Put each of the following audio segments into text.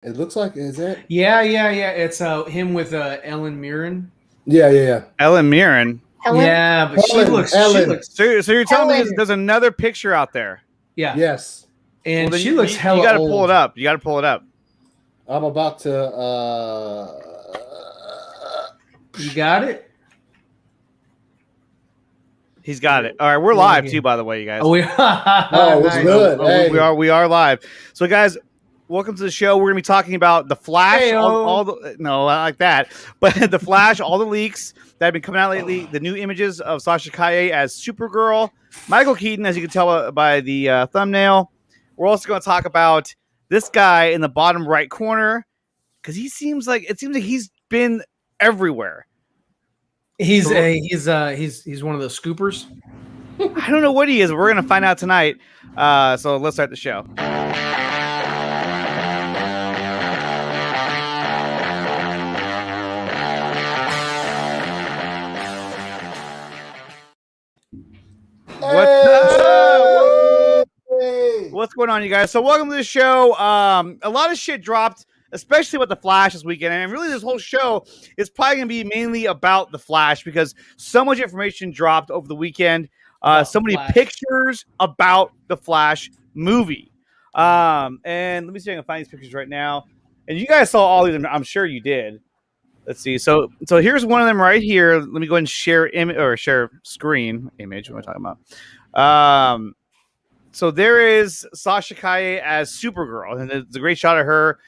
It looks like, is it? Yeah. It's him with Ellen Mirren. Yeah. Ellen Mirren. Helen? Yeah, but she Ellen, looks. Ellen. She looks. So you're telling me Ellen. there's another picture out there? Yeah. Yes. And Well, then she looks hella You got to old. pull it up. You got to pull it up. I'm about to. You got it. He's got it. All right, we're live too, by the way, you guys. Oh, it's good. Hey. We are live. So, guys, welcome to the show. We're gonna be talking about the Flash, no, I like that, but the Flash, all the leaks that have been coming out lately, the new images of Sasha Kaye as Supergirl, Michael Keaton, as you can tell by the thumbnail. We're also going to talk about this guy in the bottom right corner because it seems like he's been everywhere. He's one of the scoopers. I don't know what he is. We're going to find out tonight. So let's start the show. What's going on, you guys? So welcome to the show. A lot of shit dropped, especially with the Flash this weekend, and really this whole show is probably going to be mainly about the Flash because so much information dropped over the weekend. So many pictures about the Flash movie. And let me see if I can find these pictures right now. And you guys saw all of them. I'm sure you did. Let's see. So here's one of them right here. Let me go ahead and share screen image. What am I talking about? So there is Sasha Kaye as Supergirl, and it's a great shot of her.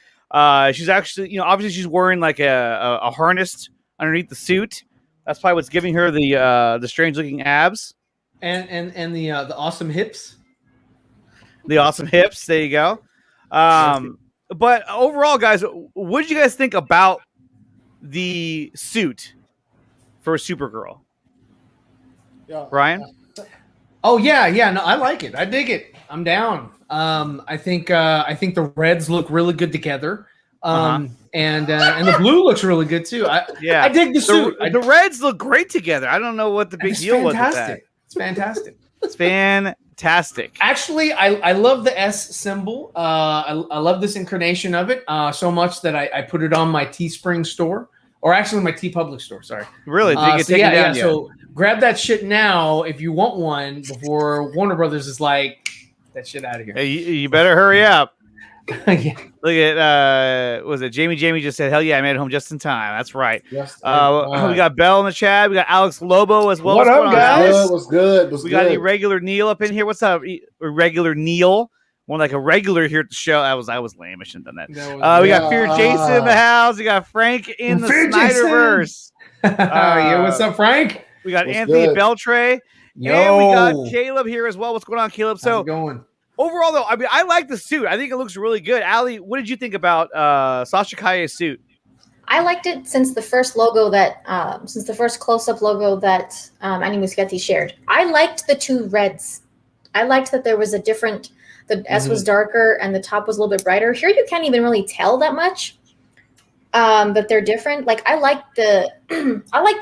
She's actually, obviously she's wearing like a harness underneath the suit. That's probably what's giving her the strange looking abs and the awesome hips. The awesome hips. There you go. But overall, guys, what did you guys think about the suit for Supergirl? Yeah. Ryan? Oh yeah. No, I like it. I dig it. I'm down. I think the reds look really good together. And the blue looks really good too. I dig the suit. The reds look great together. I don't know what the big deal was with that. It's fantastic. It's fantastic. Actually, I love the S symbol. I love this incarnation of it so much that I put it on my Teespring store, or actually my TeePublic store. Sorry. Really? Did you get taken down yet? So grab that shit now if you want one before Warner Brothers is like, that shit out of here. Hey, you better hurry up. Yeah. Look at was it Jamie just said, hell yeah, I made it home just in time. That's right. Yes, we got Bell in the chat. We got Alex Lobo as well. What's up, guys? What's good? We got Irregular Neil up in here. What's up, Irregular Neil? One like a regular here at the show. I was lame. I shouldn't have done that. We got Fear Jason in the house. We got Frank in the SnyderVerse. Yeah, what's up, Frank? We got Anthony Beltray. Yo. And we got Caleb here as well. What's going on, Caleb? How's it going? Overall, though, I mean, I like the suit. I think it looks really good. Allie, what did you think about Sasha Kaye's suit? I liked it since the first logo since the first close-up logo that Annie Muschietti shared. I liked the two reds. I liked that there was a different. The S was darker and the top was a little bit brighter. Here, you can't even really tell that much. That they're different. Like I like the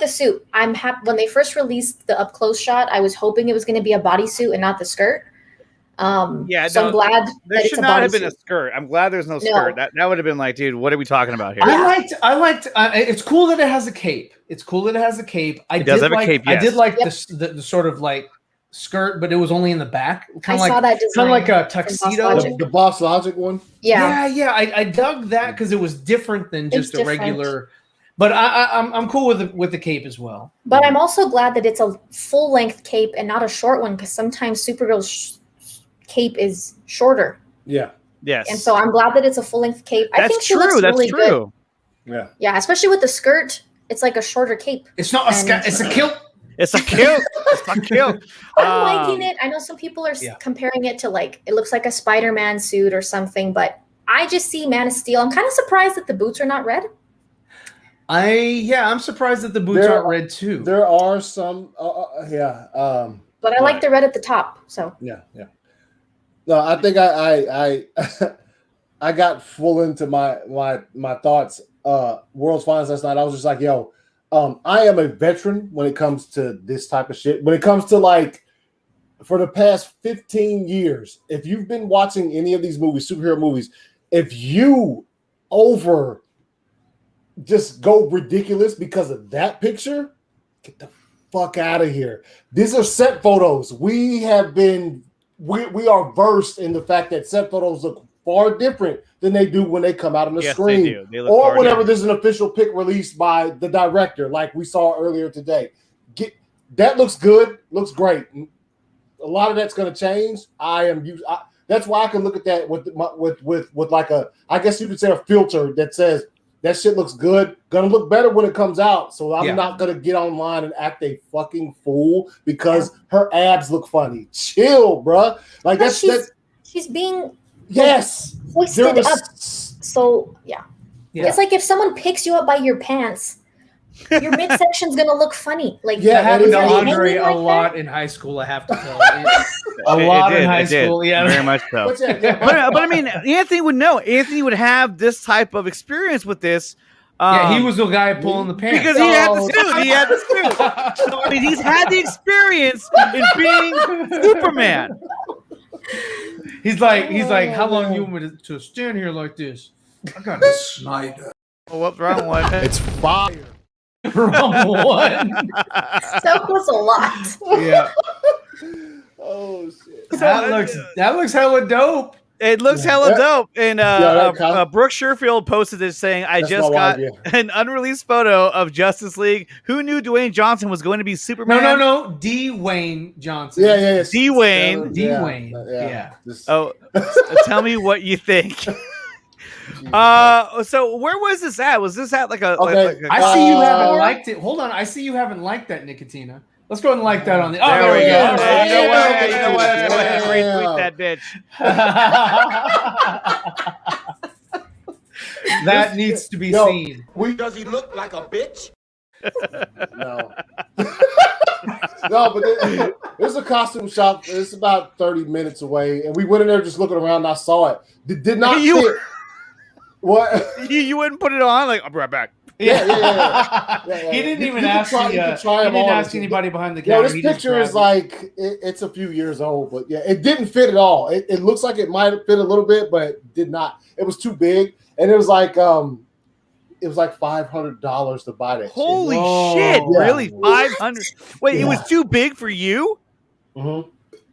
suit. I'm happy when they first released the up close shot. I was hoping it was going to be a bodysuit and not the skirt. So I'm glad there should not have been a skirt. I'm glad there's no skirt. That would have been like, dude, what are we talking about here? I liked. It's cool that it has a cape. It does have a cape. Yes. I did like the sort of like skirt, but it was only in the back. Saw that design. Kind of like a tuxedo. The Boss Logic one. Yeah. I dug that because it was different than just a regular. But I'm cool with the cape as well. But I'm also glad that it's a full length cape and not a short one because sometimes Supergirl's cape is shorter. Yeah. Yes. And so I'm glad that it's a full length cape. I think she looks really good. Yeah. Yeah, especially with the skirt, it's like a shorter cape. It's not it's a kilt. It's a kilt. It's a kilt. I'm liking it. I know some people are comparing it to like it looks like a Spider-Man suit or something, but I just see Man of Steel. I'm kind of surprised that the boots are not red. I'm surprised that the boots aren't red too. There are some but I like the red at the top. So yeah. No, I think I I got full into my thoughts. World's Finest last night. I was just like, yo, I am a veteran when it comes to this type of shit. When it comes to like, for the past 15 years, if you've been watching any of these movies, superhero movies, if you just go ridiculous because of that picture, get the fuck out of here. These are set photos. We are versed in the fact that set photos look far different than they do when they come out on the screen. They do. They look or whenever there's an official pic released by the director, like we saw earlier today. That looks good, looks great. A lot of that's going to change. That's why I can look at that with like I guess you could say a filter that says that shit looks good, gonna look better when it comes out. So I'm not gonna get online and act a fucking fool because her abs look funny. Chill, bruh. Like she's being hoisted up. So yeah. It's like if someone picks you up by your pants, your midsection's gonna look funny. Like that happened to Andre a lot in high school. I have to tell you, a lot in high school. Yeah, very much so. But I mean, Anthony would know. Anthony would have this type of experience with this. He was the guy pulling the pants because he had the suit. He had the suit. So I mean, he's had the experience in being Superman. He's like, how long you want me to stand here like this? I got a Snyder. Oh, what's wrong one? It's fire. Wrong one. That was a lot. Yeah. Oh shit. That looks hella dope. It looks hella dope. And Brooke Sherfield posted this saying, I just got an unreleased photo of Justice League. Who knew Dwayne Johnson was going to be Superman? No. Dwayne Johnson. Yeah. Dwayne. Yeah. Oh, tell me what you think. So where was this at? Was this at like a? I see you haven't liked it. Hold on, I see you haven't liked that, Nicotina. Let's go ahead and like that on the. Oh, there we go. You know what? Go ahead and retweet that bitch. That needs to be seen. Does he look like a bitch? No. No, but there's a costume shop. It's about 30 minutes away, and we went in there just looking around. And I saw it. Did not fit. What? You wouldn't put it on? Like, I'll be right back. Yeah. He didn't even ask me. He didn't ask anybody behind the counter. No, this picture is like it's a few years old, but yeah, it didn't fit at all. It looks like it might have fit a little bit, but it did not. It was too big, and it was like $500 to buy that. Holy shit! Yeah. Really, 500? Wait, it was too big for you? Mm-hmm.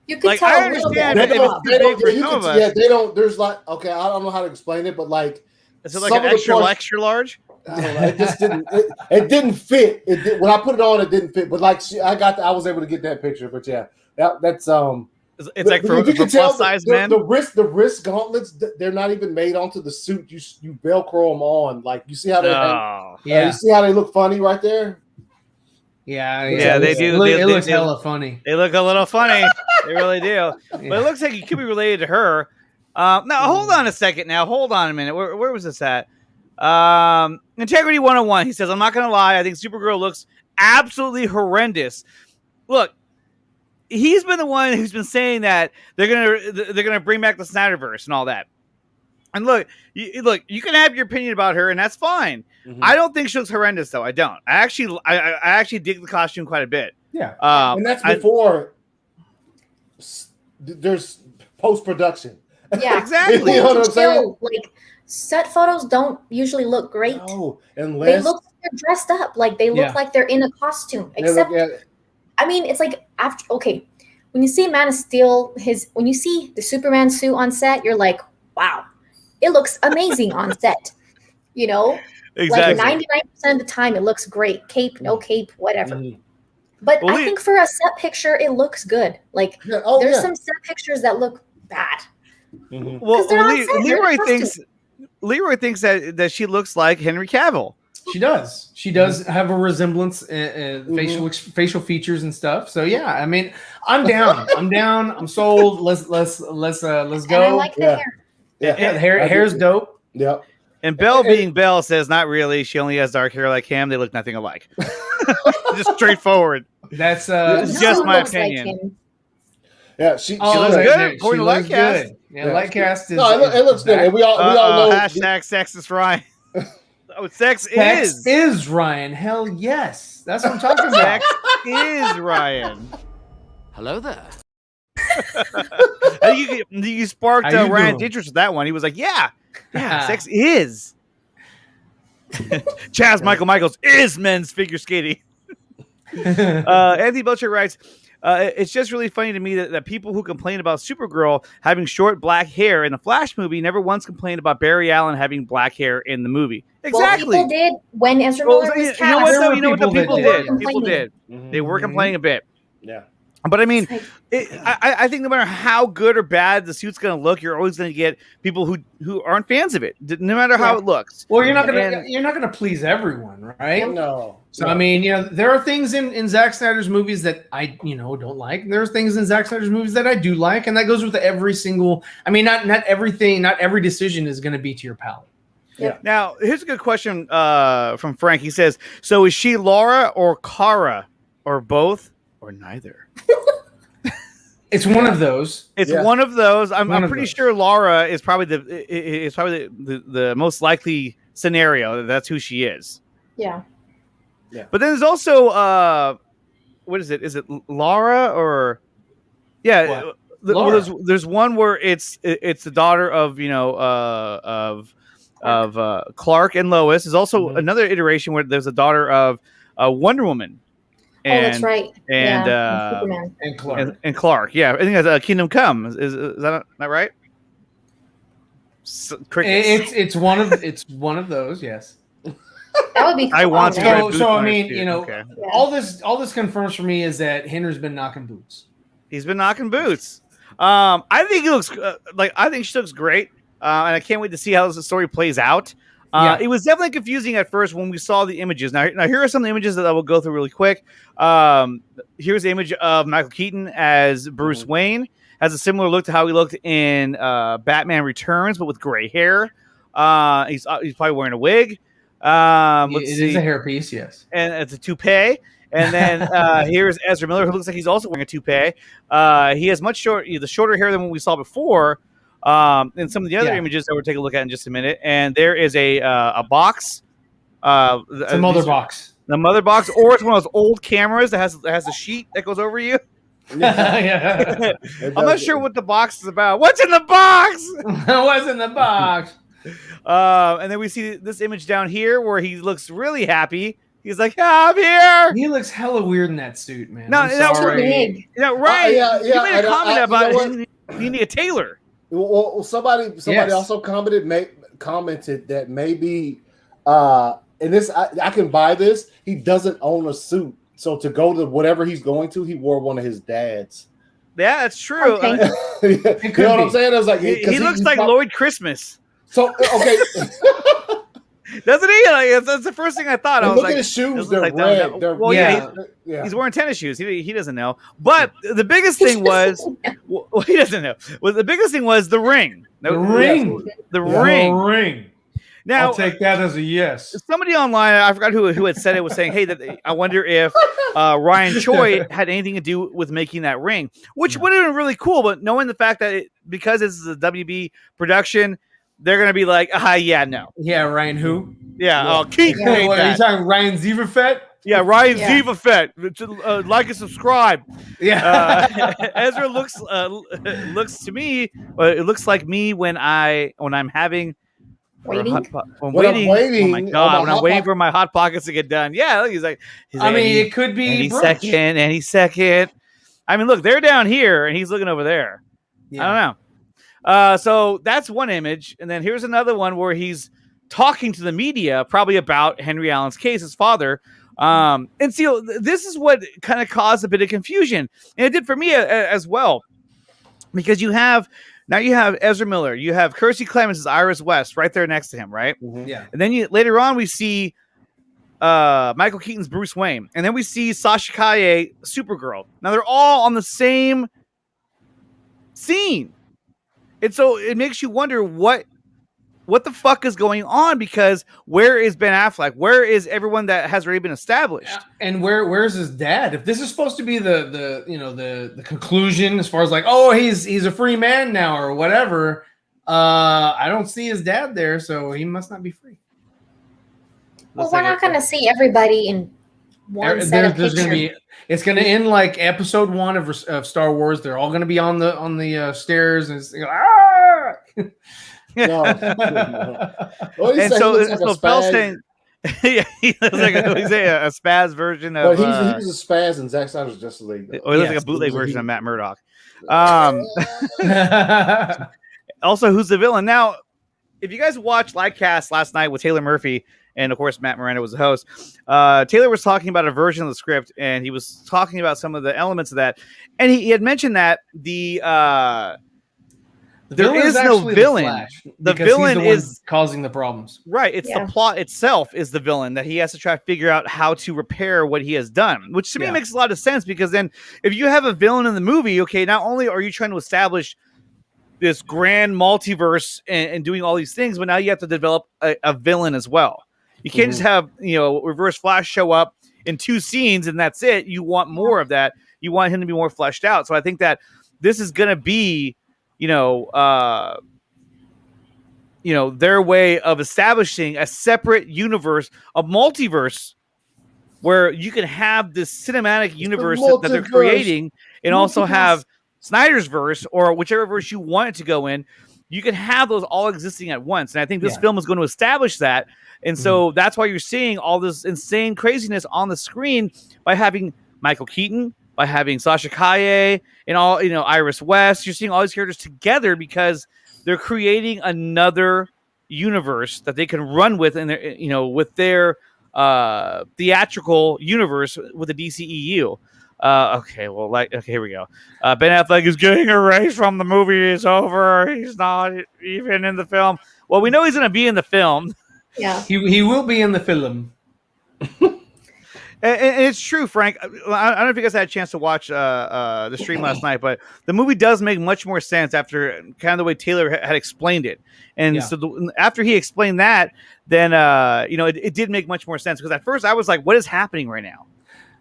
You could tell. I understand if it's too big for some of us. Yeah, they don't. There's like I don't know how to explain it, but like. Is it like an extra large? I don't know. It just didn't. It didn't fit. When I put it on, it didn't fit. But like I was able to get that picture. But yeah, that's It's like for plus size men. The wrist gauntlets. They're not even made onto the suit. You Velcro them on. Like you see how they. You see how they look funny right there. Yeah, they do. It looks hella funny. They look a little funny. They really do. But it looks like you could be related to her. Now, hold on a second. Now, hold on a minute. Where was this at? Integrity 101. He says, I'm not going to lie. I think Supergirl looks absolutely horrendous. Look, he's been the one who's been saying that they're gonna bring back the SnyderVerse and all that. And look, you can have your opinion about her, and that's fine. Mm-hmm. I don't think she looks horrendous, though. I don't. I actually dig the costume quite a bit. Yeah, and that's before there's post-production. Yeah, exactly. You know what I'm saying? Like set photos don't usually look great. No, unless they look like they're dressed up, like they look like they're in a costume. Except, I mean, it's like when you see Man of Steel, when you see the Superman suit on set, you're like, wow, it looks amazing on set. You know, exactly. Like 99% of the time, it looks great. Cape, no cape, whatever. Mm-hmm. But I think for a set picture, it looks good. Like there's some set pictures that look bad. Mm-hmm. Well, Leroy thinks that she looks like Henry Cavill. She does. She does have a resemblance, facial features and stuff. So yeah, I mean, I'm down. I'm sold. Let's go. And I like the hair. Yeah, the hair's dope. Yep. And Belle being Belle says, not really. She only has dark hair like him. They look nothing alike. Just straightforward. That's just my opinion. Like yeah, she looks good. According to Lightcast. Yeah, Lightcast is. No, it looks good. And we all know. Hashtag sexist Ryan. Sex is Ryan. Hell yes. That's what I'm talking about. Sex is Ryan. Hello there. You sparked Ryan's interest with that one. He was like, yeah, sex is. Chaz Michaels is men's figure skating. Anthony Belcher writes, it's just really funny to me that people who complain about Supergirl having short black hair in the Flash movie never once complained about Barry Allen having black hair in the movie. Exactly. Well, people did when Ezra Miller was cast. You know what, though? You know what the people did? People did. Mm-hmm. They were complaining a bit. Yeah. But I mean, I think no matter how good or bad the suit's going to look, you're always going to get people who aren't fans of it, no matter how it looks. Well, you're not gonna please everyone, right? No. So I mean, there are things in Zack Snyder's movies that I don't like. And there's things in Zack Snyder's movies that I do like, and that goes with every single. I mean, not everything, not every decision is going to be to your palate. Yeah. Now, here's a good question from Frank. He says, "So is she Laura or Kara, or both, or neither?" It's one of those. It's one of those. I'm pretty sure Laura is probably the most likely scenario. That's who she is. Yeah. Yeah. But then there's also what is it? Is it Laura or there's one where it's the daughter of Clark and Lois. There's also another iteration where there's a daughter of Wonder Woman. And, that's right. And Superman. And Clark. And Clark. Yeah, I think that's Kingdom Come. Is that not right? It's one of those. Yes. That would be cool. I want to. So I mean, all this confirms for me is that Hender's been knocking boots. He's been knocking boots. I think he looks I think she looks great, and I can't wait to see how the story plays out. It was definitely confusing at first when we saw the images. Now here are some of the images that I will go through really quick. Here's the image of Michael Keaton as Bruce Wayne. Has a similar look to how he looked in Batman Returns, but with gray hair. He's probably wearing a wig. It is a hairpiece, yes. And it's a toupee. And then here's Ezra Miller, who looks like he's also wearing a toupee. He has the shorter hair than what we saw before. And some of the other images that we'll take a look at in just a minute. And there is a box. It's a mother box. The mother box, or it's one of those old cameras that has a sheet that goes over you. Yeah. I'm not sure what the box is about. What's in the box? What's in the box? And then we see this image down here where he looks really happy. He's like, I'm here. He looks hella weird in that suit, man. No, too big. Right. You made a comment about you need a tailor. Well, somebody also commented that maybe and this I can buy this. He doesn't own a suit, so to go to whatever he's going to, he wore one of his dad's. Yeah, that's true. Okay. You know what I'm saying? I was like, he looks like Lloyd Christmas. So okay, doesn't he? That's the first thing I thought. I was look like, at his shoes; they're like red. He's wearing tennis shoes. He doesn't know. But the biggest thing was he doesn't know. Well, the biggest thing was the ring. The ring. Now, I'll take that as a yes. Somebody online, I forgot who had said it, was saying, "Hey, I wonder if Ryan Choi had anything to do with making that ring," which would have been really cool. But knowing the fact that because this is a WB production, they're gonna be like, no. Yeah, Ryan who? Yeah, Keith made that. Are you talking Ryan Zivafet? Yeah, Ryan Zivafet. Like and subscribe. Yeah. Ezra looks to me. It looks like me when I'm having. Waiting. I'm waiting. Oh my god! When I'm waiting for for my hot pockets to get done. Yeah, he's like. It could be any second. I mean, look, they're down here, and he's looking over there. Yeah. I don't know. So that's one image, and then here's another one where he's talking to the media, probably about Henry Allen's case, his father. And so this is what kind of caused a bit of confusion, and it did for me as well, because you have Ezra Miller, you have Kirstie Clemens as Iris West right there next to him, right? Mm-hmm. Yeah. And then later on we see Michael Keaton's Bruce Wayne, and then we see Sasha Calle, Supergirl. Now they're all on the same scene, and so it makes you wonder what the fuck is going on, because where is Ben Affleck? Where is everyone that has already been established? And where's his dad? If this is supposed to be the conclusion as far as like, oh, he's a free man now or whatever, I don't see his dad there, so he must not be free. Well, we're not going to see everybody in one set of pictures. It's going to end like episode 1 of Star Wars. They're all going to be on the stairs, and it's No. Well, and so Bell's saying, Yeah, he looks like a spaz version But of. he was a spaz in Zack Snyder's Justice League. Or he looks like Yes. a bootleg version of Matt Murdock. Also, who's the villain? Now, if you guys watched Livecast last night with Taylor Murphy, and of course Matt Miranda was the host, Taylor was talking about a version of the script, and he was talking about some of the elements of that, and he had mentioned that there is no villain. The villain is causing the problems. Right. It's the plot itself is the villain that he has to try to figure out how to repair what he has done, which to me makes a lot of sense, because then if you have a villain in the movie, okay, not only are you trying to establish this grand multiverse and doing all these things, but now you have to develop a villain as well. You can't just have, Reverse Flash show up in 2 scenes and that's it. You want more of that. You want him to be more fleshed out. So I think that this is going to be, their way of establishing a separate universe, a multiverse, where you can have this cinematic universe that they're creating and also have Snyder's verse, or whichever verse you want it to go in. You can have those all existing at once. And I think this film is going to establish that. And so that's why you're seeing all this insane craziness on the screen by having Michael Keaton, by having Sasha Calle and all, Iris West. You're seeing all these characters together because they're creating another universe that they can run with, and with their theatrical universe with the DCEU. Here we go. Ben Affleck is getting erased from the movie. It's over. He's not even in the film. Well, we know he's going to be in the film. Yeah, he will be in the film. And it's true, Frank. I don't know if you guys had a chance to watch the stream last night, but the movie does make much more sense after kind of the way Taylor had explained it. And so after he explained that, then it did make much more sense, because at first I was like, "What is happening right now?"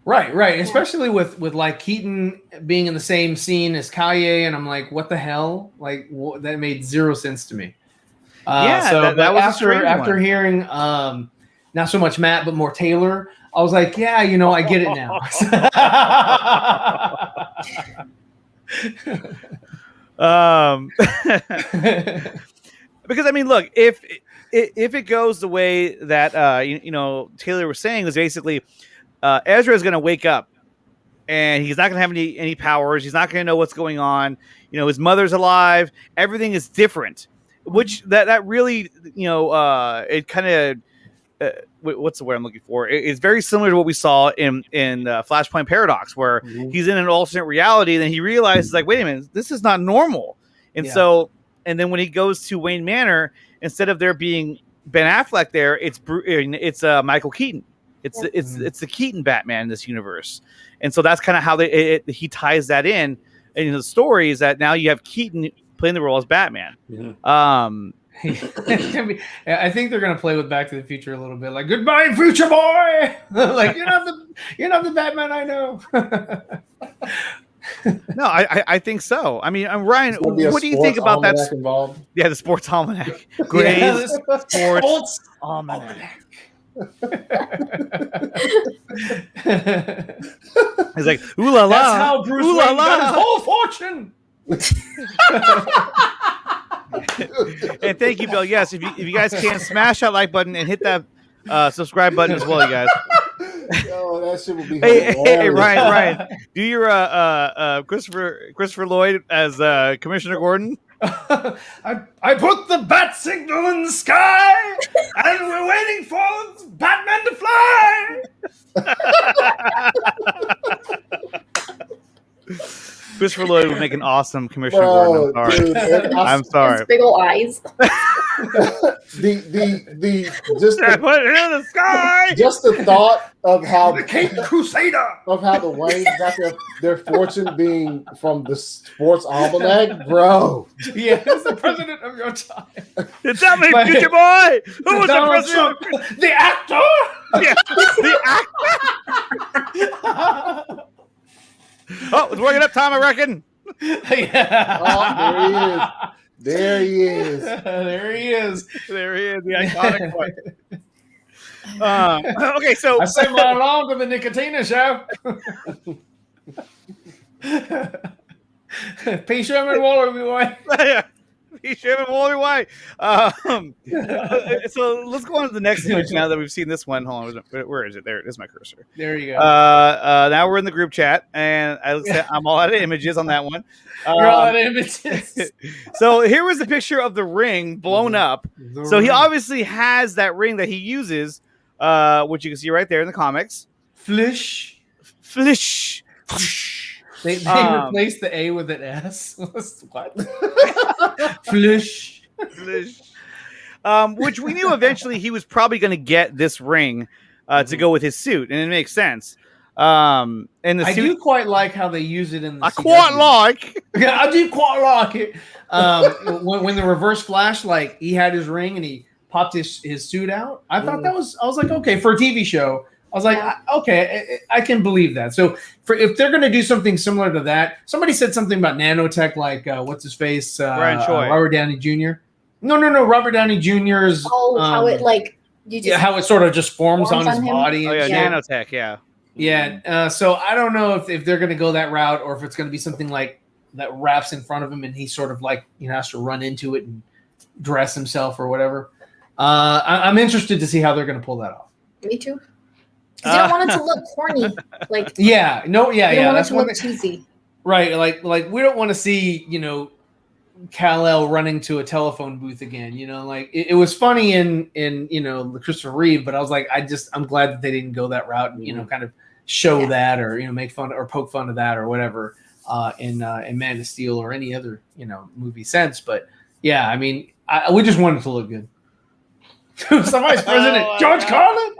Right. Especially with like Keaton being in the same scene as Calle, and I'm like, "What the hell?" Like that made zero sense to me. That was after hearing not so much Matt but more Taylor, I was like, yeah, I get it now. Because I mean, look, if it goes the way that Taylor was saying, is basically Ezra is going to wake up and he's not going to have any powers. He's not going to know what's going on. His mother's alive. Everything is different, which that really it kind of. What's the word I'm looking for? It's very similar to what we saw in Flashpoint Paradox, where he's in an alternate reality, and then he realizes, like, wait a minute, this is not normal. And so, and then when he goes to Wayne Manor, instead of there being Ben Affleck there, it's Michael Keaton. It's the Keaton Batman in this universe, and so that's kind of how he ties that in the story, is that now you have Keaton playing the role as Batman. I think they're gonna play with Back to the Future a little bit, like goodbye, future boy. Like you're not the Batman I know. No, I think so. I mean, Ryan, what do you think about that? Involved? Yeah, the sports almanac. Gray's sports almanac. He's like, ooh la la. That's how Bruce Wayne got his whole fortune. And thank you, Bill. Yes, if you guys can, smash that like button and hit that subscribe button as well, you guys. Oh, that shit would be hey, Ryan, do your Christopher Lloyd as Commissioner Gordon. I put the bat signal in the sky, and we're waiting for Batman to fly. Christopher Lloyd would make an awesome Commissioner Gordon. I'm sorry. Big ol' eyes. Just put it in the sky. Just the thought of how the Cape Crusader of how the Waynes got their fortune being from the sports almanac, bro. Yeah, it's the president of your time. Tell me, future boy, who was the president? Trump, the actor. Yeah, the actor. Oh, it's working up time, I reckon. Yeah. Oh, there he is. There he is. The iconic one. Okay, so I say my along to the Nicotina show. P. Sherman Waller, boy. He should have Walter White. So let's go on to the next image now that we've seen this one. Hold on, where is it? There it is, my cursor. There you go. Now we're in the group chat, and I'm all out of images on that one. You're all out of images. So here was the picture of the ring blown up. So he obviously has that ring that he uses, which you can see right there in the comics. Flish. They replaced the A with an S. What? Flish. Which we knew eventually he was probably going to get this ring to go with his suit, and it makes sense. And the I suit, do quite like how they use it in the. I quite like. Yeah, I do quite like it. When the Reverse Flash, like he had his ring and he popped his suit out. I thought I was like, okay, for a TV show. I was like, okay, I can believe that. So if they're going to do something similar to that, somebody said something about nanotech, like what's his face, Brian Choi, Robert Downey Jr. No, Robert Downey Jr.'s. How it like you just how it sort of just forms on his body. Oh yeah, nanotech, yeah. Yeah. So I don't know if they're going to go that route or if it's going to be something like that wraps in front of him and he sort of like has to run into it and dress himself or whatever. I'm interested to see how they're going to pull that off. Me too. Because you don't want it to look corny. Like you don't want it to look cheesy. Right. Like we don't want to see, Kal-El running to a telephone booth again. Like it was funny in the Christopher Reeve, but I was like, I'm glad that they didn't go that route and, kind of show that or, make fun or poke fun of that or whatever in Man of Steel or any other, movie sense. But yeah, I mean, we just wanted it to look good. Some Vice President George Carlin.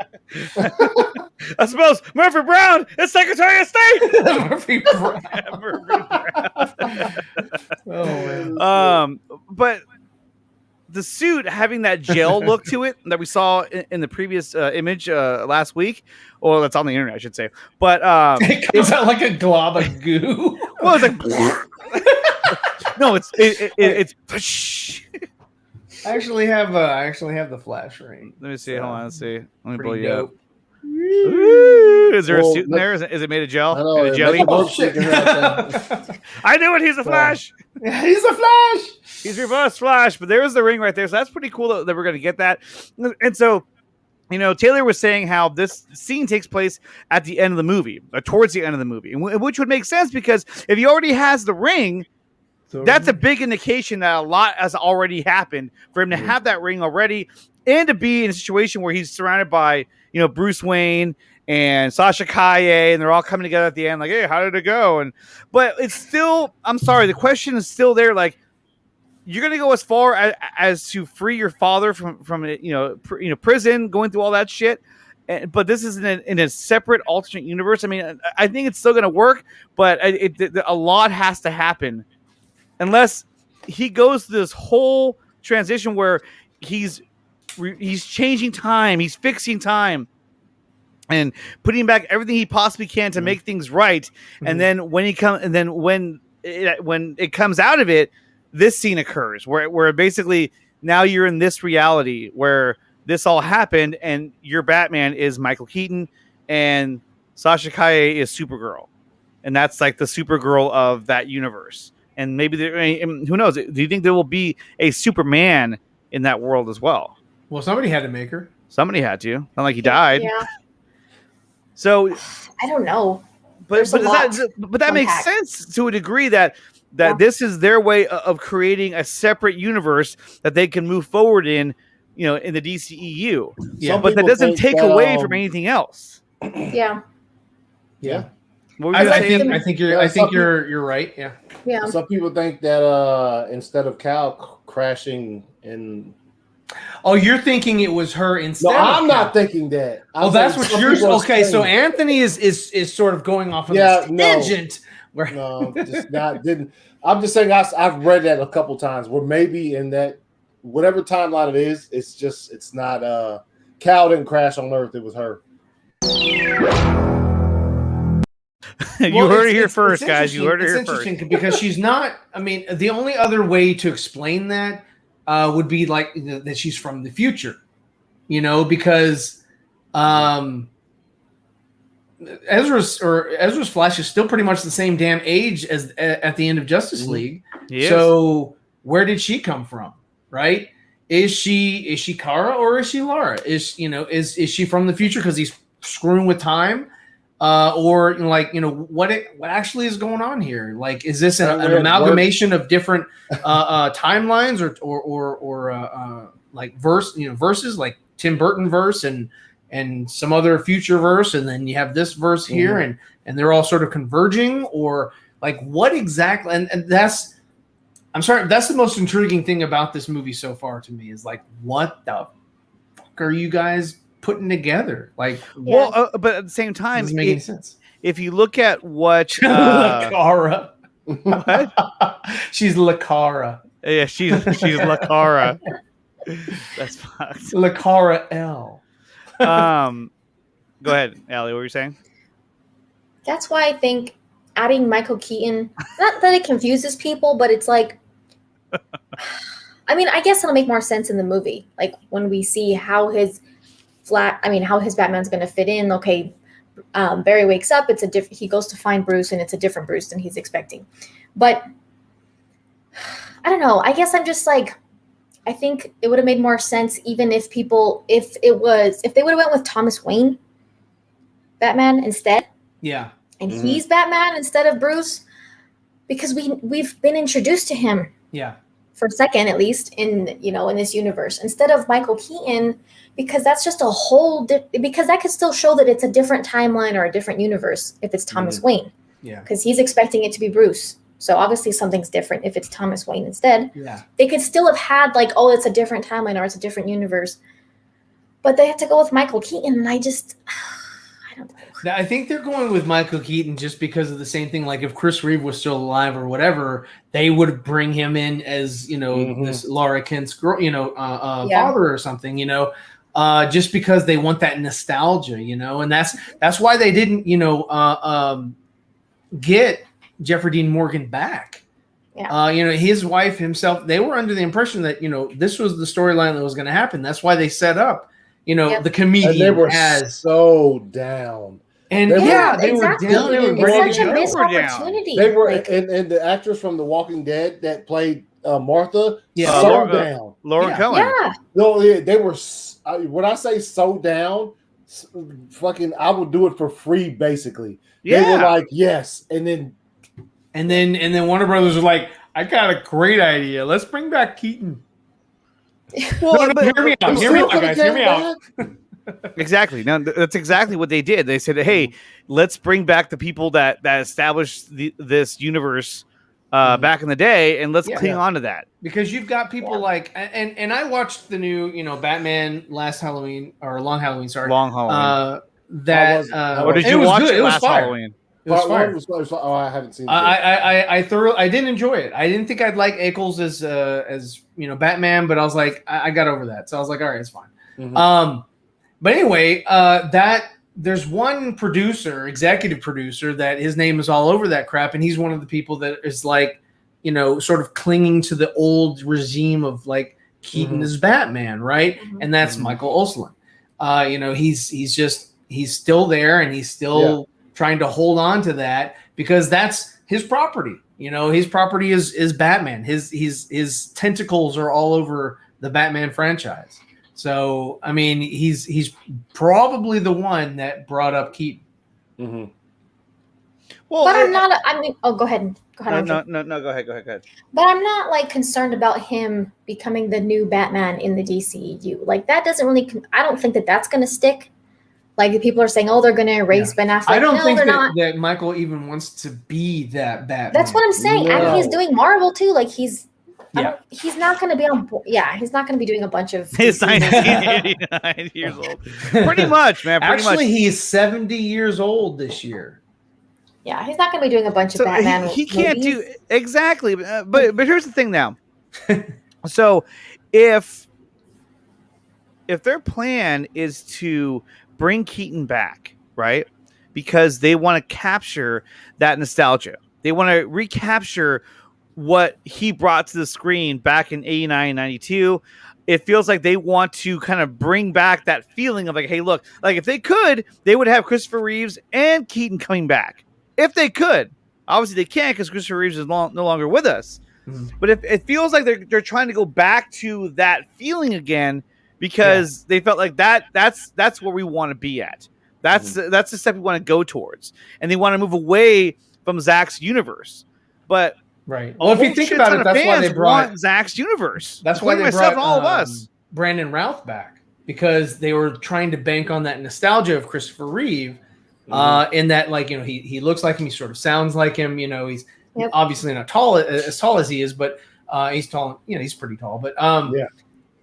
I suppose Murphy Brown is Secretary of State. Murphy Brown. Oh man. But the suit having that gel look to it that we saw in the previous image last week, or that's on the internet, I should say. But it comes out like a glob of goo. Well, it's like no, it's. I actually have the Flash ring. Let me see. Hold on. Let's see. Let me blow you dope. up. Ooh, is there a suit in there? Is it made of gel? I know, jelly? I knew it. He's a Flash. Yeah, he's a Flash. He's Reverse Flash. But there's the ring right there. So that's pretty cool that we're going to get that. And so, Taylor was saying how this scene takes place at the end of the movie, or towards the end of the movie, which would make sense because if he already has the ring, that's a big indication that a lot has already happened for him to have that ring already and to be in a situation where he's surrounded by, Bruce Wayne and Sasha Kaye, and they're all coming together at the end like, hey, how did it go? But it's still, I'm sorry, the question is still there. Like, you're going to go as far as to free your father from prison, going through all that shit. But this is in a separate alternate universe. I mean, I think it's still going to work, but a lot has to happen. Unless he goes through this whole transition where he's changing time, he's fixing time, and putting back everything he possibly can to make things right. And then when it comes out of it, this scene occurs where basically now you're in this reality where this all happened, and your Batman is Michael Keaton, and Sasha Kaye is Supergirl, and that's like the Supergirl of that universe. And maybe who knows? Do you think there will be a Superman in that world as well? Well, somebody had to make her. Somebody had to. Not like he died. Yeah. So I don't know. But that makes sense to a degree that this is their way of creating a separate universe that they can move forward in the DCEU. Yeah. But that doesn't take away from anything else. Yeah. Yeah. I think you're right. Yeah. Yeah. Some people think that instead of Cal crashing in. Oh, you're thinking it was her instead? No, I'm not thinking that. Oh, that's what you're. Okay, so Anthony is sort of going off of this tangent. No, just not didn't. I'm just saying I've read that a couple times where maybe in that whatever timeline it is, it's not Cal didn't crash on Earth, it was her. You heard it here first, guys. You heard it here first. Interesting because she's not. I mean, the only other way to explain that would be like that she's from the future, because Ezra's Flash is still pretty much the same damn age as at the end of Justice League. Yes. So where did she come from, right? Is she Kara or is she Lara? Is she from the future because he's screwing with time, or what actually is going on here? Like, is this an amalgamation of different timelines or like verses like Tim Burton verse and some other future verse, and then you have this verse here, and they're all sort of converging, or like what exactly? And that's. I'm sorry, that's the most intriguing thing about this movie so far to me is like, what the fuck are you guys putting together? Like, well, but at the same time, doesn't make any sense. If you look at what Lakara, what? She's Lakara. Yeah, she's Lakara. That's fucked. Lakara L. Go ahead, Allie. What were you saying? That's why I think adding Michael Keaton, not that it confuses people, but it's like, I mean, I guess it'll make more sense in the movie. Like when we see how his Batman's going to fit in. Okay, Barry wakes up. He goes to find Bruce, and it's a different Bruce than he's expecting. But I don't know. I guess I'm just like, I think it would have made more sense even if they would have went with Thomas Wayne Batman instead. Yeah. And he's Batman instead of Bruce, because we've been introduced to him. Yeah. For a second, at least in this universe, instead of Michael Keaton, because that's just a whole. Because that could still show that it's a different timeline or a different universe if it's Thomas Wayne. Yeah. Because he's expecting it to be Bruce, so obviously something's different if it's Thomas Wayne instead. Yeah. They could still have had like, oh, it's a different timeline or it's a different universe, but they had to go with Michael Keaton, and I just. I think they're going with Michael Keaton just because of the same thing. Like if Chris Reeve was still alive or whatever, they would bring him in as this Laura Kent's girl, father or something. Just because they want that nostalgia, and that's why they didn't get Jeffrey Dean Morgan back. Yeah. His wife himself. They were under the impression that this was the storyline that was going to happen. That's why they set up. The comedian and they were as so down. And they were down. They were ready it's to such a missed go. opportunity. They were, and the actress from The Walking Dead that played Martha, so down. Lauren Cohen. Yeah. No, they were. When I say so down, fucking, I would do it for free. Basically, they were like, yes, and then Warner Brothers was like, I got a great idea. Let's bring back Keaton. Well, hear me out, guys. Hear me out. Exactly. No, that's exactly what they did. They said, "Hey, let's bring back the people that established this universe back in the day, and let's cling on to that." Because you've got people like, and I watched the new, Batman Last Halloween or Long Halloween. Sorry, Long Halloween. Or did you watch it last fire. Halloween? It was fire. Oh, I haven't seen it. I did enjoy it. I didn't think I'd like Ackles as Batman, but I was like, I got over that. So I was like, all right, it's fine. Mm-hmm. But anyway, there's one executive producer that his name is all over that crap, and he's one of the people that is like, sort of clinging to the old regime of like Keaton as Batman, right? And that's Michael Osland. He's still there, and he's still trying to hold on to that because that's his property. His property is Batman. His tentacles are all over the Batman franchise. So, I mean, he's probably the one that brought up Keaton. Mm-hmm. Well, but I'm not. Go ahead. No, go ahead. But I'm not like concerned about him becoming the new Batman in the DCEU. Like that doesn't really. I don't think that's going to stick. Like the people are saying, oh, they're going to erase Ben Affleck. I don't think that Michael even wants to be that Batman. That's what I'm saying. No. And he's doing Marvel too. Like he's not going to be on. He's not going to be doing a bunch of. He's 89 years old. Pretty much, man. Actually, he's 70 years old this year. Yeah, he's not going to be doing a bunch of Batman. He can't do exactly. But here's the thing now. So if their plan is to bring Keaton back, right? Because they want to capture that nostalgia. They want to recapture what he brought to the screen back in 89, 92. It feels like they want to kind of bring back that feeling of like, hey, look, like if they could, they would have Christopher Reeves and Keaton coming back. If they could. Obviously they can't because Christopher Reeves is no longer with us. But it feels like they're trying to go back to that feeling again because they felt like that's where we want to be at. That's the step we want to go towards, and they want to move away from Zack's universe. But right. Well, if you think about it, that's why they brought Zack's universe. That's why they brought all of us. Brandon Routh back, because they were trying to bank on that nostalgia of Christopher Reeve, in that, like, you know, he looks like him, he sort of sounds like him. You know, he's obviously not as tall as he is, but he's tall. You know, he's pretty tall. But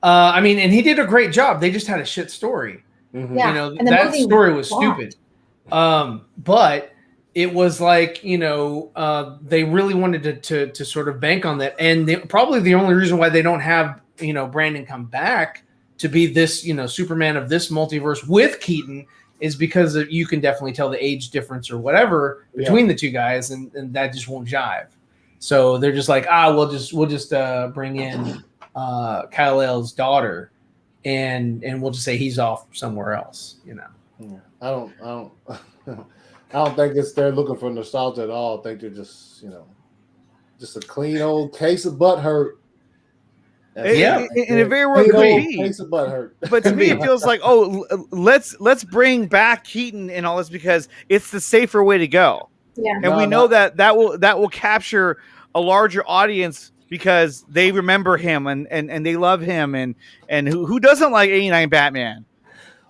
I mean, and he did a great job. They just had a shit story. You know, that story was stupid. But it was like, you know, they really wanted to sort of bank on that. And probably the only reason why they don't have, you know, Brandon come back to be this, you know, Superman of this multiverse with Keaton is because you can definitely tell the age difference or whatever between the two guys, and that just won't jive. So they're just like, we'll just bring in Kal-El's daughter, and we'll just say he's off somewhere else, you know. I don't think they're looking for nostalgia at all. I think they're just, you know, just a clean old case of butt hurt. In a very real case of butt hurt. But to me, it feels like, let's bring back Keaton and all this because it's the safer way to go. Yeah, and we know that will capture a larger audience because they remember him and they love him and who doesn't like 89 Batman?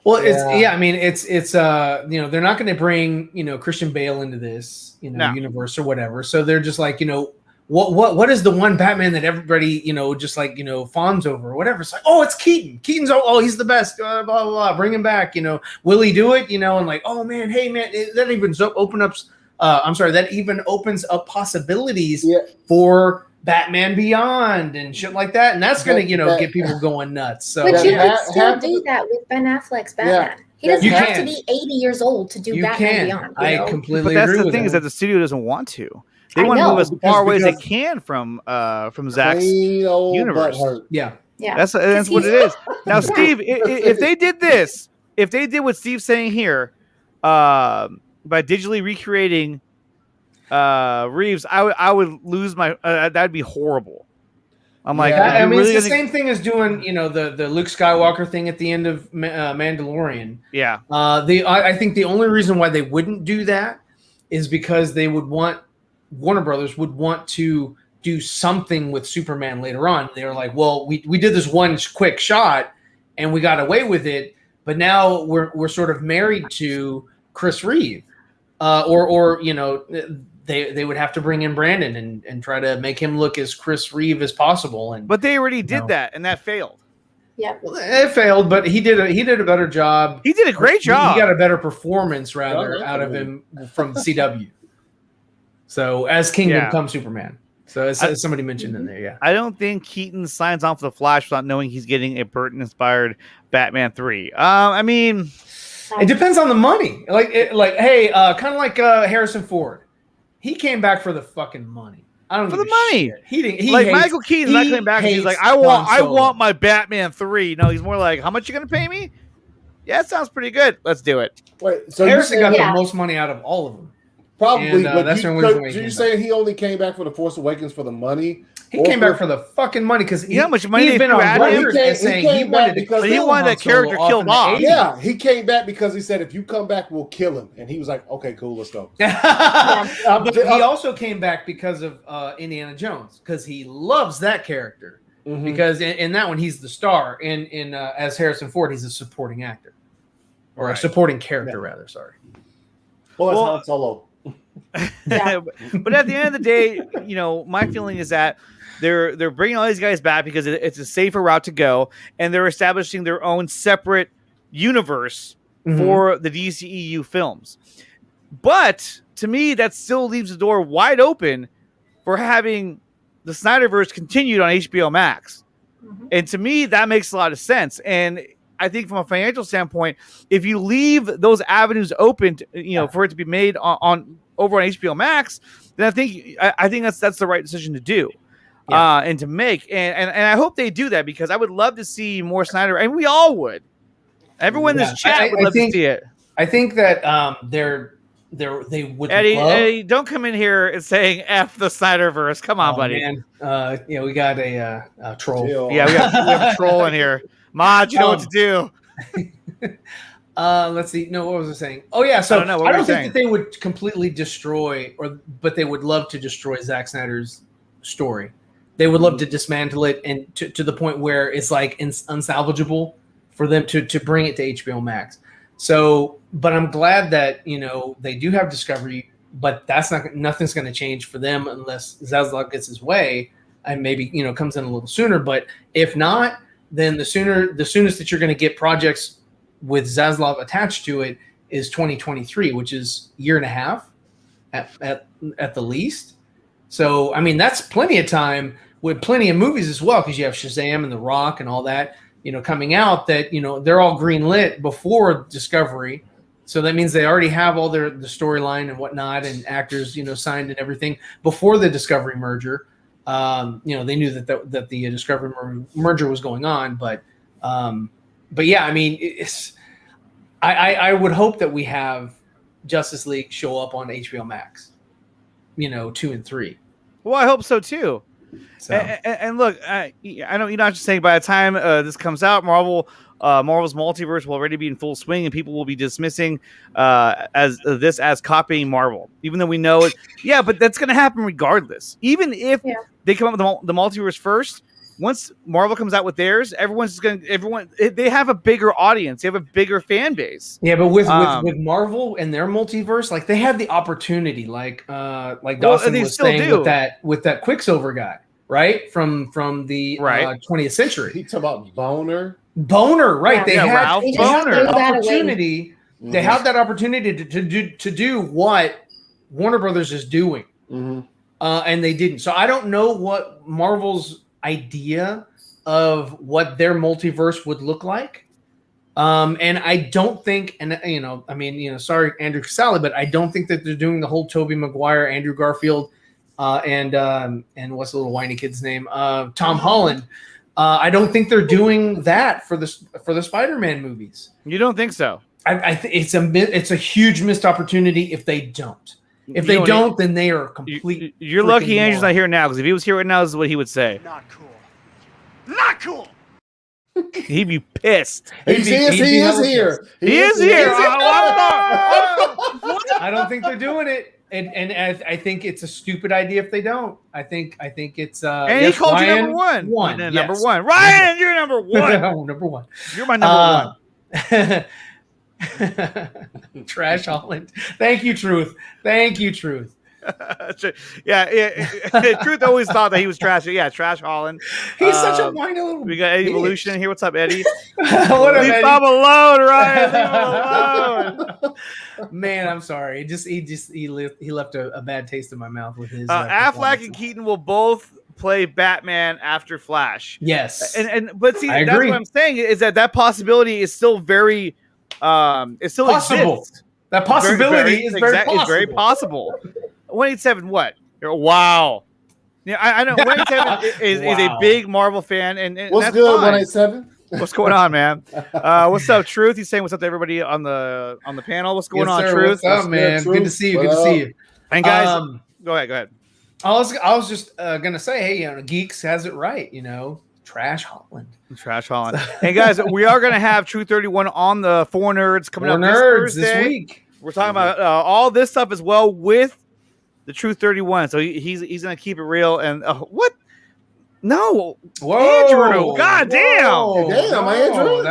Well, I mean, it's you know, they're not going to bring, you know, Christian Bale into this, you know, universe or whatever. So they're just like, you know, what is the one Batman that everybody, you know, just like, you know, fawns over or whatever? It's like, it's Keaton. Keaton's he's the best. Blah blah blah. Bring him back. You know, will he do it? You know, and like, oh man, hey man, that even that even opens up possibilities for Batman Beyond and shit like that, and that's gonna, you know, get people going nuts. So, but you could still do that with Ben Affleck's Batman. He doesn't have to be 80 years old to do Batman Beyond. I completely agree. But that's the thing is that the studio doesn't want to. They want to move as far away as they can from Zack's universe. Yeah. That's what it is. Now, Steve, if they did this, if they did what Steve's saying here, by digitally recreating Reeves, I would lose my. That'd be horrible. I'm like, I mean, it's the same thing as doing, you know, the Luke Skywalker thing at the end of Mandalorian. Yeah. I think the only reason why they wouldn't do that is because Warner Brothers would want to do something with Superman later on. They were like, well, we did this one quick shot and we got away with it, but now we're sort of married to Chris Reeve, or you know, they would have to bring in Brandon and try to make him look as Chris Reeve as possible. But they already did that, and that failed. Yeah, well, it failed, but he did a better job. He did a great job. He got a better performance out of him from CW. So as Kingdom Come Superman. So as somebody mentioned in there, I don't think Keaton signs on for the Flash without knowing he's getting a Burton-inspired Batman 3. I mean, it depends on the money. Hey, kind of like Harrison Ford. He came back for the fucking money. I don't for the money. Shit. He didn't. Michael Keaton's not coming back. And he's like, I want my Batman 3. No, he's more like, how much you gonna pay me? Yeah, that sounds pretty good. Let's do it. Wait, so Harrison got the most money out of all of them. Probably, but that's you saying he only came back for the Force Awakens for the money? He came back for the fucking money because how much money had been on record and saying he wanted that character killed off. Yeah, he came back because he said, if you come back, we'll kill him. And he was like, okay, cool, let's go. But he also came back because of Indiana Jones, because he loves that character. Mm-hmm. Because in that one, he's the star. In as Harrison Ford, he's a supporting actor. Or a supporting character, rather, sorry. Well, it's not Solo. But at the end of the day, you know, my feeling is that they're bringing all these guys back because it's a safer route to go, and they're establishing their own separate universe for the DCEU films. But to me, that still leaves the door wide open for having the SnyderVerse continued on HBO Max. And to me, that makes a lot of sense. And I think from a financial standpoint, if you leave those avenues open, for it to be made on over on HBO Max, then I think that's the right decision to do, and to make. And I hope they do that, because I would love to see more Snyder, and we all would. Everyone in this chat would love to see it. I think that they would. Eddie, don't come in here and saying F the SnyderVerse. Come on, buddy. Man. We got a troll. Yeah, we have a troll in here. Mod, you know what to do. Let's see. No, what was I saying? Oh yeah, so I don't think that they would completely destroy, but they would love to destroy Zack Snyder's story. They would love to dismantle it and to the point where it's like unsalvageable for them to bring it to HBO Max. So, but I'm glad that they do have Discovery, but nothing's going to change for them unless Zaslav gets his way and maybe comes in a little sooner. But if not, then the soonest that you're going to get projects with Zaslav attached to it is 2023, which is a year and a half at the least. So, I mean, that's plenty of time with plenty of movies as well, because you have Shazam and The Rock and all that, coming out that, they're all green lit before Discovery. So that means they already have all the storyline and whatnot and actors, signed and everything before the Discovery merger. They knew that the Discovery merger was going on, but yeah, I mean, I would hope that we have Justice League show up on HBO Max, 2 and 3. Well, I hope so too. So. And look, I know you're not just saying by the time this comes out, Marvel's multiverse will already be in full swing, and people will be dismissing as copying Marvel, even though we know it. Yeah, but that's going to happen regardless. Even if they come up with the multiverse first, once Marvel comes out with theirs, they have a bigger audience, they have a bigger fan base. Yeah, but with Marvel and their multiverse, like they had the opportunity, like Dawson was saying with that Quicksilver guy, right? From the 20th century. He talking about Boner, right? They had Boner opportunity. They have that opportunity to do what Warner Brothers is doing, and they didn't. So I don't know what Marvel's idea of what their multiverse would look like, and I don't think, sorry Andrew Casale, but I don't think that they're doing the whole Tobey Maguire, Andrew Garfield, and what's the little whiny kid's name, Tom Holland. I don't think they're doing that for the Spider-Man movies. You don't think so? I think it's a huge missed opportunity if they don't. If they don't, then they are complete. You're lucky Andrew's not here now, because if he was here right now, this is what he would say. Not cool. Not cool. He'd be pissed. He is here. He is here. I don't think they're doing it, and I think it's a stupid idea if they don't. I think it's. And he called you number one. Number one. Ryan, you're number one. Number one. You're my number one. Trash Holland. Thank you, Truth. Yeah. Truth always thought that he was trash. Yeah, Trash Holland. He's such a whiny little. We got Eddie Evolution here. What's up, Eddie? What up, Leave Eddie? Bob alone, Ryan. Leave him alone. Man, I'm sorry. He left a bad taste in my mouth with his. Affleck and Keaton will both play Batman after Flash. Yes, but see, that's what I'm saying is that possibility is still very. It still possible. Exists. That possibility is very possible. 187, what? Wow. Yeah, I know 187 is a big Marvel fan, and what's that's good, fine. 187? What's going on, man? What's up, Truth? He's saying what's up to everybody on the panel. What's going on, Truth? What's up, man? Good to see you. Good to see you. And guys, go ahead. I was just gonna say, hey, Geeks has it right, Trash Holland. Hey guys, we are gonna have True 31 on the Four Nerds coming up this week. We're talking about all this stuff as well with the True 31. So he's gonna keep it real. And what? No, Andrew. God damn. Damn, Andrew.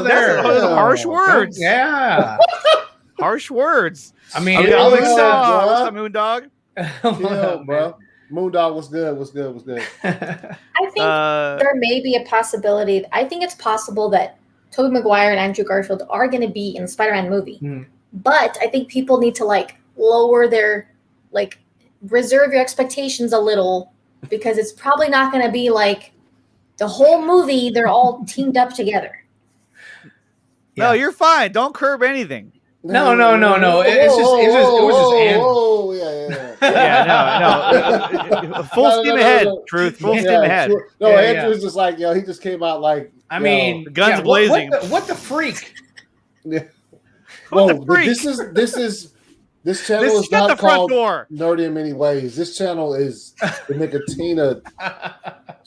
That's harsh words. Yeah. Harsh words. I mean, what's up, Moondog? Yeah, bro. Moondog, what's good? I think there may be a possibility. I think it's possible that Tobey Maguire and Andrew Garfield are going to be in the Spider-Man movie. But I think people need to lower their reserve your expectations a little, because it's probably not going to be the whole movie. They're all teamed up together. Yeah. No, you're fine. Don't curb anything. No. It was just Andrew. Yeah, no. Full steam ahead, Truth. Full steam ahead. Andrew's just he just came out guns blazing. What the freak? Yeah. Well, this is This channel This is shut not the front called door. Nerdy in Many Ways. This channel is the Nicotina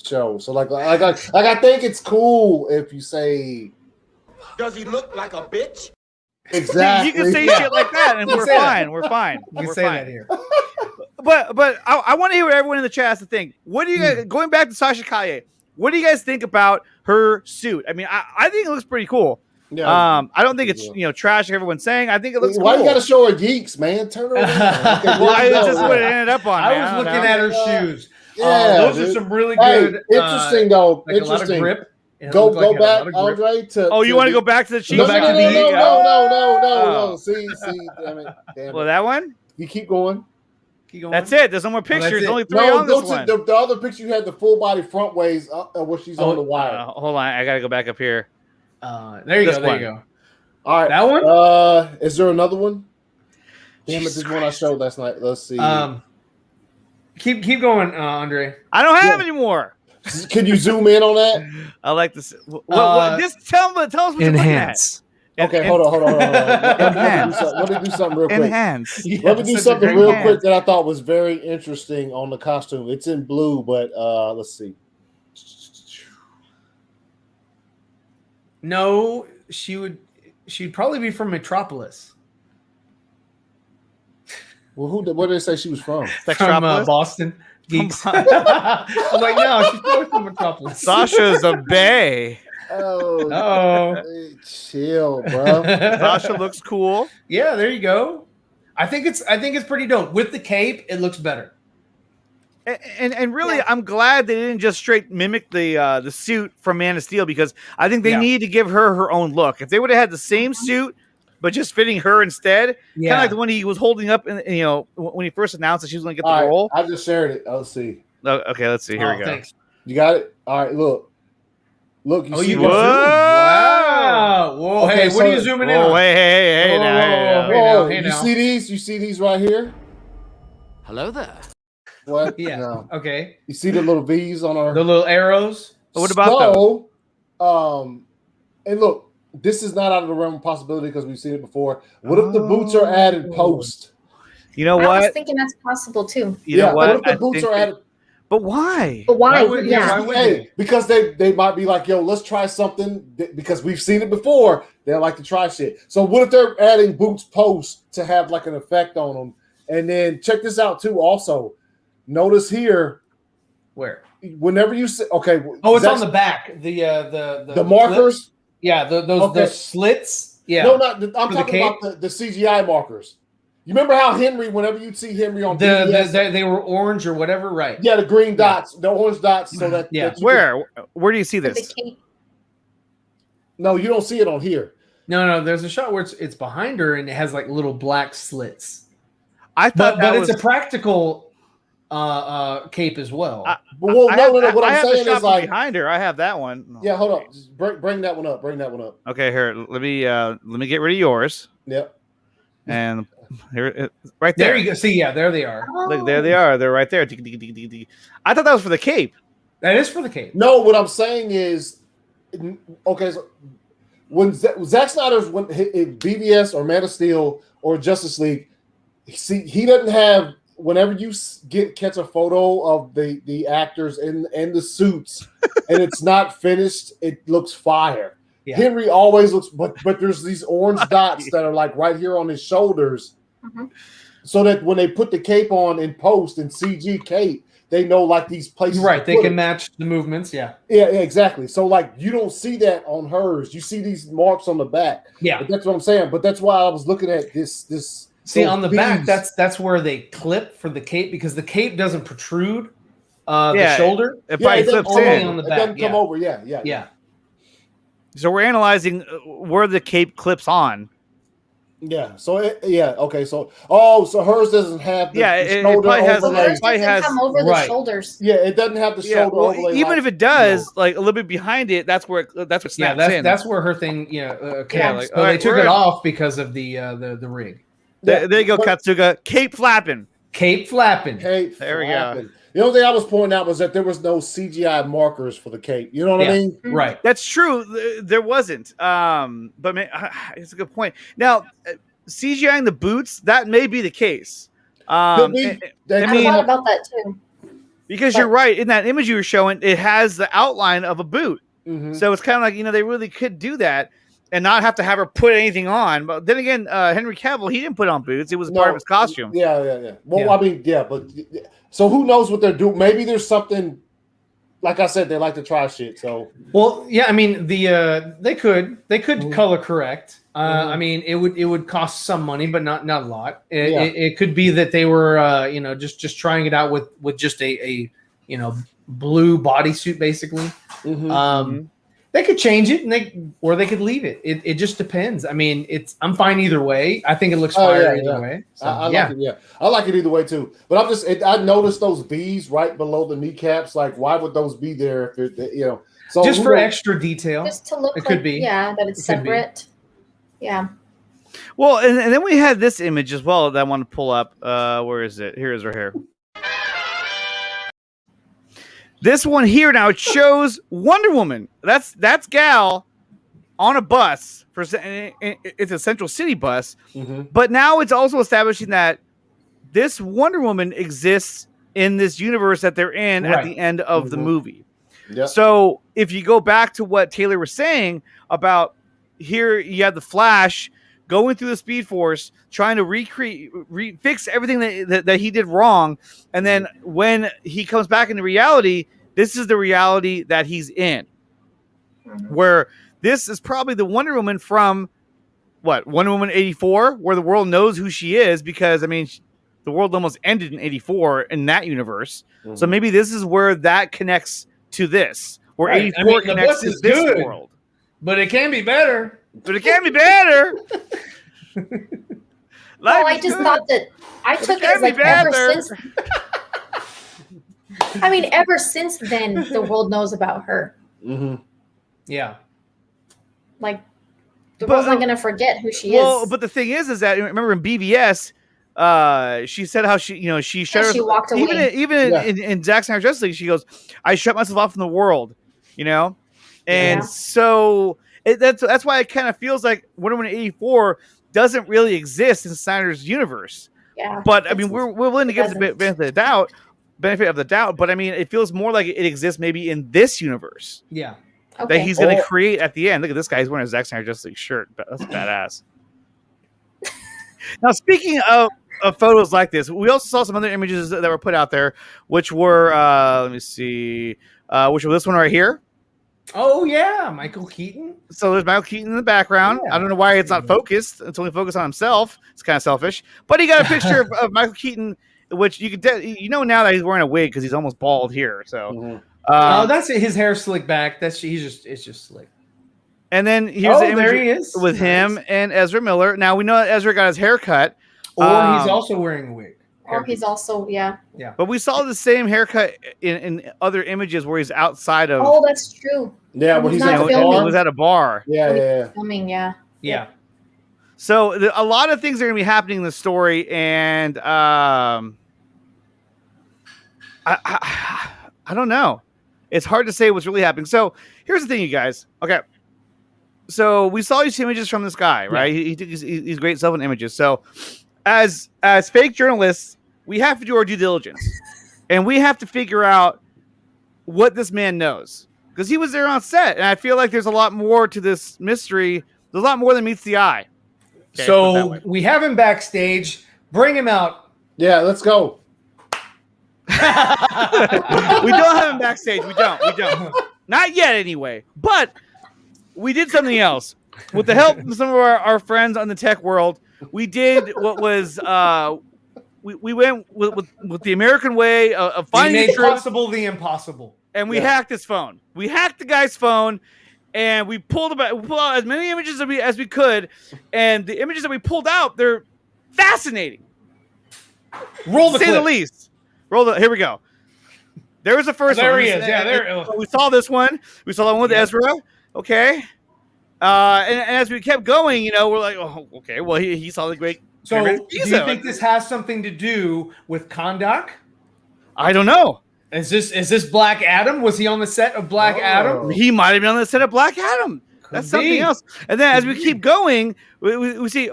show. So like I think it's cool if you say. Does he look like a bitch? Exactly. You can say shit like that, and we're fine. We're fine. You can We're say fine. that here. But I want to hear what everyone in the chat has to think. What do you guys, going back to Sasha Kaye? What do you guys think about her suit? I mean, I think it looks pretty cool. Yeah. I don't think it's trash like everyone's saying. I think it looks Why cool. you got to show her geeks, man? Turn her around. Okay, Well, that's just what it ended up on. I man. was looking at her shoes. Yeah, those dude. are some really Hey, good. interesting though. Like Interesting. A lot of grip. Go back, Andre. Oh, you want to go back to the cheese? Go back to the No. See, damn it. Well, that one. You keep going. That's it. There's no more pictures. There's only 3 No, on this one. the other picture you had the full body front ways where she's on the wire. Hold on, I gotta go back up here. There you go. All right, that one. Is there another one? Damn it! This one I showed last night. Let's see. Keep going, Andre. I don't have any more. Can you zoom in on that? I like this. Just tell us what you're looking at. Okay, hold on. Let me do something real quick. Enhance. Let me do something real quick that I thought was very interesting on the costume. It's in blue, but let's see. No, she'd probably be from Metropolis. Well, where did they say she was from? From Boston. Geeks. I'm like, no, she's probably from Metropolis. Sasha's a bae. Oh, chill, bro. Sasha looks cool. Yeah, there you go. I think it's pretty dope. With the cape, it looks better. And really, I'm glad they didn't just straight mimic the suit from Man of Steel, because I think they need to give her own look. If they would have had the same suit but just fitting her instead, kind of like the one he was holding up, when he first announced that she was going to get the role. I just shared it. Let's see. Okay, let's see. Here we go. Thanks. You got it. All right, look. You see? Wow! Whoa! Okay, hey, what are you zooming in on? Hey! Whoa, hey, you now. see these? You see these right here? Hello there. What? Yeah. No. Okay. You see the little V's on our the little arrows? What about those? And look, this is not out of the realm of possibility because we've seen it before. What if the boots are added post? You know I what? was thinking that's possible too. You know what? What if the boots are added? But why? But why? Why would they? Because they might be like, yo, let's try something because we've seen it before. They like to try shit. So what if they're adding boots post to have like an effect on them? And then check this out too. Also, notice here. Where? Whenever you say, okay. Oh, it's on the back. The markers. Clips. Yeah, those slits. Yeah. No, not. I'm talking about the CGI markers. You remember how Henry, whenever you'd see Henry on they were orange or whatever, right? Yeah, the green dots, the orange dots, so that where do you see this? No, you don't see it on here. No. There's a shot where it's behind her and it has like little black slits. I thought, but it's a practical cape as well. What I'm saying is like behind her. I have that one. No. Yeah, hold on. Just bring that one up. Bring that one up. Okay, here. Let me get rid of yours. Yep. And here, right there. There you go. See, yeah, there they are. Look, there they are. They're right there. I thought that was for the cape. That is for the cape. No, what I'm saying is, okay, so when Zack Snyder's BVS or Man of Steel or Justice League, he doesn't have. Whenever you catch a photo of the actors in the suits and it's not finished, it looks fire. Yeah. Henry always looks, but there's these orange dots that are like right here on his shoulders, so that when they put the cape on in post and CG cape, they know like these places. Right, they can match the movements. Yeah, exactly. So like you don't see that on hers. You see these marks on the back. Yeah, but that's what I'm saying. But that's why I was looking at this. See, on the back, that's where they clip for the cape because the cape doesn't protrude the shoulder. It probably clips in. On the back. It doesn't come over. Yeah. So we're analyzing where the cape clips on. Yeah. So okay. So hers doesn't have the shoulder overlay. Hers doesn't come over the shoulders. Yeah, it doesn't have the shoulder overlay. Even if it does, like a little bit behind it, that's where snaps in. That's where her thing. So they took it off because of the rig. There you go, Katsuga. Cape flapping. There we go. The only thing I was pointing out was that there was no CGI markers for the cape. You know what I mean? Right. That's true. There wasn't. But man, it's a good point. Now, CGIing the boots, that may be the case. I thought about that too. Because you're right. In that image you were showing, it has the outline of a boot. Mm-hmm. So it's kind of like, they really could do that and not have to have her put anything on. But then again, Henry Cavill, he didn't put on boots. It was part of his costume. Yeah. Well, I mean, but so who knows what they're doing? Maybe there's something. Like I said, they like to try shit. So, well, yeah, I mean, they could color correct. I mean, it would cost some money, but not a lot. It could be that they were, just trying it out with just a blue bodysuit, basically. Mm-hmm. They could change it, or they could leave it. It just depends. I mean, I'm fine either way. I think it looks fire either way. So, I like it. Yeah, I like it either way too. But I noticed those B's right below the kneecaps. Like, why would those be there? If so just for extra detail, just to look it could be. Yeah, that it's separate. Yeah. Well, and then we had this image as well that I want to pull up. Where is it? Here is right here. This one here now, it shows Wonder Woman. That's Gal on a bus. It's a Central City bus. Mm-hmm. But now it's also establishing that this Wonder Woman exists in this universe that they're in at the end of the movie. Yep. So if you go back to what Taylor was saying about here, you have the Flash going through the Speed Force, trying to fix everything that he did wrong. And then when he comes back into reality, this is the reality that he's in. Where this is probably the Wonder Woman from, Wonder Woman 84, where the world knows who she is, because, I mean, the world almost ended in 84 in that universe. Mm-hmm. So maybe this is where that connects to this, where 84 connects to this world. But it can be better. But it can be better. I just thought that I took it as like ever since. I mean, ever since then, the world knows about her. Mm-hmm. Yeah. Like, the world's not going to forget who she is. Well, but the thing is that, remember in BVS, she said how she shut herself. She walked away. Even in Zack Snyder Justice League, she goes, I shut myself off from the world, And so that's why it kind of feels like Wonder Woman 84 doesn't really exist in Snyder's universe. Yeah. But I mean, we're willing to give the benefit of the doubt. But I mean, it feels more like it exists maybe in this universe. Yeah. Okay. That he's going to create at the end. Look at this guy; he's wearing a Zack Snyder Justice League shirt. That's badass. Now, speaking of photos like this, we also saw some other images that were put out there, which were let me see, which was this one right here. Oh yeah, Michael Keaton. So there's Michael Keaton in the background. Yeah. I don't know why it's not focused. It's only focused on himself. It's kind of selfish. But he got a picture of Michael Keaton, which you could now that he's wearing a wig because he's almost bald here. So that's it. His hair slicked back. It's just slick. And then here's the image there he is. With him and Ezra Miller. Now we know that Ezra got his hair cut. Or he's also wearing a wig. Or he's also, yeah. But we saw the same haircut in other images where he's outside of. Oh, that's true. Yeah, when he's at a bar. He was at a bar. Yeah. Filming, yeah. So a lot of things are going to be happening in the story, and I don't know. It's hard to say what's really happening. So here's the thing, you guys. Okay. So we saw these images from this guy, right? He took these great self images. So as fake journalists, we have to do our due diligence, and we have to figure out what this man knows, because he was there on set, and I feel like there's a lot more to this mystery. There's a lot more than meets the eye. Okay, so we have him backstage. Bring him out. Yeah, let's go. We don't have him backstage. We don't. Not yet, anyway. But we did something else. With the help of some of our friends on the tech world, we did what was we went with the American way of finding the truth. Possible the impossible. And we hacked his phone. We hacked the guy's phone, and we pulled out as many images as we could. And the images that we pulled out, they're fascinating. Roll the clip. To say the least. Here we go. There was the first one. There he is. Yeah, there. We saw this one. We saw that one with Ezra. Okay. And as we kept going, we're like, oh, okay. Well, he saw the great. So, do you think this has something to do with Kondak? I don't know. Is this Black Adam? Was he on the set of Black Adam? He might have been on the set of Black Adam. That's something else. And then as we keep going, we see,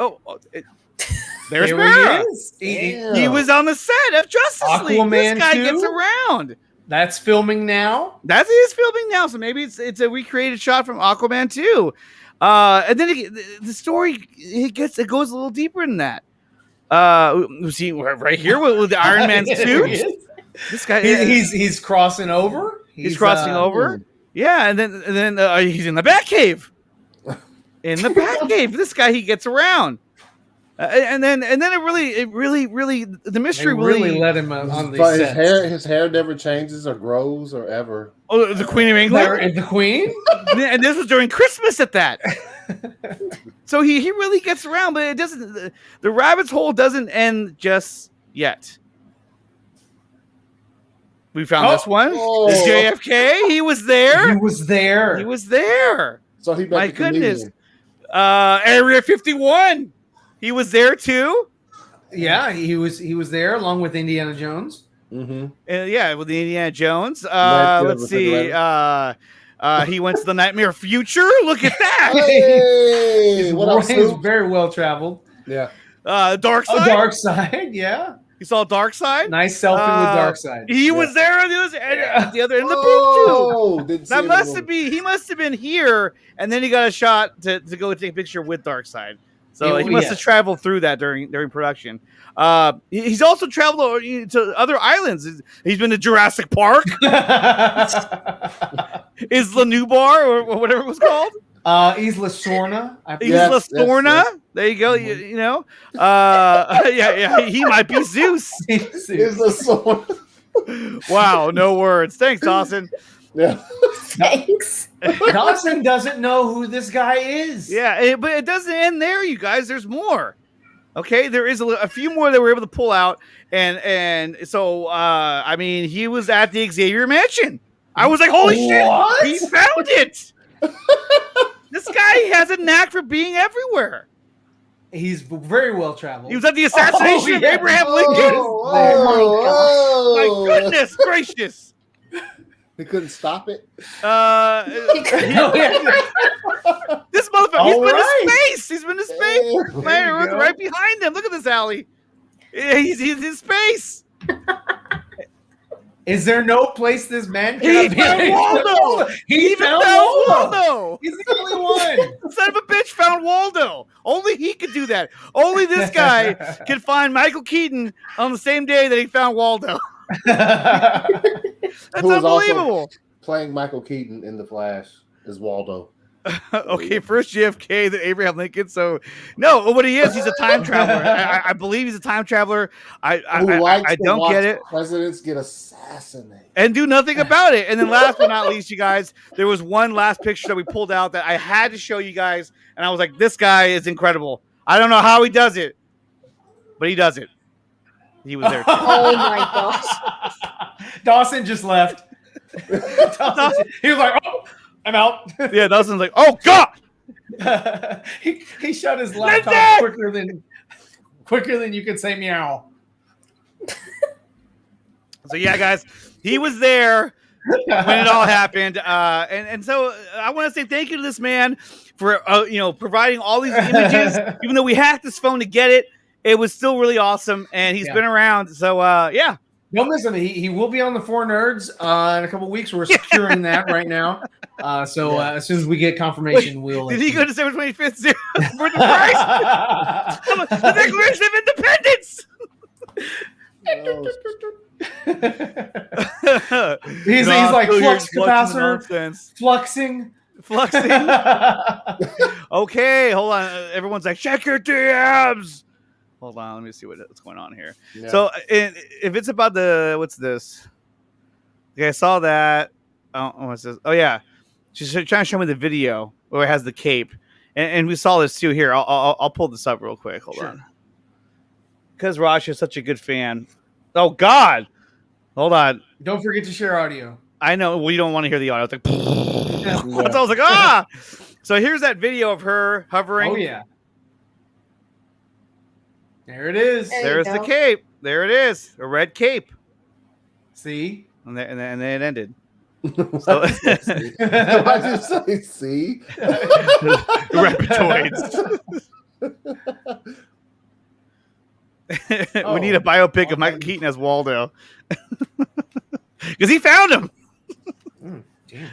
There's There Vero. he is. He was on the set of Justice League. This Aquaman guy 2? gets around. That's filming now. That is filming now, so maybe it's a recreated shot from Aquaman 2. And then the story it goes a little deeper than that. See right here with the Iron Man suit. This guy he's crossing over. He's crossing over. Yeah, and then he's in the Batcave. In the Batcave, this guy he gets around. And then it really the mystery really let him on these But sets. his hair never changes or grows or ever. Oh, the Queen of England. The Queen. And this was during Christmas at that. So he really gets around, but it doesn't. The rabbit's hole doesn't end just yet. We found this one. This JFK. He was there. He was there. So he met My the goodness. comedian. Area 51. He was there too. Yeah, he was there along with Indiana Jones. Mm-hmm. Yeah, with the Indiana Jones. Let's see. He went to the Nightmare Future. Look at that. Hey, what else? He's very well traveled. Yeah. Dark Side. Oh, Dark Side. Yeah. You saw Dark Side. Nice selfie with Dark Side. He was there at the other end of the booth too. That must have been. He must have been here, and then he got a shot to go take a picture with Dark Side. So he must have traveled through that during production. He's also traveled to other islands. He's been to Jurassic Park, Isla Nublar, or whatever it was called. Isla Sorna. Isla Sorna. There you go. You know. Yeah. He might be Zeus. Isla Sorna. Wow. No words. Thanks, Dawson. Yeah. Thanks. Dawson doesn't know who this guy is. Yeah, but it doesn't end there, you guys. There's more. Okay, there is a few more that we're able to pull out, and so I mean, he was at the Xavier Mansion. I was like, holy shit, he found it. This guy has a knack for being everywhere. He's very well traveled. He was at the assassination of Abraham Lincoln. Oh, my goodness gracious. He couldn't stop it. This motherfucker, he's been to space. He's been to space. Man, right behind him. Look at this alley. He's in space. Is there no place this man He can found Waldo. He found Waldo. He's the only one. Son of a bitch found Waldo. Only he could do that. Only this guy can find Michael Keaton on the same day that he found Waldo. That's unbelievable. Playing Michael Keaton in The Flash is Waldo. Okay, first JFK, then Abraham Lincoln. So, no, what he is, he's a time traveler. I believe he's a time traveler. I don't get it. Presidents get assassinated and do nothing about it. And then, last but not least, you guys, there was one last picture that we pulled out that I had to show you guys, and I was like, "This guy is incredible." I don't know how he does it, but he does it. He was there. Oh my gosh! Dawson just left. He was like, "Oh, I'm out." Yeah, Dawson's like, "Oh God!" he shut his laptop quicker than you could say meow. So yeah, guys, he was there when it all happened, and so I want to say thank you to this man for providing all these images. Even though we hacked his phone to get it, it was still really awesome, and he's been around. So yeah. Don't miss him. He will be on the Four Nerds in a couple of weeks. We're securing that right now. As soon as we get confirmation, we'll. Did he go to December 25th for the price? The Declaration of Independence. He's like flux capacitor, fluxing. Okay, hold on. Everyone's like, check your DMs. Hold on, let me see what's going on here. Yeah. So, if it's about what's this? Okay, I saw that. Oh, what's this? Oh yeah, she's trying to show me the video where it has the cape, and we saw this too. Here, I'll pull this up real quick. Hold on, because Raj is such a good fan. Oh God, hold on. Don't forget to share audio. I know we don't want to hear the audio. It's like, so I was like, ah. So here's that video of her hovering. Oh yeah. There it is. There's the cape. There it is. A red cape. See? And then it ended. So, why'd you say see? Reptoids. We need a biopic of Michael Keaton as Waldo. Because he found him.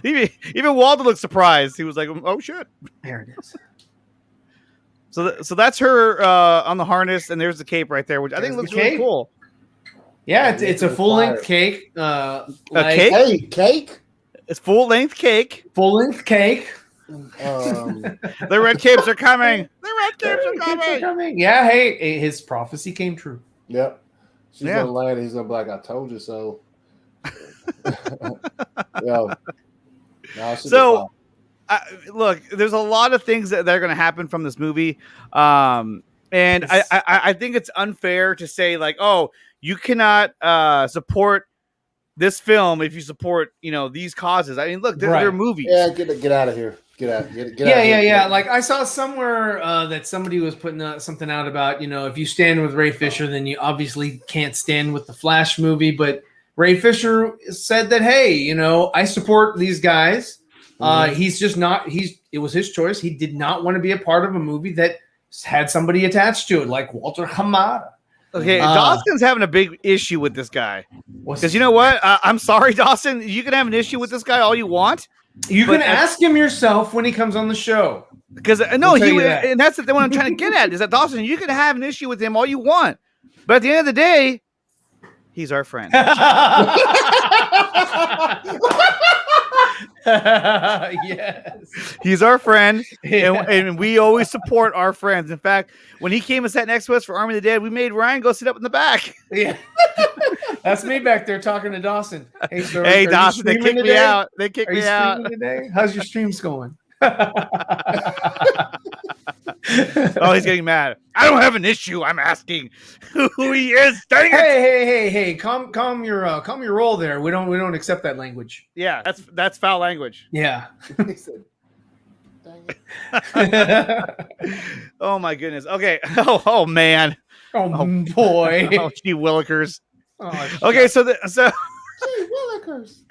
Even Waldo looked surprised. He was like, "Oh shit!" There it is. So that's her on the harness, and there's the cape right there, which I think looks really cool. Yeah, it's a full length cake. A cake? Hey, cake. It's full length cake. Full length cake. The red capes are coming. The red capes are coming. Yeah. Hey, his prophecy came true. Yep. She's gonna land. He's gonna be like, "I told you so." Yo. So, look, there's a lot of things that are going to happen from this movie, and I think it's unfair to say like, "Oh, you cannot support this film if you support these causes." I mean, look, they're movies. Yeah, get out of here. Get out. Yeah. Like I saw somewhere that somebody was putting something out about if you stand with Ray Fisher, then you obviously can't stand with the Flash movie, but Ray Fisher said that, hey, I support these guys. He's just not. It was his choice. He did not want to be a part of a movie that had somebody attached to it, like Walter Hamada. Okay, Dawson's having a big issue with this guy. Because you know what? I'm sorry, Dawson. You can have an issue with this guy all you want. You can ask him yourself when he comes on the show. Because and that's the thing. What I'm trying to get at is that Dawson, you can have an issue with him all you want, but at the end of the day, he's our friend. Yes, he's our friend, and we always support our friends. In fact, when he came and sat next to us for Army of the Dead, we made Ryan go sit up in the back. Yeah, that's me back there talking to Dawson. Hey, sir, hey Dawson, they kicked me out. They kicked me out today. How's your streams going? Oh, he's getting mad. I don't have an issue. I'm asking who he is. Dang it. Hey! Calm your roll there. We don't accept that language. Yeah, that's foul language. Yeah. He said, "Dang it." Oh my goodness. Okay. Oh man. Oh boy. Oh, gee willikers. Oh, okay, so Gee willikers.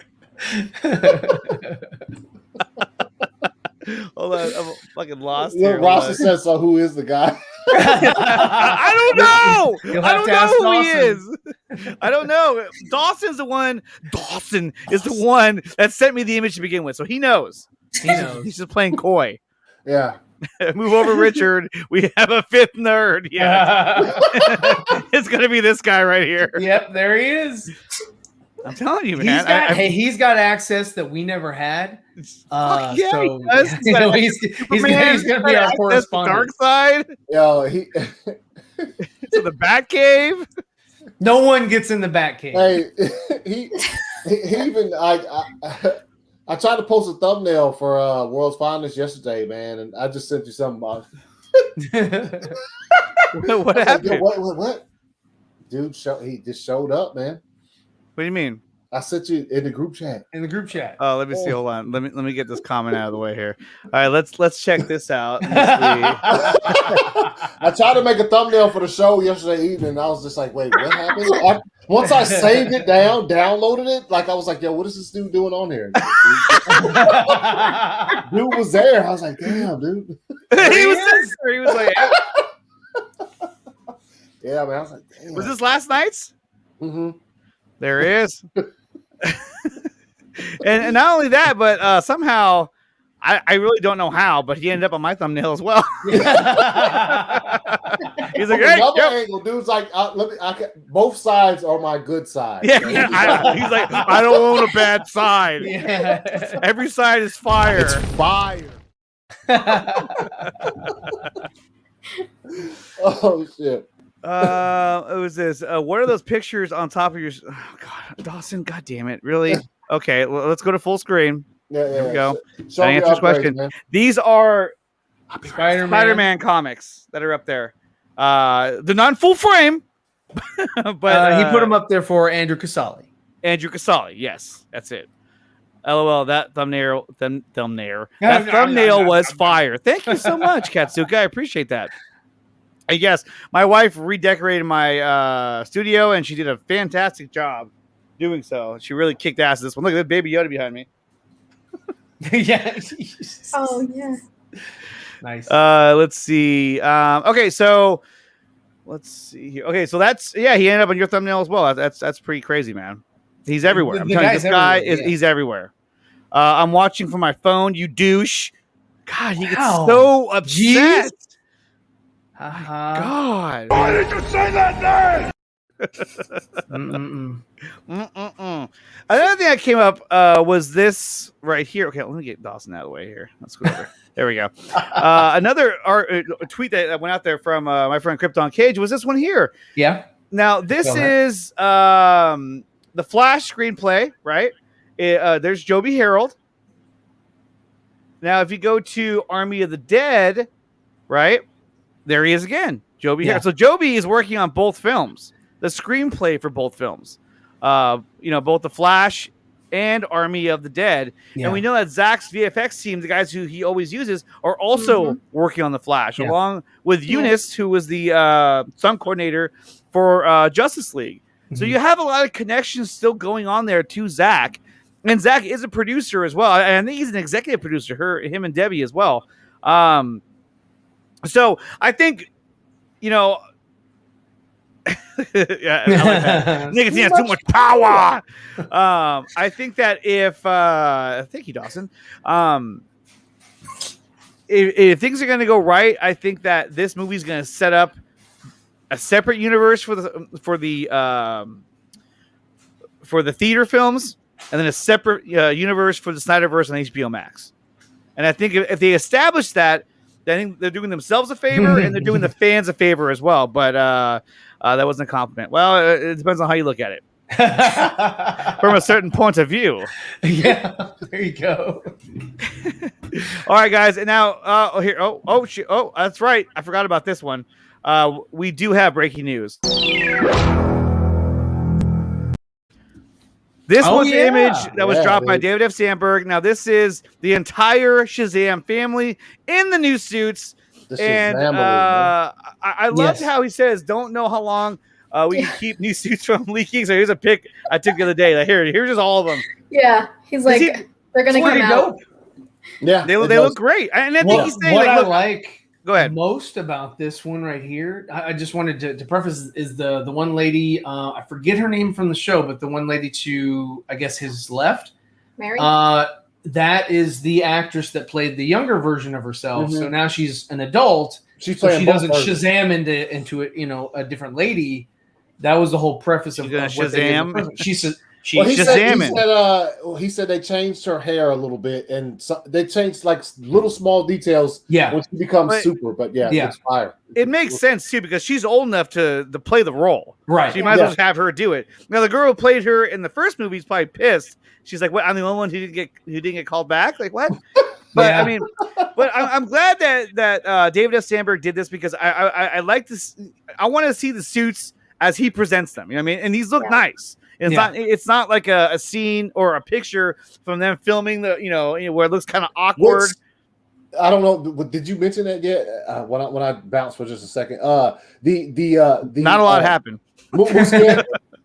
Hold on, I'm fucking lost. Look, Rossi says so. Who is the guy? I don't know. I don't know who Dawson. he is. I don't know. Dawson is the one that sent me the image to begin with, so he knows. He's just playing coy. Yeah. Move over, Richard. We have a fifth nerd. Yeah. It's gonna be this guy right here. Yep, there he is. I'm telling you, man. He's got access that we never had. Yeah, so, he does. He's gonna be our correspondent. Dark side. Yo, he to the Batcave. No one gets in the Batcave. Hey, he even I tried to post a thumbnail for World's Finest yesterday, man, and I just sent you something about what happened? Like, what? Dude, he just showed up, man. What do you mean? I sent you in the group chat. Oh, let me see. Hold on. Let me get this comment out of the way here. All right, let's check this out. I tried to make a thumbnail for the show yesterday evening. And I was just like, wait, what happened? Once I saved it down, downloaded it, like I was like, yo, what is this dude doing on here? Dude was there. I was like, damn, dude. He was like, yeah, man. I was like, damn. Was this last night's? Mm-hmm. There he is. and not only that, but somehow I really don't know how, but he ended up on my thumbnail as well. He's like, hey, angle, dude's like, both sides are my good side. Yeah, he's like, I don't own a bad side. Yeah. Every side is fire. It's fire. Oh shit. It was this. What are those pictures on top of your? Oh, God, Dawson. God damn it! Really? Okay, let's go to full screen. There we go. That answers your question. Man. These are Spider-Man comics that are up there. They're not in full frame, but he put them up there for Andrew Casale. Andrew Casale. Yes, that's it. LOL. That thumbnail. That thumbnail was fire. Thank you so much, Katsuka. I appreciate that. Yes, my wife redecorated my studio, and she did a fantastic job doing so. She really kicked ass this one. Look at that Baby Yoda behind me. Yeah. Oh, yeah. Nice. Let's see. Okay, so let's see here. Okay, so that's he ended up on your thumbnail as well. That's pretty crazy, man. He's everywhere. I'm telling you, this guy he's everywhere. I'm watching from my phone. You douche. God, he gets so upset. God. Why did you say that name? Another thing that came up was this right here. Okay, let me get Dawson out of the way here. Let's go over. There we go. Another tweet that went out there from my friend Krypton Cage was this one here. Yeah. Now this is the Flash screenplay, right? There's Joby Harold. Now, if you go to Army of the Dead, right, there he is again, Joby Harold. So Joby is working on both films, the screenplay for both films. Both the Flash and Army of the Dead. And we know that Zack's VFX team, the guys who he always uses, are also working on the Flash, along with Eunice, who was the stunt coordinator for Justice League. So you have a lot of connections still going on there to Zack. And Zack is a producer as well. And I think he's an executive producer, him and Debbie as well. So I think, I like that. Nicotine has too much power. I think that thank you, Dawson. If things are going to go right, I think that this movie is going to set up a separate universe for the theater films, and then a separate universe for the SnyderVerse on HBO Max. And I think if they establish that, I think they're doing themselves a favor and they're doing the fans a favor as well. But that wasn't a compliment. Well, it depends on how you look at it. From a certain point of view. Yeah, there you go. All right, guys. And now, that's right. I forgot about this one. We do have breaking news. This was the image that was dropped by David F. Sandberg. Now, this is the entire Shazam family in the new suits. And I loved how he says, don't know how long we can keep new suits from leaking. So here's a pic I took the other day. Like, here's just all of them. Yeah. He's like, they're going to come out. Yeah. They look great. And I think he's saying, what I like go ahead. most about this one right here, I just wanted to preface is the one lady, I forget her name from the show, but the one lady to, I guess, his left. Mary? That is the actress that played the younger version of herself. So now she's an adult. She's so playing she doesn't versions. Shazam into it, a different lady. That was the whole preface of what Shazam. She said he said they changed her hair a little bit, and they changed like little small details. Yeah, when she becomes super. But it's fire. It makes sense too because she's old enough to play the role. Right. She might as well just have her do it. Now the girl who played her in the first movie is probably pissed. She's like, "What? I'm the only one who didn't get called back. Like what?" But I mean, but I'm glad that David S. Sandberg did this because I like this. I want to see the suits as he presents them. You know what I mean? And these look nice. It's not like a scene or a picture from them filming where it looks kind of awkward. I don't know. Did you mention that yet? When I bounced for just a second, not a lot happened.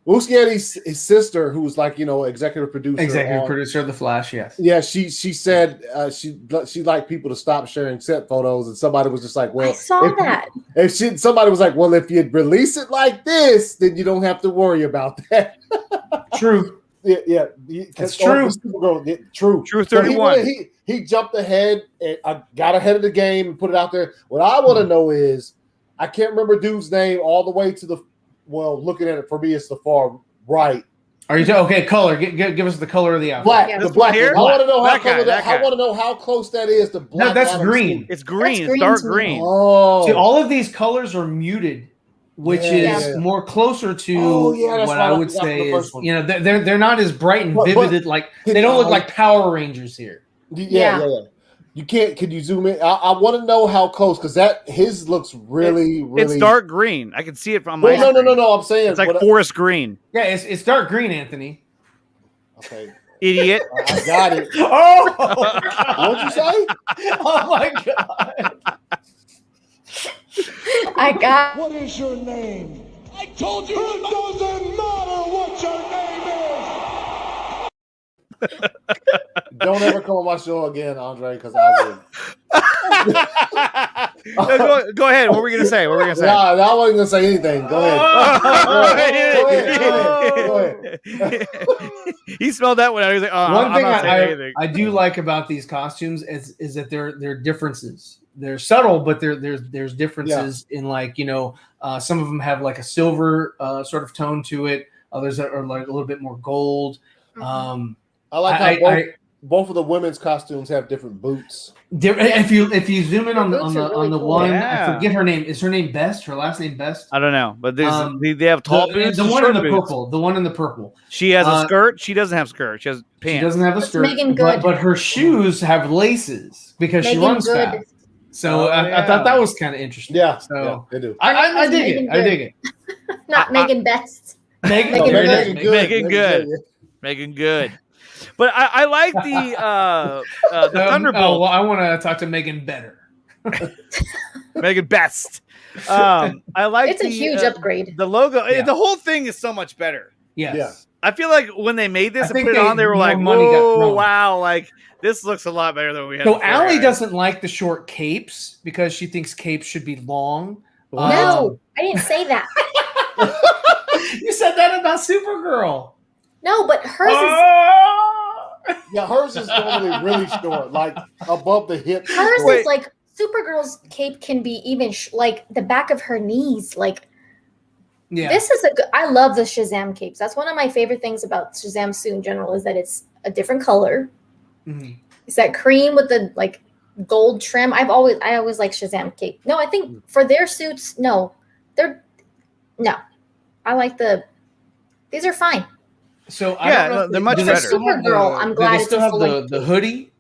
Muschietti's his sister, who's like executive producer of the Flash. Yes. Yeah, she said she liked people to stop sharing set photos, and somebody was just like, "Well, I saw that." Somebody was like, "Well, if you release it like this, then you don't have to worry about that." True. Yeah, it's true. True. 31. He jumped ahead and I got ahead of the game and put it out there. What I want to know is, I can't remember dude's name all the way to the. Well, looking at it for me, it's the far right. Are you okay? Color. Give us the color of the outfit. Black. Yeah. The black. Here? I want to know I want to know how close that is to black. No, that's Adam green. suit. It's green. That's It's dark green. green. Oh, See, all of these colors are muted, which is more closer to what I would say is, they're not as bright and vivid. Like they don't look like Power Rangers here. Yeah. You can't. Can you zoom in? I want to know how close because his looks really. It's dark green. I can see it from my. No. I'm saying it's like forest green. Yeah, it's dark green, Anthony. Okay. Idiot. I got it. Oh, What'd you say? oh my god! I got. What is your name? I told you it doesn't matter what your name is. Don't ever come on my show again, Andre, because I will. Go ahead. What were we gonna say? Nah, I wasn't gonna say anything. Go ahead. Go ahead. He smelled that one out. He's like, oh, One I'm thing not saying anything. I do like about these costumes is that they're differences. They're subtle, but there's differences in like, you know, some of them have like a silver sort of tone to it. Others are like a little bit more gold. I like how both of the women's costumes have different boots. If you zoom in on the cool. one, I forget her name. Is her name Best? Her last name Best? I don't know, but there's they have tall boots. The one in the purple. The one in the purple. She has a skirt. She doesn't have skirt. She has pants. She doesn't have a skirt. Megan Good. But her shoes have laces because she runs fast. So I thought that was kind of interesting. Yeah, so they do. I dig it. I dig it. Not Megan Best. Megan Good. Megan Good. But I like the Thunderbolt. Well, I want to talk to Megan Better. Megan Best. I like It's a huge upgrade. The logo. The whole thing is so much better. Yes. Yeah. I feel like when they made this I and think put it on, they were like, money got "Whoa, thrown. wow! Like this looks a lot better than we had." So before, Allie guys." doesn't like the short capes because she thinks capes should be long. No, I didn't say that. You said that about Supergirl. No, but hers Yeah, hers is normally really short, like above the hip. hers is like Supergirl's cape can be even like the back of her knees. Like this is I love the Shazam capes. That's one of my favorite things about Shazam suit in general is that it's a different color. Mm-hmm. It's that cream with the like gold trim. I always like Shazam cape. No, I think for their suits, I like these are fine. So I don't know they're much For better. Supergirl, I'm glad it's still a have full the hoodie.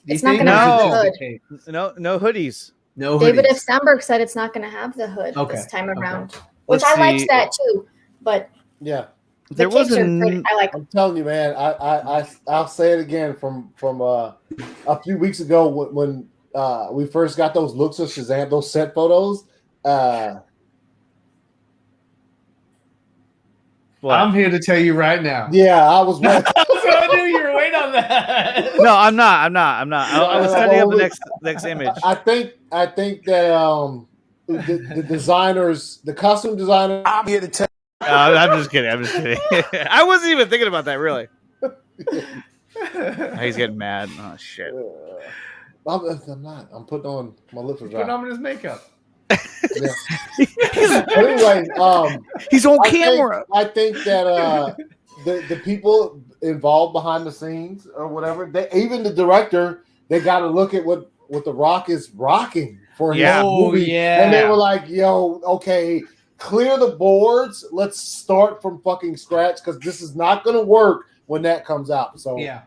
It's not gonna have the hood. No hoodies. No David hoodies. F. Sandberg said it's not going to have the hood this time around, which Let's I liked see. that too. But Yeah, There the capes was are pretty. I like them. I'm telling you, man. I'll say it again from a few weeks ago when we first got those looks of Shazam, those set photos. I'm here to tell you right now. Yeah, I was. I knew you were waiting on that. No, I'm not. I was setting up the next image. I think that the designers, the costume designer. I'm here to tell. I'm just kidding. I wasn't even thinking about that, really. He's getting mad. Oh shit. I'm not. I'm putting on my lips. Putting on his makeup. Anyway, he's on camera. I think that the people involved behind the scenes or whatever, even the director, they got to look at what The Rock is rocking for his movie, and they were like, "Yo, okay, clear the boards. Let's start from fucking scratch because this is not going to work when that comes out." So yeah,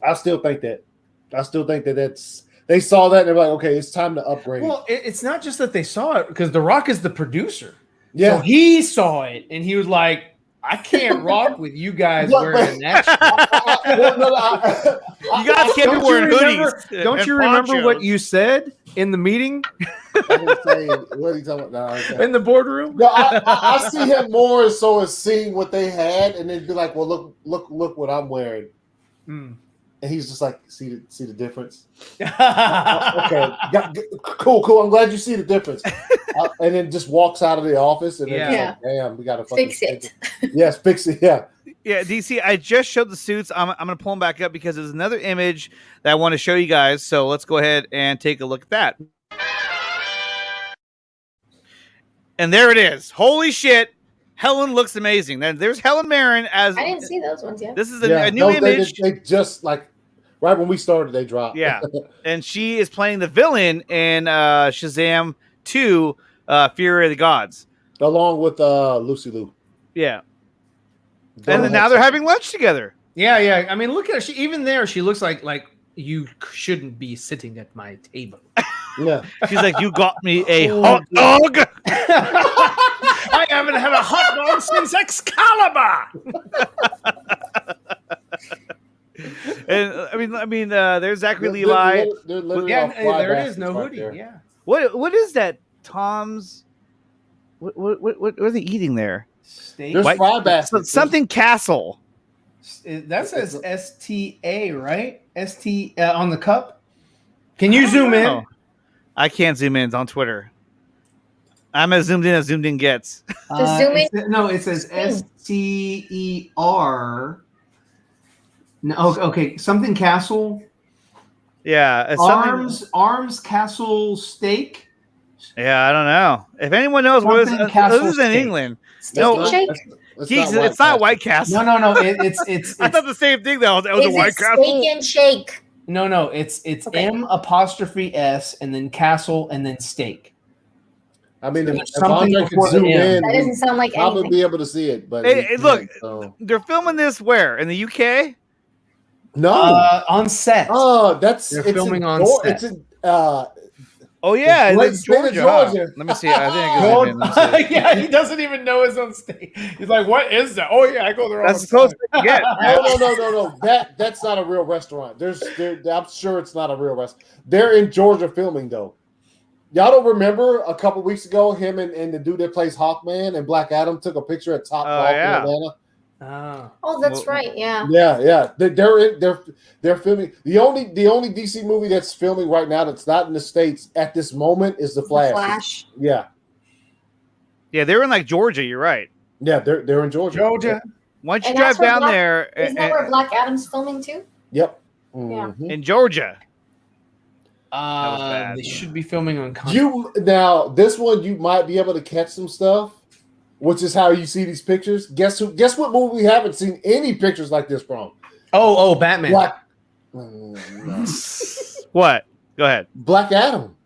I still think that. That's. They saw that and they're like, okay, it's time to upgrade. Well, it's not just that they saw it because The Rock is the producer. Yeah, so he saw it and he was like, "I can't rock with you guys wearing that." You guys can't be wearing hoodies. Don't you remember what you said in the meeting? I didn't say, what are you talking about? No, in the boardroom? No, I see him more so as seeing what they had and then be like, well, look what I'm wearing. And he's just like, see the difference? Okay, cool. I'm glad you see the difference. And then just walks out of the office and then like, damn, we got to fix it. Yes, fix it. Yeah. Yeah, DC, I just showed the suits. I'm going to pull them back up because there's another image that I want to show you guys. So let's go ahead and take a look at that. And there it is. Holy shit. Helen looks amazing. Then there's Helen Mirren as I didn't see those ones yet. This is a new image. They just like right when we started, they dropped. Yeah, and she is playing the villain in Shazam 2, Fury of the Gods, along with Lucy Liu. Yeah, and then now they're having lunch together. Yeah. I mean, look at her. She looks like you shouldn't be sitting at my table. Yeah, she's like, you got me a hot dog. I haven't had a hot dog since Excalibur. And I mean, there's Zachary Levi. There it is. No hoodie. Right, yeah. What is that? Tom's. What are they eating there? Steak. There's fry baskets. Something Castle. That says STA, right? ST on the cup. Can you zoom in? I can't zoom in. It's on Twitter. I'm as zoomed in gets. Just zoom in. It says STER. No, okay, something castle. Yeah, it's Arms castle steak. Yeah, I don't know. If anyone knows what this is in England. Steak and shake. It's not White Castle. No. It's I thought the same thing though. It was a White Castle. Steak and shake. No. It's Okay. M''S and then castle and then steak. I mean, if something Andre could before the zoom M. in, That doesn't sound like probably anything. be able to see it. But Hey, look, so. they're filming this where? In the UK? No, on set. Oh, they're filming on set. It's in Oh yeah, it's Georgia. Georgia. Huh? Let me see. I think I can zoom in. Let me see. Yeah, he doesn't even know his own state. He's like, "What is that?" Oh yeah, I go there all That's the supposed time. to get. No. That's not a real restaurant. I'm sure it's not a real restaurant. They're in Georgia filming though. Y'all don't remember a couple weeks ago him and the dude that plays Hawkman and Black Adam took a picture at Top Golf in Atlanta. Oh, that's right. Yeah. Yeah. They're filming. The only DC movie that's filming right now that's not in the States at this moment is The Flash. Yeah. Yeah, they're in like Georgia. You're right. Yeah, they're in Georgia. Once you drive down there, isn't that where Black Adam's filming too? Yep. Mm-hmm. In Georgia. They should be filming on. This one you might be able to catch some stuff, which is how you see these pictures. Guess what movie we haven't seen any pictures like this from? Oh, Batman. What? Go ahead. Black Adam.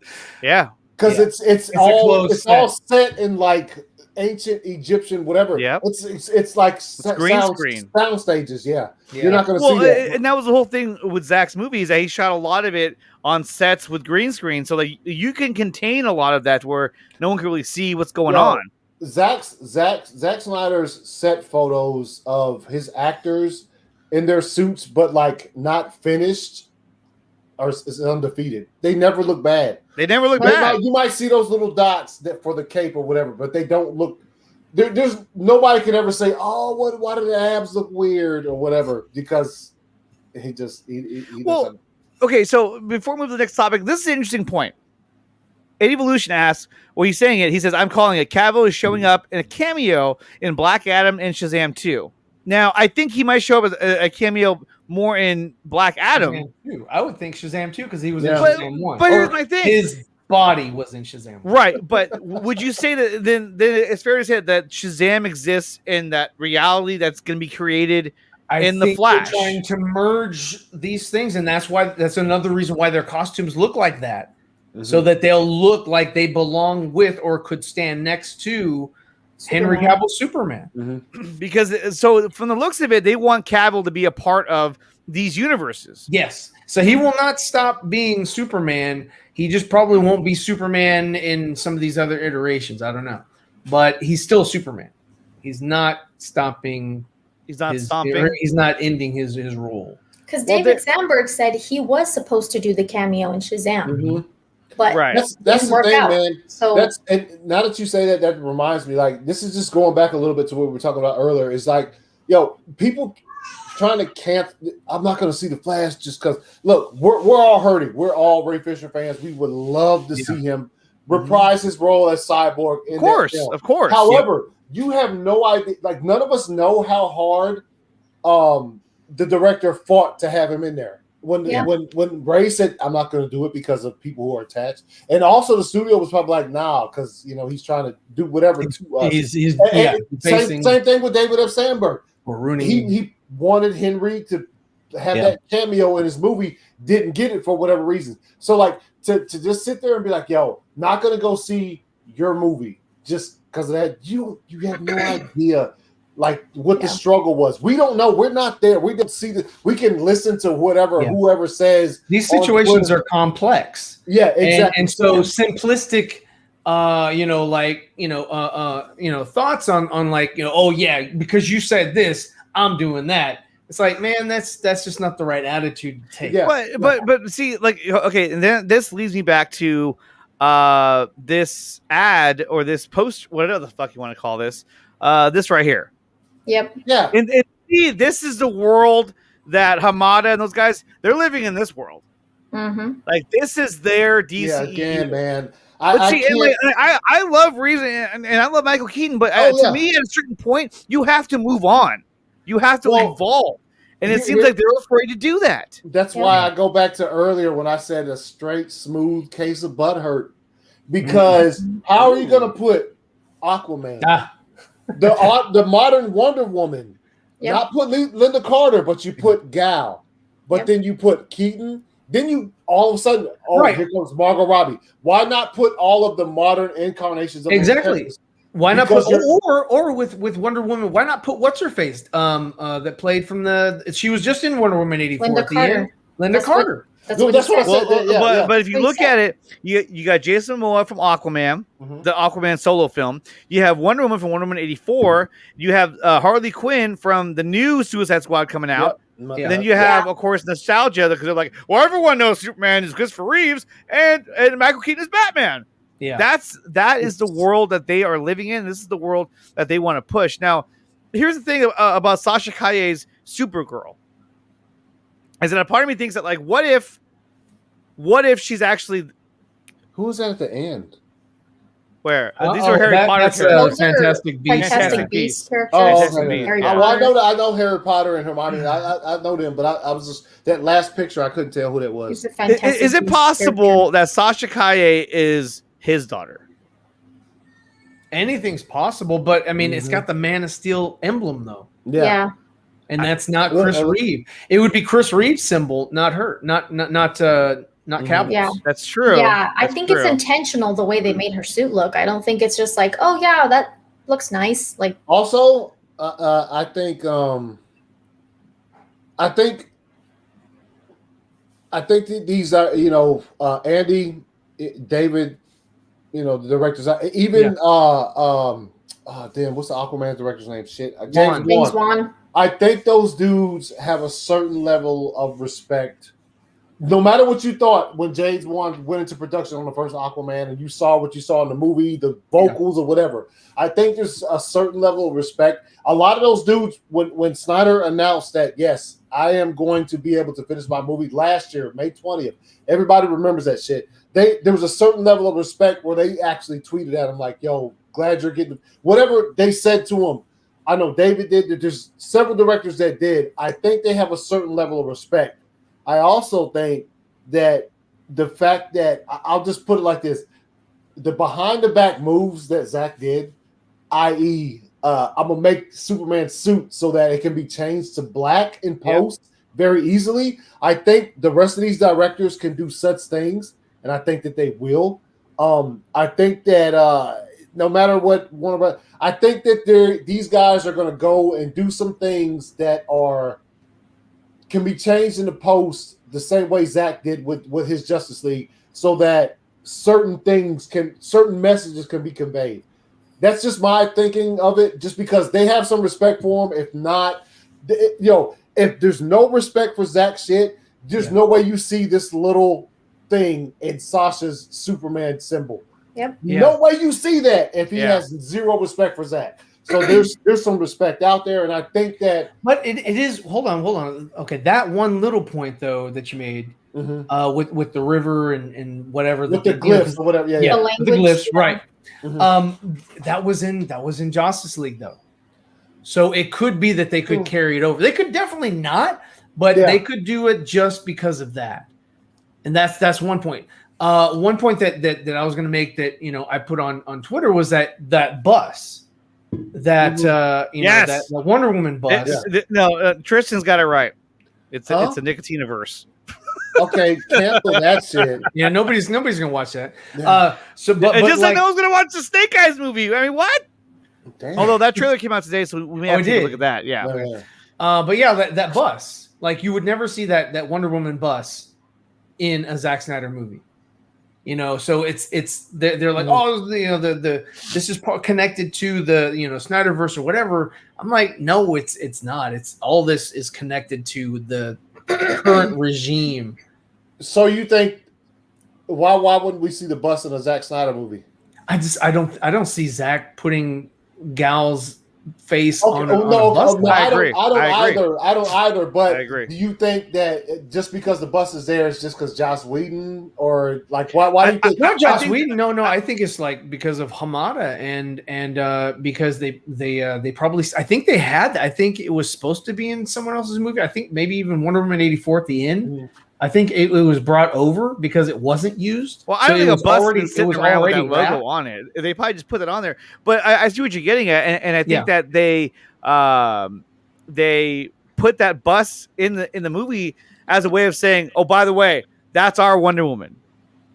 Yeah, because it's all set in like ancient Egyptian whatever. Yeah, it's like green screen sound stages. Yeah. You're not going to see that. And that was the whole thing with Zack's movies. That he shot a lot of it on sets with green screen, so that you can contain a lot of that where no one can really see what's going on. Zack Snyder's set photos of his actors in their suits, but like not finished, is undefeated. They never look bad. You might see those little dots for the cape or whatever, but they don't look. There's nobody can ever say, "Oh, why do the abs look weird?" or whatever, because he doesn't. Okay, so before we move to the next topic, this is an interesting point. Evolution asks, well, he's saying it. He says, I'm calling it. Cavill is showing up in a cameo in Black Adam and Shazam 2. Now, I think he might show up as a cameo more in Black Adam. Shazam 2. I would think Shazam 2 because he was in Shazam 1. But here's my thing. His body was in Shazam 1. Right, but would you say that then it's fair to say that Shazam exists in that reality that's going to be created in the Flash? They're trying to merge these things, and that's another reason why their costumes look like that. So that they'll look like they belong with or could stand next to Henry Cavill's Superman. Because so from the looks of it, they want Cavill to be a part of these universes. Yes. So he will not stop being Superman. He just probably won't be Superman in some of these other iterations. I don't know. But he's still Superman. He's not stopping. He's not stopping. He's not ending his role. Because David Sandberg said he was supposed to do the cameo in Shazam. But that's the thing, man. So and now that you say that reminds me, like, this is just going back a little bit to what we were talking about earlier. It's like, people trying to I'm not going to see the Flash just because. Look, we're all hurting. We're all Ray Fisher fans. We would love to see him reprise his role as Cyborg. Of course. However, you have no idea. Like, none of us know how hard the director fought to have him in there. When Ray said, I'm not going to do it because of people who are attached. And also the studio was probably like, nah, because, he's trying to do whatever to us. Same thing with David F. Sandberg. He wanted Henry to have that cameo in his movie, didn't get it for whatever reason. So, like, to just sit there and be like, not going to go see your movie just because of that, you have no idea like what the struggle was. We don't know. We're not there. We didn't see we can listen to whoever says these situations are complex. Yeah, exactly. And so simplistic, thoughts on like, oh yeah, because you said this, I'm doing that. It's like, man, that's just not the right attitude to take. Yeah. But see, like, okay, and then this leads me back to this ad or this post, whatever the fuck you want to call this, this right here. Yep. Yeah. And see, this is the world that Hamada and those guys, they're living in this world. Mm-hmm. Like this is their DCEU. Yeah, again, man. I love Reason and I love Michael Keaton, but to me, at a certain point, you have to move on. You have to evolve, and it seems like they're afraid to do that. That's why I go back to earlier when I said a straight, smooth case of butthurt. Because how are you going to put Aquaman, the modern Wonder Woman, not put Linda Carter, but you put Gal, but then you put Keaton, then you all of a sudden, here comes Margot Robbie. Why not put all of the modern incarnations of exactly? Why not put or with Wonder Woman? Why not put what's her face that played from she was just in Wonder Woman 84 Linda at the Carter. end. Linda Carter. That's what I said. But if you look at it, you got Jason Momoa from Aquaman, the Aquaman solo film. You have Wonder Woman from Wonder Woman 84. You have Harley Quinn from the new Suicide Squad coming out. And then you have, of course, nostalgia because they're like, well, everyone knows Superman is Christopher Reeves and Michael Keaton is Batman. Yeah, that is the world that they are living in. This is the world that they want to push. Now, here's the thing about Sasha Calle's Supergirl. Is that a part of me thinks that, like, what if she's actually who was that at the end? Where these are Harry Potter characters. Fantastic Beasts. Fantastic Beasts characters. I know Harry Potter and Hermione. I know them, but I was just that last picture. I couldn't tell who that was. Is it possible that Sasha Calle is his daughter? Anything's possible, but I mean, it's got the Man of Steel emblem, though. Yeah. And that's not Chris Reeve. It would be Chris Reeve's symbol, not her, not Cavill's. Yeah. That's true. Yeah, I think it's intentional the way they made her suit look. I don't think it's just like, oh yeah, that looks nice. Like also, I think these are Andy, David, the directors. Even what's the Aquaman director's name? Shit, James Wan. I think those dudes have a certain level of respect. No matter what you thought when James Wan went into production on the first Aquaman and you saw what you saw in the movie, the vocals or whatever, I think there's a certain level of respect. A lot of those dudes, when Snyder announced that, yes, I am going to be able to finish my movie last year, May 20th, everybody remembers that shit. There was a certain level of respect where they actually tweeted at him like, yo, glad you're getting whatever they said to him. I know David did. There's several directors that did. I think they have a certain level of respect. I also think that the fact that I'll just put it like this: the behind the back moves that Zack did, i.e., I'm gonna make Superman's suit so that it can be changed to black in post very easily. I think the rest of these directors can do such things, and I think that they will. I think that no matter what I think that these guys are going to go and do some things that can be changed in the post the same way Zack did with his Justice League, so that certain messages can be conveyed. That's just my thinking of it. Just because they have some respect for him. If not, if there's no respect for Zack shit, there's no way you see this little thing in Sasha's Superman symbol. Yep. No way you see that if he has zero respect for Zack. So there's some respect out there, and I think that. But it is. Hold on. Okay, that one little point though that you made with the river and whatever with the glyphs or whatever. The glyphs, right? That was in Justice League though, so it could be that they could carry it over. They could definitely not, but they could do it just because of that. And that's one point. One point that I was going to make that I put on Twitter was that bus that that Wonder Woman bus. Tristan's got it right. It's a Nicotine-verse. Okay, cancel that shit. Yeah, nobody's gonna watch that. Yeah. But just like no one's gonna watch the Snake Eyes movie. I mean, what? Damn. Although that trailer came out today, so we may have to take a look at that. Yeah. But yeah, that bus, like you would never see that Wonder Woman bus in a Zack Snyder movie. So it's they're like, this is connected to the SnyderVerse or whatever. I'm like, no, it's not. It's all this is connected to the current regime. So you think why wouldn't we see the bus in a Zack Snyder movie? I don't see Zack putting Gal's face Okay, on a bus. no, I agree. I don't either. But I agree. do you think that just because the bus is there, it's just because Joss Whedon, or like why do you think Not Joss Whedon? No. I think it's like because of Hamada and because they probably. I think they had. I think it was supposed to be in someone else's movie. I think maybe even Wonder Woman 84 at the end. Mm-hmm. I think it was brought over because it wasn't used. Well, I don't think a bus is sitting around with that logo wrapped on it. They probably just put it on there. But I see what you're getting at, and I think that they put that bus in the movie as a way of saying, "Oh, by the way, that's our Wonder Woman."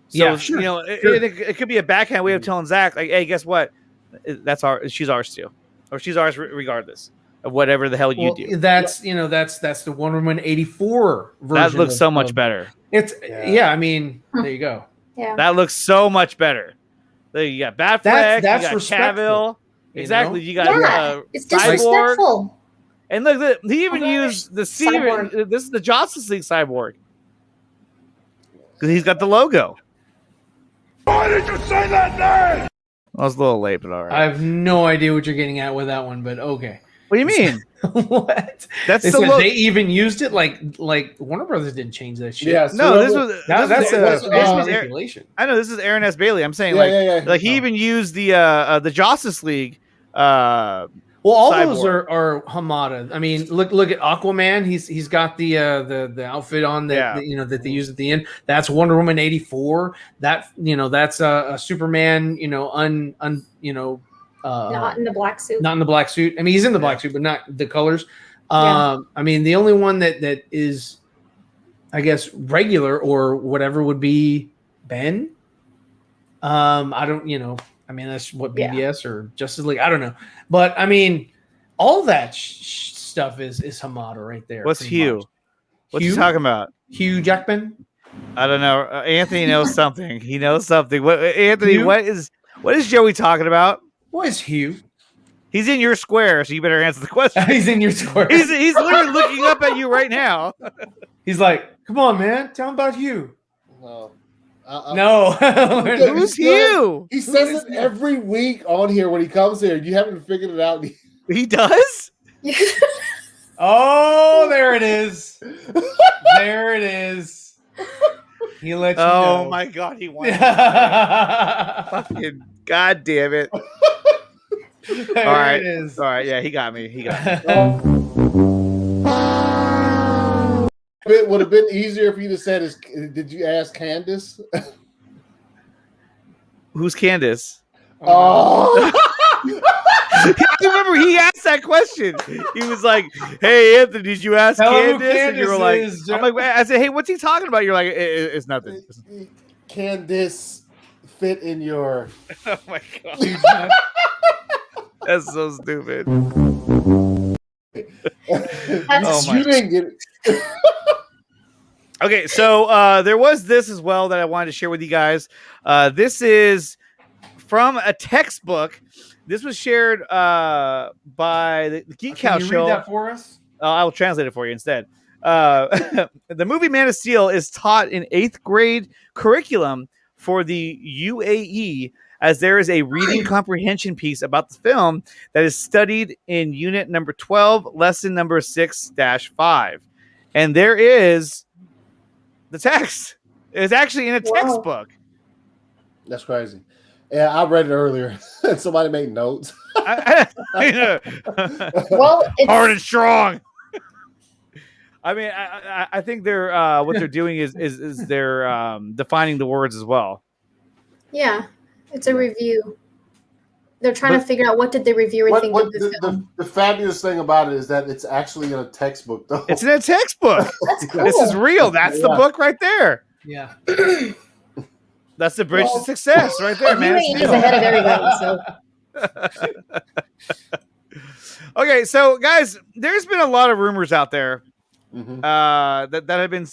So Yeah, sure, you know, sure. it could be a backhand way of telling Zack, like, "Hey, guess what? She's ours too, or she's ours regardless of whatever the hell you do." That's the Wonder Woman 84 version. That looks so much better. It's I mean, there you go. Yeah. That looks so much better. There you got Batfleck, That's you got respectful, Cavill. you Exactly. know? You got It's Cyborg. disrespectful. And look, he even used the C. Cyborg. This is the Justice League Cyborg because he's got the logo. Why did you say that name? I was a little late, but all right. I have no idea what you're getting at with that one, but okay. What do you mean? What? That's they the said logo. they even used it like Warner Brothers didn't change that shit. Yes. No, this was that's manipulation. I know this is Aaron S. Bailey. I'm saying like he even used the Justice League. Well, all Cyborg. those are Hamada. I mean, look at Aquaman. He's got the outfit on that that they use at the end. That's Wonder Woman 84. That's a Superman. Not in the black suit. Not in the black suit. I mean, he's in the black suit, but not the colors. I mean, the only one that is, I guess, regular or whatever would be Ben. I don't. I mean, that's what BBS or Justice League. I don't know, but I mean, all that stuff is Hamada right there. What's Hugh? Much. What's he talking about? Hugh Jackman. I don't know. Anthony knows something. He knows something. What Anthony? Hugh? What is Joey talking about? What is Hugh? He's in your square, so you better answer the question. He's in your square. He's literally looking up at you right now. He's like, "Come on, man, tell him about Hugh." No. No. Who's Hugh? He says it every week on here when he comes here. You haven't figured it out. He does? Oh, there it is. There it is. He let you know. Oh my God, he won. Fucking God damn it. There All right. it is. All right, yeah, he got me. It would have been easier if you just said, "Did you ask Candace?" Who's Candace? Oh, I remember he asked that question. He was like, "Hey, Anthony, did you ask Tell him who Candace?" And you were like, Candace is, "I'm like, I said, hey, what's he talking about?" You're like, "It's nothing." can this fit in your? Oh my God, that's so stupid. You didn't get it. Okay, so there was this as well that I wanted to share with you guys. This is from a textbook. This was shared by the Geek Cow Can you Show. read that for us? I will translate it for you instead. The movie Man of Steel is taught in 8th grade curriculum for the UAE, as there is a reading comprehension piece about the film that is studied in unit number 12, lesson number 6-5. And there is the text. It's actually in a textbook. That's crazy. Yeah, I read it earlier. Somebody made notes. Well, hard and strong. I mean, I think they're what they're doing is they're defining the words as well. Yeah, it's a review. They're trying to figure out what did the reviewer think of the film. The fabulous thing about it is that it's actually in a textbook, though. It's in a textbook. That's cool. This is real. That's the book right there. Yeah. That's the bridge to success right there, man. UAE is ahead of everybody. So Okay, so guys, there's been a lot of rumors out there Mm-hmm. that have been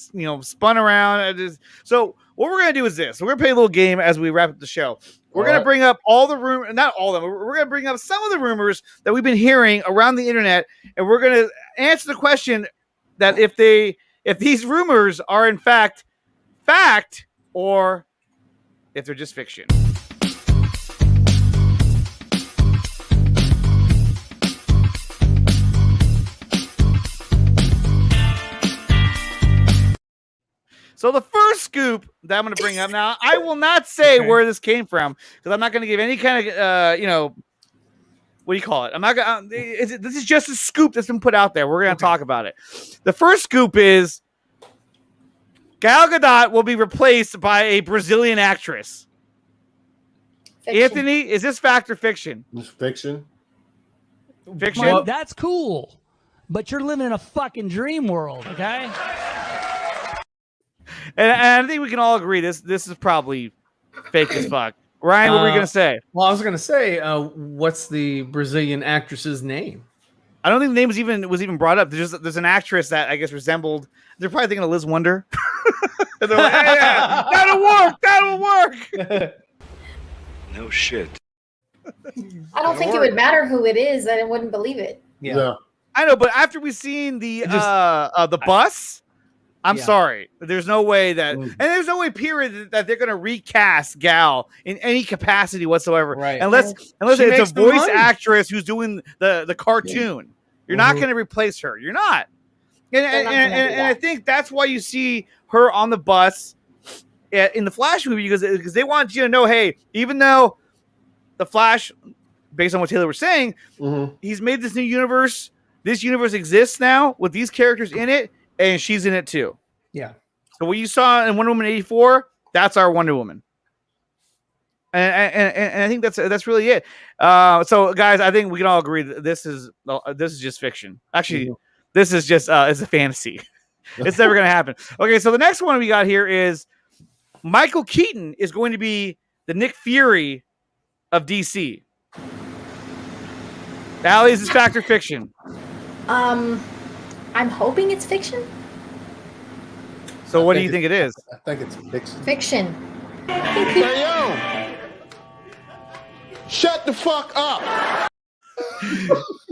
spun around. So what we're gonna do is this: we're gonna play a little game as we wrap up the show. We're gonna bring up all the rumors, not all of them. We're gonna bring up some of the rumors that we've been hearing around the internet, and we're gonna answer the question that if these rumors are in fact or if they're just fiction. scoop that I'm going to bring up now. I will not say where this came from because I'm not going to give any kind of, what do you call it? I'm not going. This is just a scoop that's been put out there. We're going to talk about it. The first scoop is Gal Gadot will be replaced by a Brazilian actress. Fiction. Anthony, is this fact or fiction? It's fiction. Fiction. Well, that's cool, but you're living in a fucking dream world, okay? And I think we can all agree this is probably fake as fuck. Ryan, what were you gonna say? Well, I was gonna say, what's the Brazilian actress's name? I don't think the name was even brought up. There's an actress that I guess resembled. They're probably thinking of Liz Wonder. And they're like, yeah, that'll work. No shit. I don't think it would matter who it is. I wouldn't believe it. Yeah. I know, but after we've seen the bus, I'm sorry. There's no way that, and there's no way, period, that they're going to recast Gal in any capacity whatsoever, right? Unless it's a voice actress who's doing the cartoon. You're not going to replace her. You're not. And I think that's why you see her on the bus in the Flash movie because they want you to know, hey, even though the Flash, based on what Taylor was saying, he's made this new universe. This universe exists now with these characters in it, and she's in it too. Yeah. So what you saw in Wonder Woman 84, that's our Wonder Woman. And I think that's really it. So guys, I think we can all agree that this is just fiction. Actually, this is just it's a fantasy. It's never gonna happen. Okay, so the next one we got here is Michael Keaton is going to be the Nick Fury of DC. Allie, is this fact or fiction? I'm hoping it's fiction. So what do you think it is? I think it's fiction. Fiction. Hey, yo! Shut the fuck up!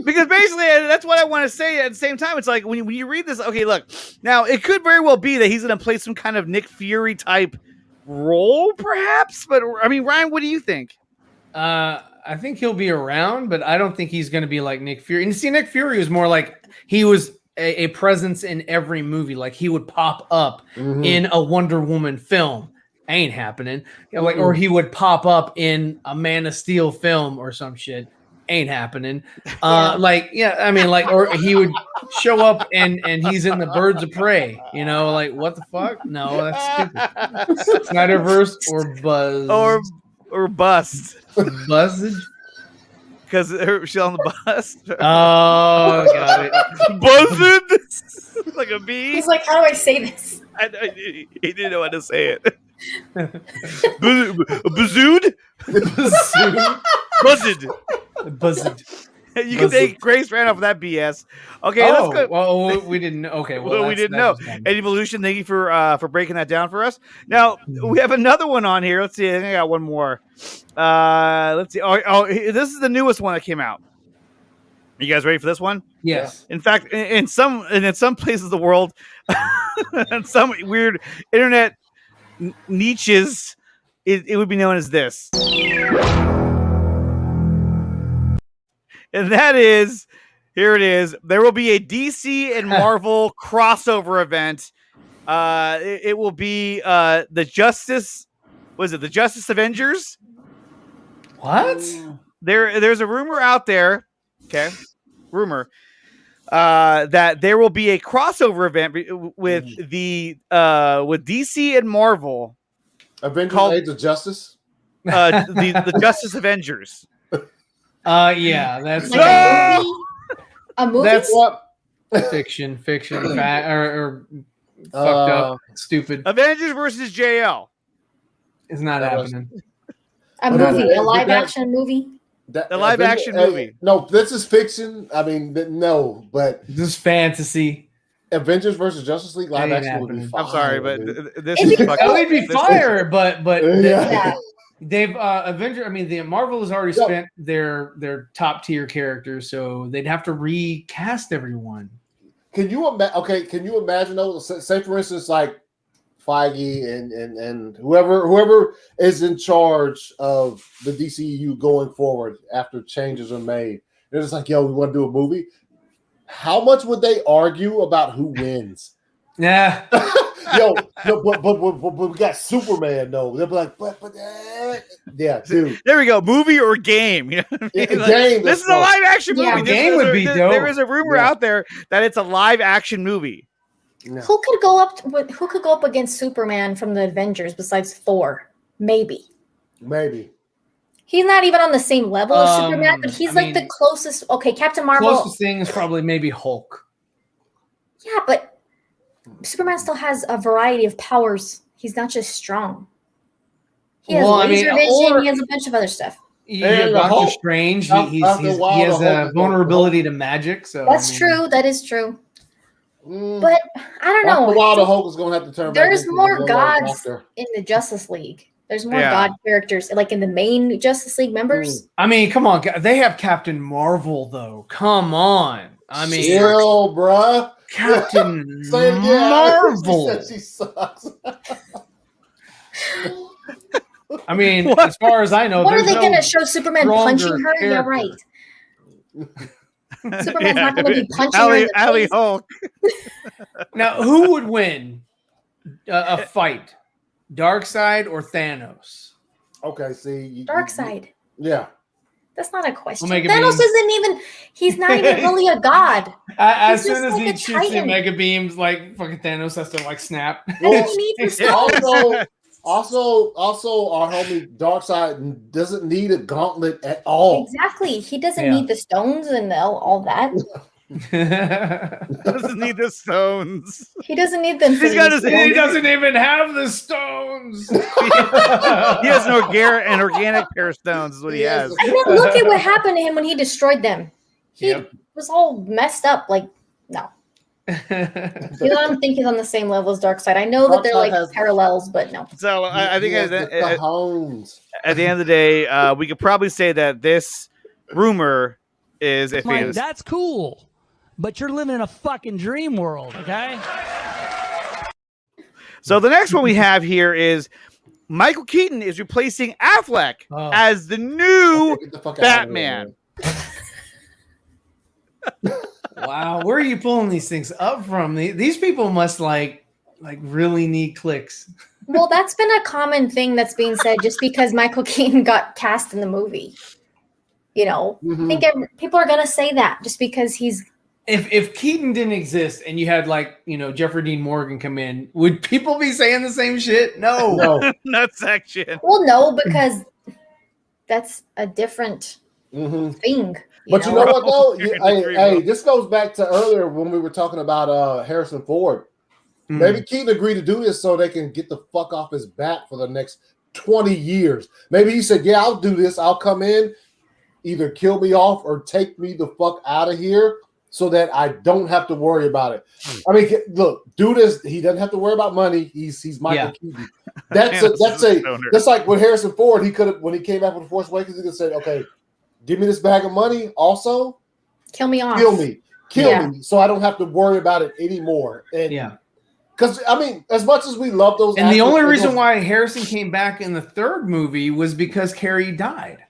Because basically, that's what I want to say. At the same time, it's like when you read this, okay, look, now it could very well be that he's going to play some kind of Nick Fury type role, perhaps. But I mean, Ryan, what do you think? I think he'll be around, but I don't think he's going to be like Nick Fury. And see, Nick Fury was more like he was a presence in every movie. Like he would pop up in a Wonder Woman film. Ain't happening. Or he would pop up in a Man of Steel film or some shit. Ain't happening. Or he would show up and he's in the Birds of Prey. Like what the fuck? No, that's stupid. SnyderVerse or Buzz or bust. Buzzage. Because she's on the bus. Oh, got it. Buzzed like a bee. He's like, how do I say this? He didn't know how to say it. Bazooed? Buzzed. You can take Grace ran off of that BS. Okay, let's go. Well, we didn't know. Okay, well, we didn't know. Evolution, thank you for breaking that down for us. Now, we have another one on here. Let's see. I think I got one more. Let's see. Oh, this is the newest one that came out. Are you guys ready for this one? Yes. In fact, in some places of the world, and some weird internet niches, it would be known as this. And that is, here it is. There will be a DC and Marvel crossover event. It will be the Justice. Was it the Justice Avengers? What? There's a rumor out there. Okay, rumor that there will be a crossover event with with DC and Marvel. Avengers: called, Age of Justice. The Justice Avengers. Yeah, that's like a movie. That's fiction, or fucked up, stupid. Avengers versus JL. It's not happening. A movie, a live action movie. The live action movie. No, this is fiction. I mean, no, but this is fantasy. Avengers versus Justice League live action would be fire. I'm sorry, but this It'd is That would be fire, but yeah. they've the Marvel has already spent their top tier characters, so they'd have to recast everyone. Can you imagine though? Say for instance, like Feige and whoever is in charge of the DCU going forward after changes are made. They're just like, yo, we want to do a movie. How much would they argue about who wins? Yeah. but we got Superman though. They'll be like, yeah, dude. There we go. Movie or game? You know what I mean? Game. This is a live action movie. Yeah. Game would be dope. There is a rumor out there that it's a live action movie. No. Who could go up against Superman from the Avengers besides Thor? Maybe. He's not even on the same level as Superman, but he's the closest. Okay, Captain Marvel. Closest thing is probably maybe Hulk. Yeah, but Superman still has a variety of powers. He's not just strong. He has laser vision. He has a bunch of other stuff. Yeah, Doctor Strange. He has a vulnerability to magic. So that's true. That is true. But I don't know. A lot of Hulk is going to have to turn. There's more gods in the Justice League. There's more god characters, like in the main Justice League members. I mean, come on. They have Captain Marvel, though. Come on. I mean, chill, bruh. Captain Marvel. She sucks. I mean, as far as I know, what are they going to show Superman punching her? Character. Yeah, right. Superman's not going to be punching her in the face. Hulk. Now, who would win a fight? Darkseid or Thanos? Okay, see. Darkseid. Yeah. That's not a question. Thanos isn't even, he's not even really a god. As soon as he shoots the mega beams, like fucking Thanos has to like snap. Also, our homie Darkseid doesn't need a gauntlet at all. Exactly. He doesn't need the stones and all that. Doesn't need the stones. He doesn't need them. He doesn't even have the stones. He has an organic pair of stones is what he has. I mean, look at what happened to him when he destroyed them. He was all messed up. Like, no. I don't think he's on the same level as Darkseid. I know that they're like parallels, but no. So I think at the end of the day, we could probably say that this rumor is a fantasy. That's cool. But you're living in a fucking dream world, okay? So the next one we have here is Michael Keaton is replacing Affleck as the new Batman. Wow, where are you pulling these things up from? These people must like really need clicks. Well, that's been a common thing that's being said just because Michael Keaton got cast in the movie. You know, I think people are gonna say that just because he's. If Keaton didn't exist and you had Jeffrey Dean Morgan come in, would people be saying the same shit? No, not section. Well, no, because that's a different thing. But you know what though? Hey, this goes back to earlier when we were talking about Harrison Ford. Maybe Keaton agreed to do this so they can get the fuck off his back for the next 20 years. Maybe he said, "Yeah, I'll do this. I'll come in, either kill me off or take me the fuck out of here." So that I don't have to worry about it. I mean, look, do this. He doesn't have to worry about money. He's Michael Keaton. That's like with Harrison Ford. He could have, when he came back with The Force Awakens, he could have said, "Okay, give me this bag of money. Also, kill me off. Kill me, so I don't have to worry about it anymore." And because I mean, as much as we love those, and the only reason why Harrison came back in the third movie was because Carrie died.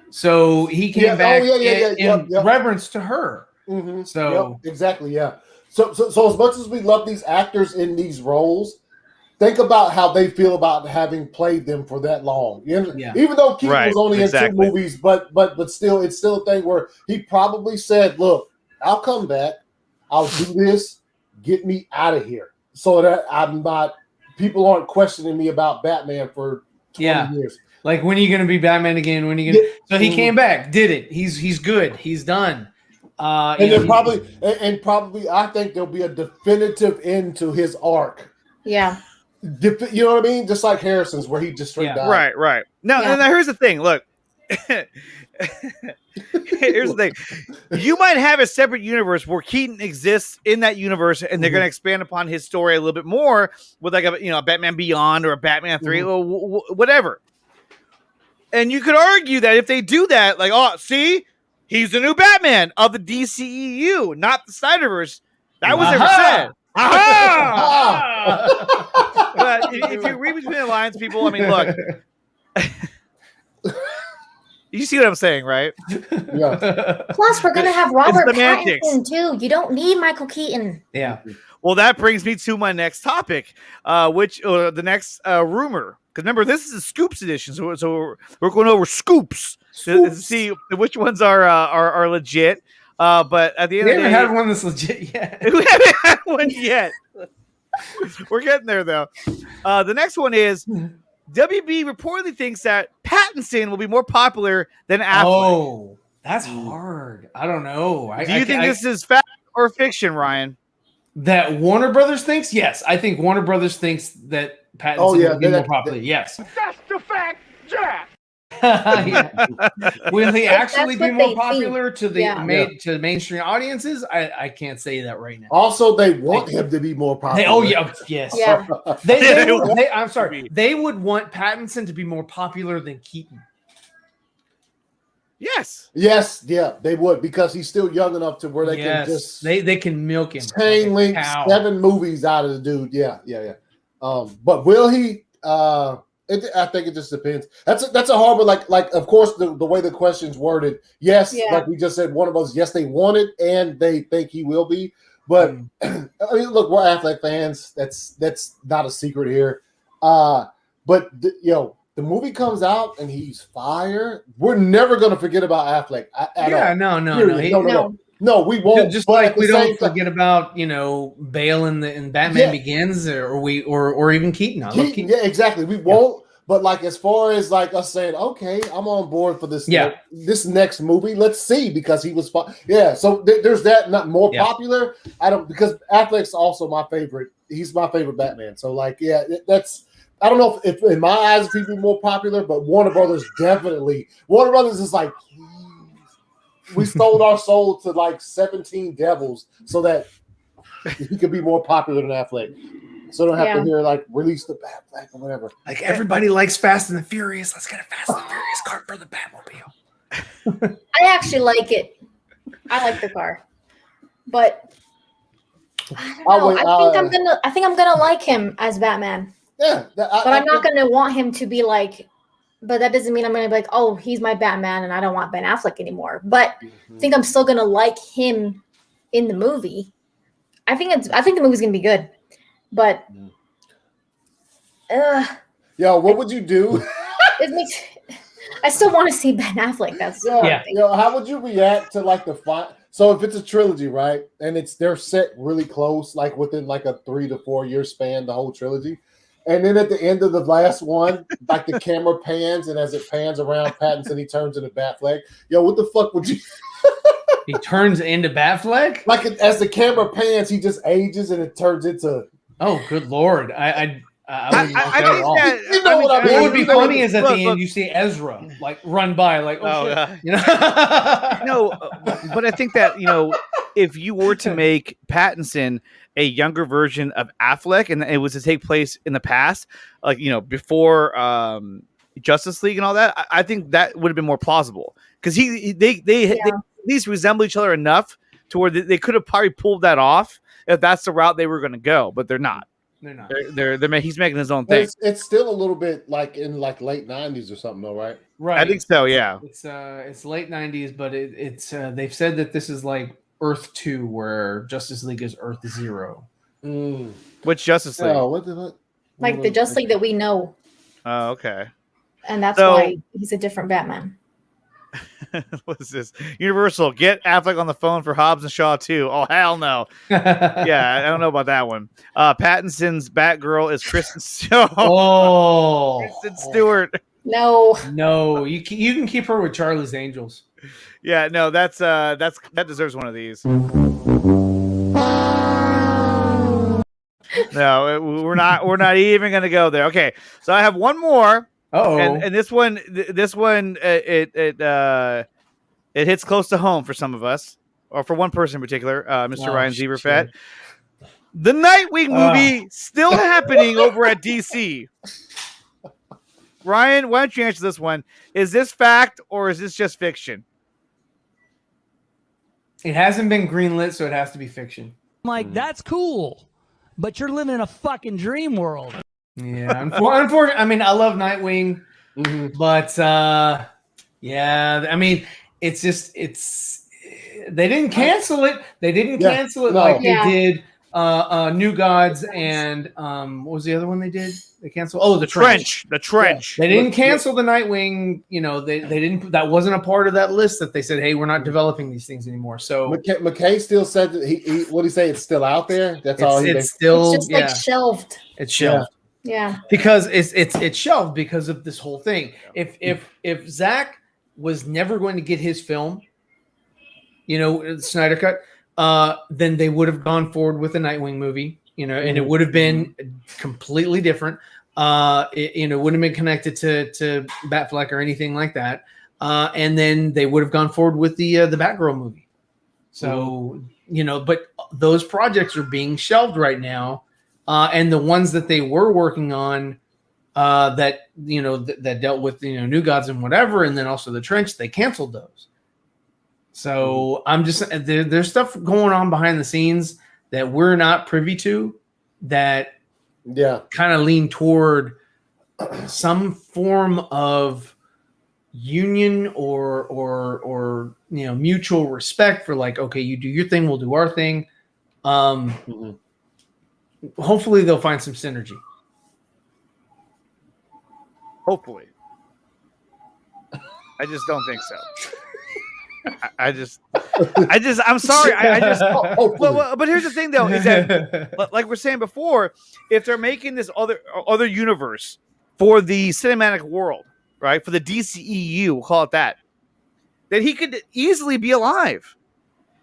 So he came back in reverence to her. So exactly, So as much as we love these actors in these roles, think about how they feel about having played them for that long. Even though Keaton was only in 2 movies, but still, it's still a thing where he probably said, "Look, I'll come back. I'll do this. Get me out of here, so that I'm not. People aren't questioning me about Batman for 20 years." Like, when are you going to be Batman again? When are you going to? So he came back, did it. He's good. He's done. And then probably, I think there'll be a definitive end to his arc. Yeah. You know what I mean? Just like Harrison's, where he just straight died. Right. Now, here's the thing. Look, here's the thing. You might have a separate universe where Keaton exists in that universe, and they're going to expand upon his story a little bit more with like a Batman Beyond or a Batman 3, or whatever. And you could argue that if they do that, like, oh, see, he's the new Batman of the DCEU, not the Snyderverse. That was never said. But if you read between the lines, people, I mean, look, You see what I'm saying, right? Yeah. Plus, we're gonna have Robert semantics. Pattinson too. You don't need Michael Keaton. Yeah. Well, that brings me to my next topic, which the next rumor. Because remember, this is a Scoops edition, so we're going over scoops to see which ones are legit. But at the end We of the haven't day, had one that's legit yet. we haven't had one yet. We're getting there, though. The next one is WB reportedly thinks that Pattinson will be more popular than Affleck. Oh, that's hard. I don't know. Do you think this is fact or fiction, Ryan? That Warner Brothers thinks? Yes. I think Warner Brothers thinks that Pattinson will be more popular. Yes. That's the fact, Jack. Yeah. Will he actually That's be what more they popular to the think. to mainstream audiences? I can't say that right now. Also, they want him to be more popular. Yes. Yeah. I'm sorry. They would want Pattinson to be more popular than Keaton. Yes. Yes, yeah, they would because he's still young enough to where they can just they can milk him. chain link cow. 7 movies out of the dude. Yeah. But will he? I think it just depends. That's a hard one. Like of course the way the question's worded. Yes, like we just said, one of us. Yes, they want it and they think he will be. But I mean, look, we're Affleck fans. That's not a secret here. But the movie comes out and he's fire. We're never going to forget about Affleck at all. No, we won't. Just like we don't forget about Bale in Batman Begins, or even Keaton. I love Keaton. Yeah, exactly. We won't. But like as far as like us saying, okay, I'm on board for this. This next movie. Let's see because he was. So there's that. Not more popular. I don't because Affleck's also my favorite. He's my favorite Batman. So that's. I don't know if in my eyes if he'd be more popular, but Warner Brothers definitely. Warner Brothers is like, please, we sold our soul to like 17 devils so that he could be more popular than Affleck. So don't have to hear like release the Batfleck or whatever. Like everybody likes Fast and the Furious. Let's get a Fast and the Furious car for the Batmobile. I actually like it. I like the car, but I don't know. I think I'm gonna like him as Batman. Yeah, but I'm not going to want him to be like. But that doesn't mean I'm going to be like, oh, he's my Batman, and I don't want Ben Affleck anymore. But I think I'm still going to like him in the movie. I think the movie's going to be good, but. What would you do? I still want to see Ben Affleck. That's how would you react to like the fight? So if it's a trilogy, right, and they're set really close, like within like a 3 to 4 year span, the whole trilogy. And then at the end of the last one, like the camera pans, and as it pans around Pattinson, he turns into Batfleck. What the fuck would you? He turns into Batfleck? Like as the camera pans, he just ages and it turns into. Oh, good lord! I wouldn't like that at all. What would be funny is at the end you see Ezra like run by, like but I think that if you were to make Pattinson a younger version of Affleck, and it was to take place in the past, like before Justice League and all that, I think that would have been more plausible because they at least resemble each other enough to where they could have probably pulled that off if that's the route they were going to go, but they're not. They're not. He's making his own thing. It's still a little bit like in like late 90s or something, though, right? Right. I think so. Yeah. It's late 90s, but it's they've said that this is like Earth 2, where Justice League is Earth 0. Which Justice League? Like the Justice League that we know. Oh, okay. And that's why he's a different Batman. What's this? Universal, get Affleck on the phone for Hobbs and Shaw 2. Oh, hell no. I don't know about that one. Pattinson's Batgirl is Kristen Stewart. Kristen Stewart. No, you can keep her with Charlie's Angels. Yeah, no, that deserves one of these. No, we're not even gonna go there. Okay, so I have one more. And this one, it hits close to home for some of us, or for one person in particular, Mr. Ryan Zeberfat. The Nightwing movie still happening over at DC. Ryan, why don't you answer this one? Is this fact or is this just fiction? It hasn't been greenlit, so it has to be fiction. Like, that's cool, but you're living in a fucking dream world. Yeah, unfortunately, I mean, I love Nightwing, but Yeah, I mean, it's just they didn't cancel it. They didn't cancel it like they did New Gods and what was the other one they did? They canceled the Trench. The Trench. Yeah. They didn't cancel the Nightwing, they didn't, that wasn't a part of that list that they said, hey, we're not developing these things anymore. So McKay still said that he what did he say? It's still out there. That's all it's still it's just like shelved. It's shelved. Yeah. Because it's shelved because of this whole thing. If Zack was never going to get his film, Snyder Cut, then they would have gone forward with a Nightwing movie, and it would have been completely different. It wouldn't have been connected to Batfleck or anything like that. And then they would have gone forward with the Batgirl movie. So, but those projects are being shelved right now. And the ones that they were working on that dealt with, New Gods and whatever, and then also the Trench, they canceled those. So I'm just, there's stuff going on behind the scenes that we're not privy to that kind of lean toward some form of union or mutual respect for like, okay, you do your thing, we'll do our thing. Hopefully they'll find some synergy. Hopefully. I just don't think so. I'm sorry. But here's the thing though, is that like we're saying before, if they're making this other universe for the cinematic world, right? For the DCEU, we'll call it that, then he could easily be alive.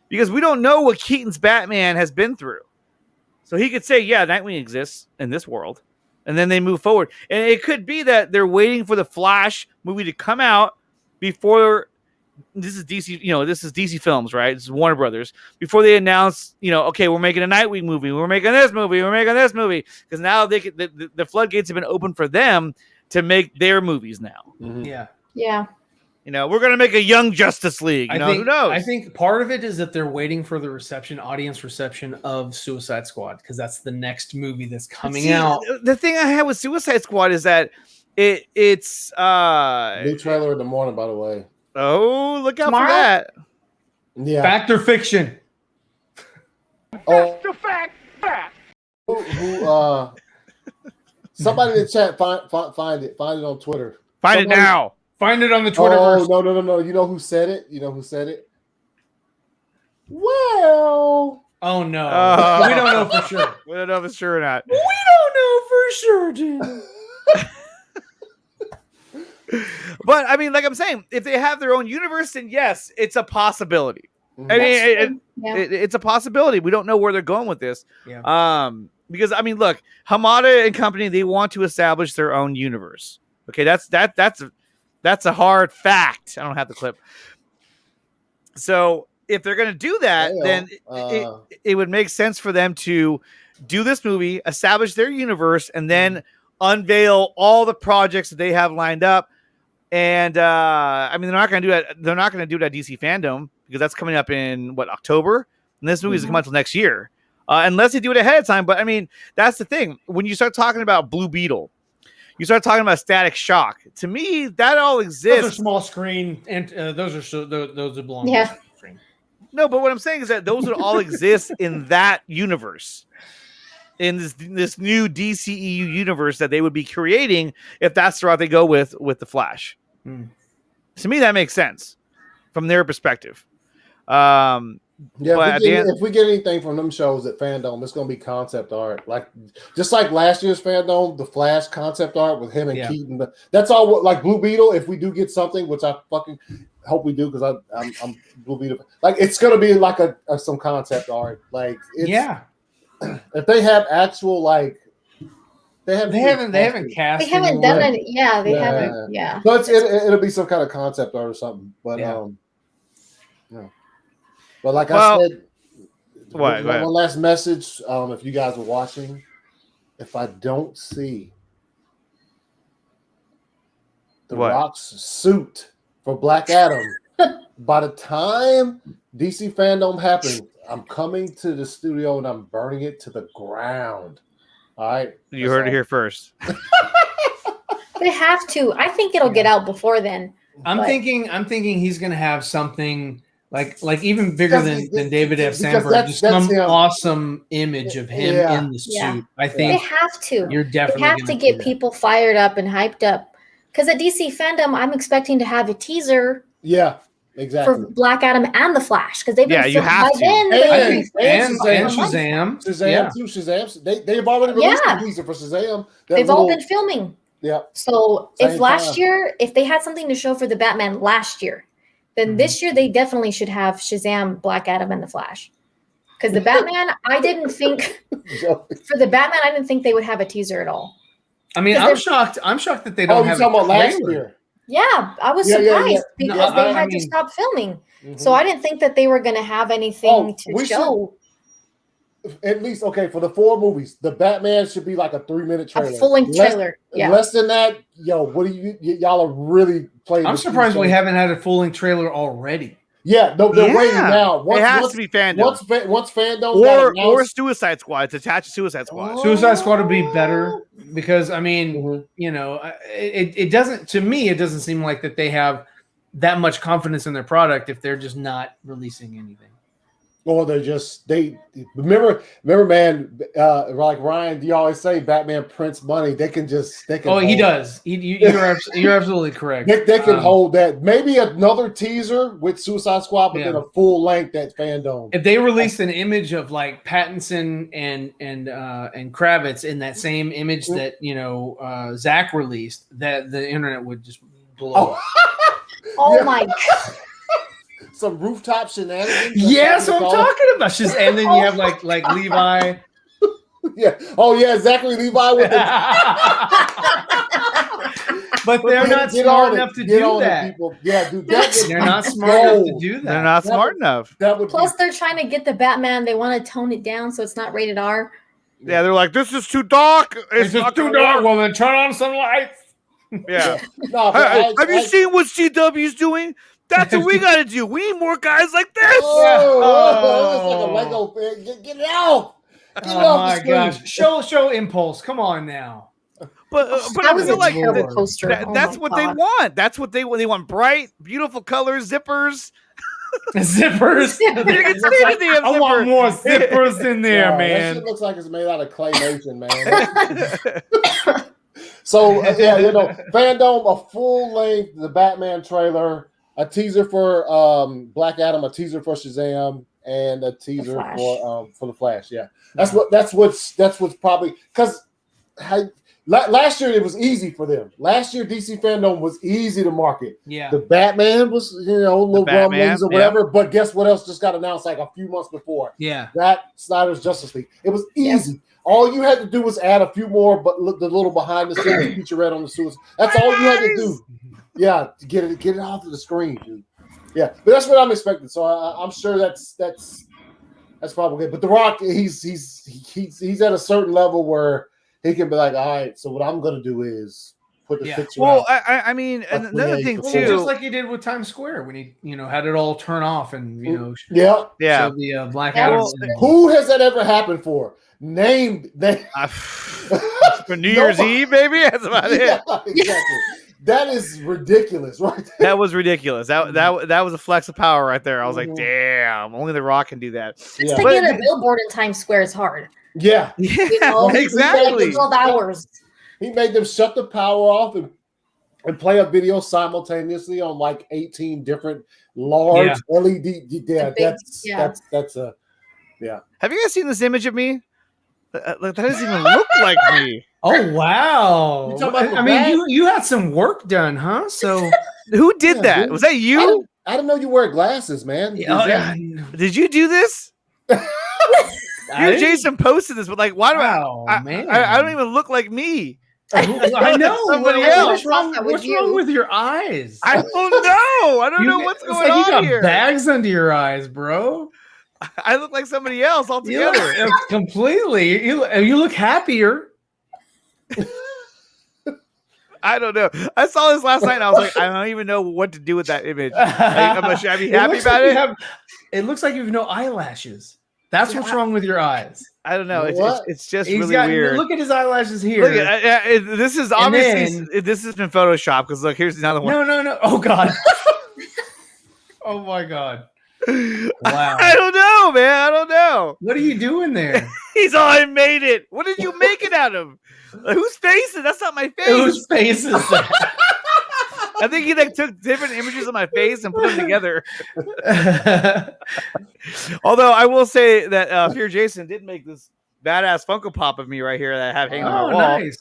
Because we don't know what Keaton's Batman has been through. So he could say, yeah, Nightwing exists in this world. And then they move forward. And it could be that they're waiting for the Flash movie to come out before this is DC, this is DC Films, right? This is Warner Brothers. Before they announce, okay, we're making a Nightwing movie. We're making this movie. We're making this movie. Because now the floodgates have been open for them to make their movies now. Mm-hmm. Yeah. Yeah. We're going to make a Young Justice League. Who knows? I think part of it is that they're waiting for the audience reception of Suicide Squad, because that's the next movie that's coming out. The thing I have with Suicide Squad is that it's new trailer in the morning, by the way. Oh, look out for that. Yeah. Fact or fiction? Oh, The fact. Somebody in the chat find it on Twitter. Find it now. Find it on the Twitterverse. Oh, no. You know who said it? Well. Oh, no. We don't know for sure. We don't know if it's true or not. We don't know for sure, dude. But, I mean, like I'm saying, if they have their own universe, then yes, it's a possibility. I mean, it's a possibility. We don't know where they're going with this. Yeah. Because, I mean, look, Hamada and company, they want to establish their own universe. Okay, that's a hard fact. I don't have the clip. So if they're going to do that, then it would make sense for them to do this movie, establish their universe, and then unveil all the projects that they have lined up. And I mean, they're not going to do that. They're not going to do it at DC Fandom because that's coming up in October, and this movie is coming out until next year, unless they do it ahead of time. But I mean, that's the thing. When you start talking about Blue Beetle, you start talking about Static Shock. To me, that all exists. Those are small screen, and those belong. Yeah. To the screen. No, but what I'm saying is that those would all exist in that universe, in this new DCEU universe that they would be creating if that's the route they go with the Flash. To me, that makes sense from their perspective. If we get anything from them shows at Fandom, it's going to be concept art. Just like last year's Fandom, the Flash concept art with him and Keaton. That's all. Like Blue Beetle, if we do get something, which I fucking hope we do, because I'm Blue Beetle. Like it's going to be like some concept art. Like if they have actual they haven't cast. They haven't done it. Yeah, they haven't. Yeah. So it'll be some kind of concept art or something. But But like I said, one last message. If you guys are watching, if I don't see the Rock's suit for Black Adam by the time DC Fandom happens, I'm coming to the studio and I'm burning it to the ground. All right. You heard it here first. They have to. I think it'll get out before then. I'm thinking he's gonna have something like even bigger than David F. Sandberg, just some awesome image of him in the suit. I think they have to. You're definitely they have to get people fired up and hyped up. Because at DC Fandom, I'm expecting to have a teaser. Yeah, exactly. For Black Adam and the Flash, because they've been you have to. And Shazam. Shazam too. Shazam. They've already released a teaser for Shazam. They've all been filming. Yeah. So if they had something to show for the Batman last year, then this year they definitely should have Shazam, Black Adam, and the Flash. Because the Batman, I didn't think they would have a teaser at all. I mean, I'm shocked that they don't have. You're talking about last year? Yeah, I was surprised because they had to stop filming. So I didn't think that they were going to have anything to show. At least, for the 4 movies, the Batman should be like a 3-minute trailer. A full-length trailer. Less than that, what do y'all are really playing? I'm surprised we haven't had a full-length trailer already. Yeah, they're waiting now. It has to be Fandom. Once Fandom or Suicide Squad. It's attached to Suicide Squad. Suicide Squad would be better because I mean, it doesn't. To me, it doesn't seem like that they have that much confidence in their product if they're just not releasing anything. Or they remember, man. Like Ryan, you always say, Batman prints money. They can. He does. You're absolutely correct. They can hold that. Maybe another teaser with Suicide Squad, but then a full length at Fandom. If they released an image of like Pattinson and Kravitz in that same image that Zack released, that the internet would just blow. Oh my god. Some rooftop shenanigans. Yeah, that's what I'm talking about. And then you have like Levi. Yeah. Oh yeah, Zachary Levi with the. But they're not smart enough to do that. Yeah, dude, they're not smart enough to do that. They're not smart enough. Plus, they're trying to get the Batman. They want to tone it down so it's not rated R. Yeah, they're like, this is too dark. It's just too dark. Well, then turn on some lights. Yeah. Have you seen what CW's doing? That's what we got to do. We need more guys like this. It's like a Lego thing. Get it out. Get it out my gosh. Show Impulse. Come on now. But I feel like poster. That's what they want. That's what they want. They want bright, beautiful colors, zippers. Zippers. I want more zippers in there, man. That shit looks like it's made out of claymation, man. So Fandom, a full length, the Batman trailer, a teaser for Black Adam, a teaser for Shazam, and a teaser for the Flash. Yeah, that's what's probably because last year it was easy for them. Last year DC Fandom was easy to market. Yeah, the Batman was little rumblings or whatever. Yeah. But guess what else just got announced like a few months before? Yeah, that Snyder's Justice League. It was easy. Yeah. All you had to do was add a few more, but the little behind the scenes featurette on the suicide. That's all you had to do. Yeah, to get it off of the screen, dude. Yeah, but that's what I'm expecting. So I'm sure that's probably good. But The Rock, he's at a certain level where he can be like, all right. So what I'm gonna do is put the picture. Well, I mean, another thing too, just like he did with Times Square when he had it all turn off and yeah. So the Black Adam. Who has that ever happened for? Name for New Year's Eve, baby. That's about it. Exactly. That is ridiculous, right? That was ridiculous. That was a flex of power right there. I was like, damn, only The Rock can do that. Just to get a billboard in Times Square is hard. Yeah. Exactly. 12 hours. He made them shut the power off and play a video simultaneously on like 18 different large LED. Yeah, that's a. Have you guys seen this image of me? That doesn't even look like me. Oh wow! I mean, you had some work done, huh? So who did that? Dude. Was that you? I didn't know you wear glasses, man. Did you do this? Jason posted this, but like, why do I don't even look like me. I know. Somebody else. What's wrong with your eyes? I don't know. I don't know what's going on you got here. Bags under your eyes, bro. I look like somebody else altogether. Completely. You look happier. I don't know. I saw this last night and I was like, I don't even know what to do with that image. Like, should I be happy about it? It looks like you have no eyelashes. That's what's wrong with your eyes. I don't know. It's just He's really got, weird. Look at his eyelashes here. Look at this is obviously this has been photoshopped because look, here's another one. No. Oh God. Oh my God. Wow. I don't know, man. I don't know. What are you doing there? He's all, I made it. What did you make it out of? Whose face is? That's not my face. Whose face is that? I think he like took different images of my face and put them together. Although I will say that Fear Jason did make this badass Funko Pop of me right here that I have hanging on the wall. Nice.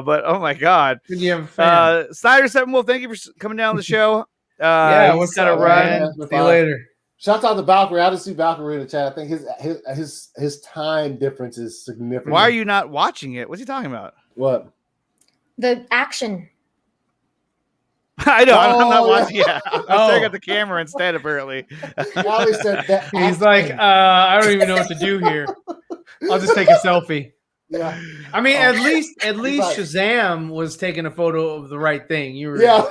But oh my God. Good you have a fan. Snyder 7 Wolf, thank you for coming down the show. Yeah, he's what's got to up, run. man? See you later. Shout out to Valkyrie. I didn't see Valkyrie in the chat. I think his time difference is significant. Why are you not watching it? What's he talking about? What? The action. I know. I'm not watching it. I'm staring at the camera instead, apparently. He always said that. He's like, I don't even know what to do here. I'll just take a selfie. Yeah. I mean, at least right. Shazam was taking a photo of the right thing. You were, Yeah.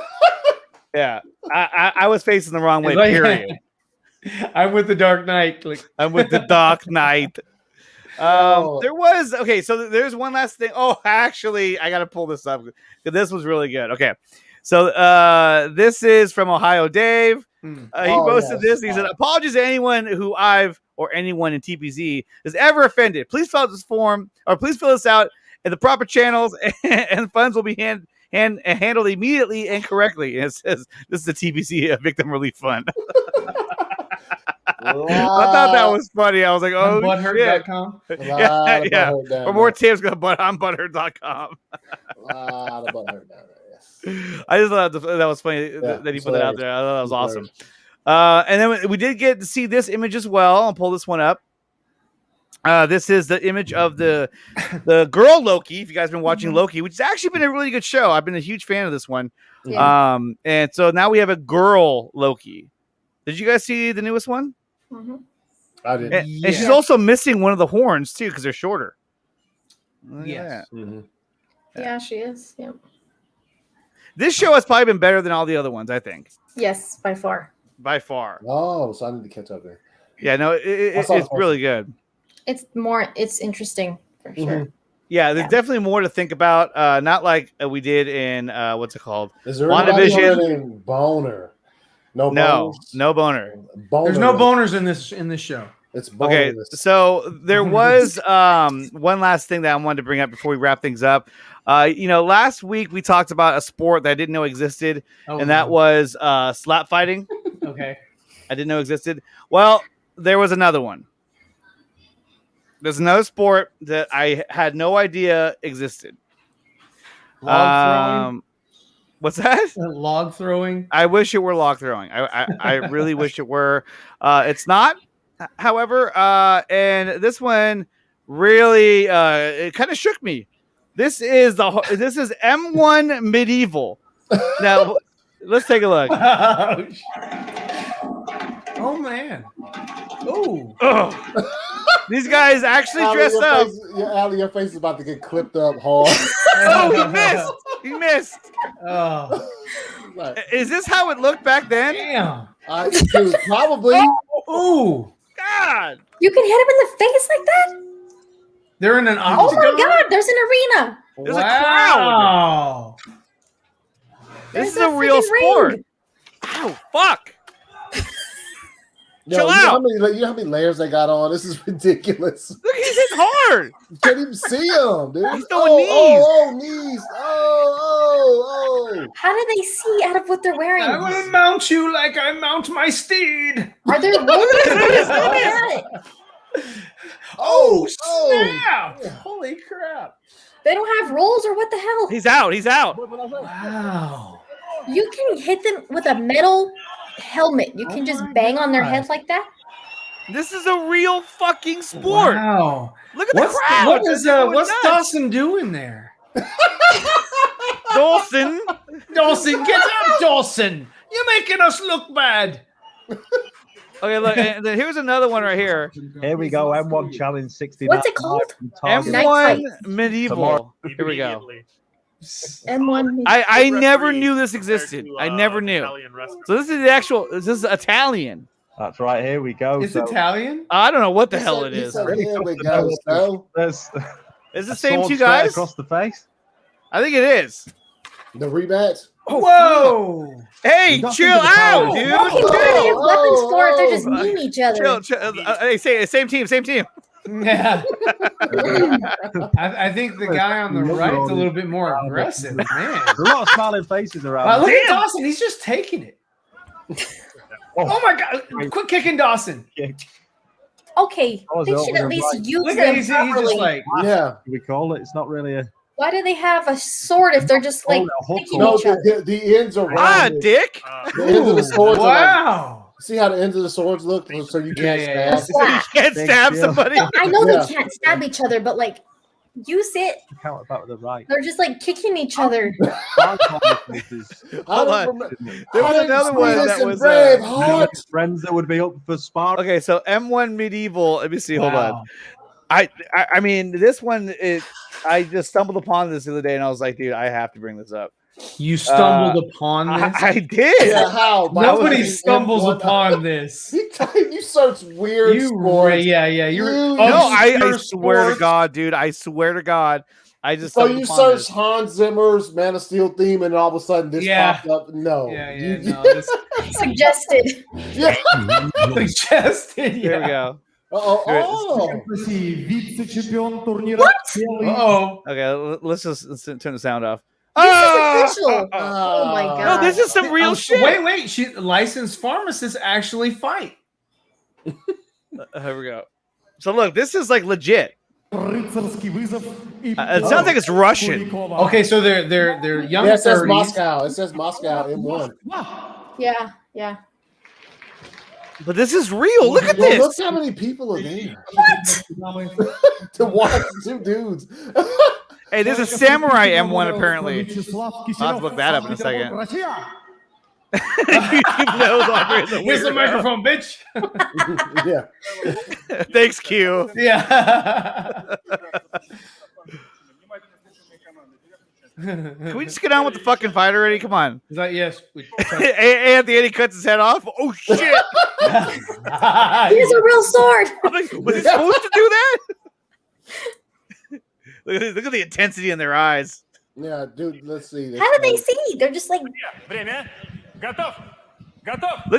Yeah. I was facing the wrong way, like, period. I'm with the Dark Knight. Like, I'm with the Dark Knight. There was so there's one last thing. Oh, actually, I gotta pull this up because this was really good. Okay. So this is from Ohio Dave. He posted this. He said, apologies to anyone who or anyone in TPZ is ever offended. Please fill out this form, or please fill this out in the proper channels, and funds will be handled immediately and correctly. And it says, this is the TPZ Victim Relief Fund. I thought that was funny. I was like, oh, butthurt.com. Yeah. For more tips, go on butthurt.com. A lot of butthurt down there. I just thought that was funny that he put that out there. I thought that was awesome. And then we did get to see this image as well. I'll pull this one up. This is the image of the girl Loki. If you guys have been watching Loki, which has actually been a really good show. I've been a huge fan of this one. Yeah. And so now we have a girl Loki. Did you guys see the newest one? Mm-hmm. I did. And she's also missing one of the horns too because they're shorter. Yes. Mm-hmm. Yeah, she is. Yeah. This show has probably been better than all the other ones, I think. Yes, by far. By far. Oh, so I need to catch up there. Yeah, no, it's really good. It's interesting for sure. Yeah, there's definitely more to think about. Not like we did in what's it called? Is there anybody boner? No boners? No boner. There's no boners in this show. It's boneless. Okay, so there was one last thing that I wanted to bring up before we wrap things up. Last week we talked about a sport that I didn't know existed, and that was slap fighting. Okay. I didn't know existed. Well, there was another one. There's another sport that I had no idea existed. Log throwing? What's that? Log throwing? I wish it were log throwing. I really wish it were. It's not, however. And this one really it kind of shook me. This is M1 Medieval. Now let's take a look. Oh man. Oh. These guys actually dress up. Allie, your face is about to get clipped up hard. Oh, he missed. He missed. Oh. Is this how it looked back then? Damn. Dude, probably. Oh. God. You can hit him in the face like that? They're in an Oh octagon? my God, there's an arena. There's a crowd. This is a real sport. Ring. Ow, fuck. Yo, Chill you out. know how many layers they got on? This is ridiculous. Look, he's hitting hard. You can't even see him, dude. He's throwing knees. Knees. Oh. How do they see out of what they're wearing? I will mount you like I mount my steed. Are there rollers? Oh, snap. Holy crap. They don't have rolls or what the hell? He's out. He's out. Wow. You can hit them with a metal helmet. You can just bang on their head like that. This is a real fucking sport. Wow. Look at the crowd. What's Dawson doing there? Dawson, get up, Dawson. You're making us look bad. Okay, look. And then here's another one right here. Here we go. M1 challenge 69. What's it called? M1 Medieval. Here we go. M1. I never knew this existed. I never knew. So this is Italian. That's right. Here we go. It's Italian. I don't know what the hell it is. Here we go. So There's Is the a same sword two straight guys? across the face. I think it is. the rematch. Whoa! Hey, Nothing chill to the out, power. dude. Okay, what are their weapons for if they're just meeting each other? Chill. Hey, say same team. Yeah. I think the guy on the right's a little bit more aggressive, man. There's a lot of smiling faces around. Look at Dawson. He's just taking it. Oh my God. Quit kicking Dawson. Okay, Oh, they is it should over at the least right? use Look them at he's properly. just like, Yeah. We call it. It's not really a. Why do they have a sword if they're just like picking No, each other? the ends are rounded. Dick. The ends of the swords are like, wow. see how the ends of the swords look? So you can't Yeah. stab. So you can't stab somebody. I know Yeah. they can't stab each other, but like use it. Count back with the right. They're just like kicking each other. Hold on. There was another one that was brave heart. Friends that would be up for sparring. okay. So M1 Medieval. Let me see. Hold on. I mean, this one is. I just stumbled upon this the other day, and I was like, dude, I have to bring this up. You stumbled upon this. I did. Yeah, how? Nobody stumbles upon this. You search weird You sports. yeah. You- I swear to God, dude. I swear to God. I just So stumbled you upon search this. Hans Zimmer's Man of Steel theme, and all of a sudden this Yeah. popped up. No. Yeah. No, this Suggested. Yeah. suggested. Here we Yeah. go. Oh. What? Oh. Okay, let's turn the sound off. This is official. Oh my god. No, this is some real shit. Wait. Licensed pharmacists actually fight. Here we go. So look, this is like legit. It sounds like it's Russian. Okay, so they're young. Yeah, it says 30s. Moscow. It says Moscow M1. Yeah. But this is real. Look at Well, this. look how many people are there. To watch two dudes. Hey, there's a samurai M1 apparently. I'll have to look that up in a second. You keep those on in the Here's the weirdo. microphone, bitch. Yeah. Thanks, Q. Yeah. Can we just get on with the fucking fight already? Come on. Is that yes? Anthony cuts his head off. Oh shit! Here's a real sword. Was he supposed to do that? Look at the intensity in their eyes. Yeah, dude, let's see. How do they see? They're just like Look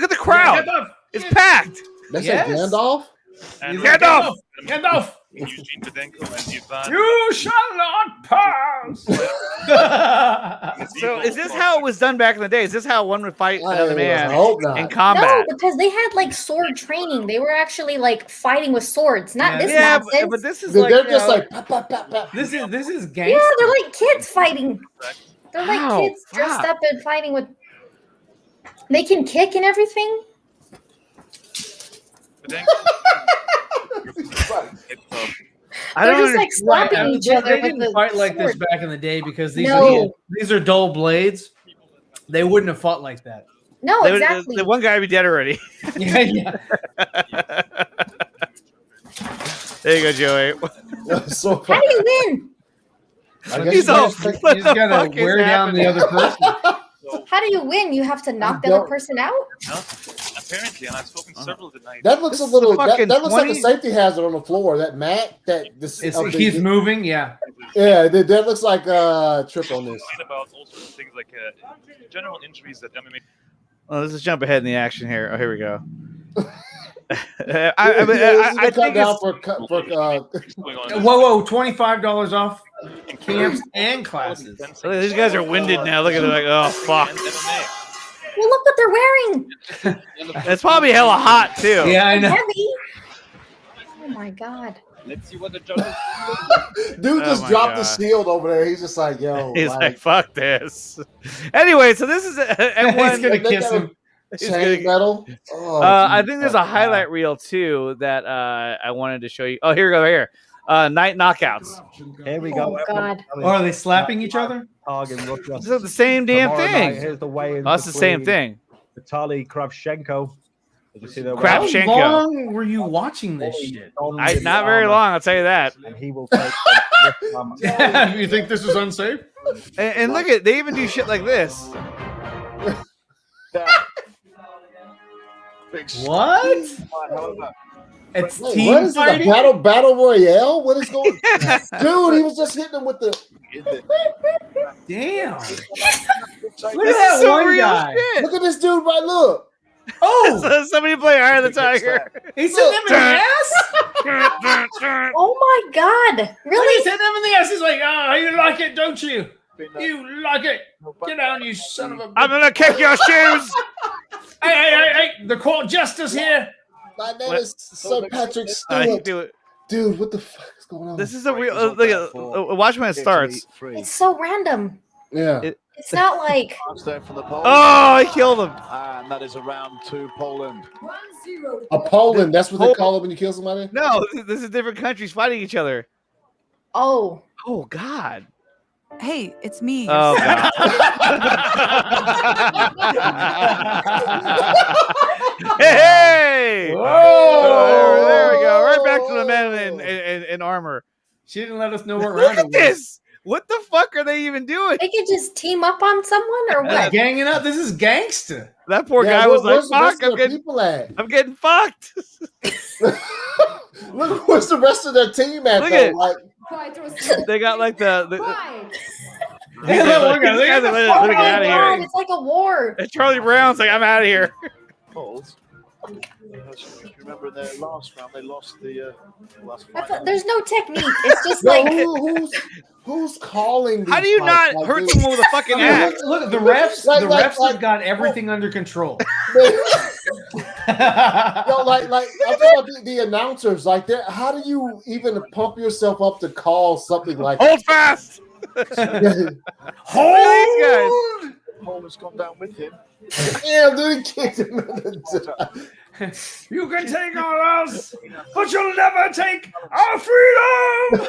at the crowd. It's packed. They Yes. say Gandalf? Gandalf. Gandalf. Eugene Bedenko and Ivan. You shall not pass. So is this how it was done back in the day? Is this how one would fight another I man hope not. in no, combat? because they had like sword training. They were actually like fighting with swords, not this Yeah, nonsense. but this is They're like just you know, like pop, pop, pop, pop. This is yeah, gangster. they're like kids fighting. They're like Wow, kids dressed fuck. up and fighting with. They can kick and everything. I They're don't just like slapping each They other with didn't the fight like this sword. back in the day because these No. are dull blades. They wouldn't have fought like that. No, They would- exactly. the one guy would be dead already. Yeah. There you go, Joey. So How funny. do you win? I guess He's you all- just- You What just the gotta fuck is wear down the happening? other person. How do you win? You have to knock the don't- other person out? Apparently, and I've spoken several tonight. that looks a This is little. a That, fucking that looks like 20 a safety hazard on the floor. That mat. He's moving. Yeah. Yeah, that looks like a trip on this. About all sorts of things like general injuries that MMA. Well, let's just jump ahead in the action here. Oh, here we go. I think down it's, for Going on. Whoa! $25 off camps and classes. these guys are winded now. Look at them like, oh fuck. MMA. Well, look what they're wearing. It's probably hella hot too. Yeah, I know. Heavy. Oh my god. Let's see what the judges. Dude just my dropped the God. shield over there. He's just like, yo. He's like, fuck this. Anyway, so this is He's M1. gonna kiss him. He's chain gonna- metal. Oh, I geez. think there's a highlight reel too that I wanted to show you. Oh, here we go. Right here. Night knockouts. Here we go. Oh god. Or are they slapping each other? This is the same damn Tomorrow night, thing. Here's the way. Oh, that's the same thing. Vitaly Kravchenko. Did you see that? Crap. How Shevchenko. long were you watching this shit? Not very long. I'll tell you that. And he will take. You think this is unsafe? And look at they even do shit like this. What? It's Wait, team what is it? fighting. A battle royale? What is going? Dude, he was just hitting him with the. Damn! Look at This that is some one real guy. shit. Look at this dude right. Look. Oh, Somebody play Eye of the Tiger. he's hitting him in the ass. Oh my god! He's Really? hitting him in the ass. He's like, "Ah, you like it, don't you? You like it? Get down, you son of a!" I'm gonna kick your shoes. Hey! The court justice here. My name is Sir Patrick Stewart. Do it. Dude, what the fuck is going on? This is a real. Look at. Watch when it starts. It's so random. Yeah. It's not like Oh, I killed him. And that is around to Poland. A Poland. That's what they call it when you kill somebody. No, this is different countries fighting each other. oh. Oh God. Hey, it's me. Oh God. Hey! Whoa! There we go. Right back to the men in armor. She didn't let us know what Look round at it was. this. What the fuck are they even doing? They could just team up on someone or what? Ganging up. This is gangster. That poor Yeah, guy was like, where's the rest "Fuck, of the people at? I'm getting fucked." Look, where's the rest of their team at? Look though? at it. Like, They got like the Yeah, that one guy. These guys are Oh literally my out of god, here. it's like a war. And Charlie Brown's like, "I'm out of here." Remember in their last round, they lost the last I fight. thought, there's no technique. It's just yo, like who's calling? How these do you fights? not Like, hurt dude, someone with a fucking I mean, axe? look, the refs. Like- the like- refs like- have got everything under control. Yo, like I'm talking about the announcers. Like, how do you even pump yourself up to call something like? Hold fast. Hold. Paul has gone down with him. Damn, dude, he kicked him in the You can take all us, but you'll never take our freedom.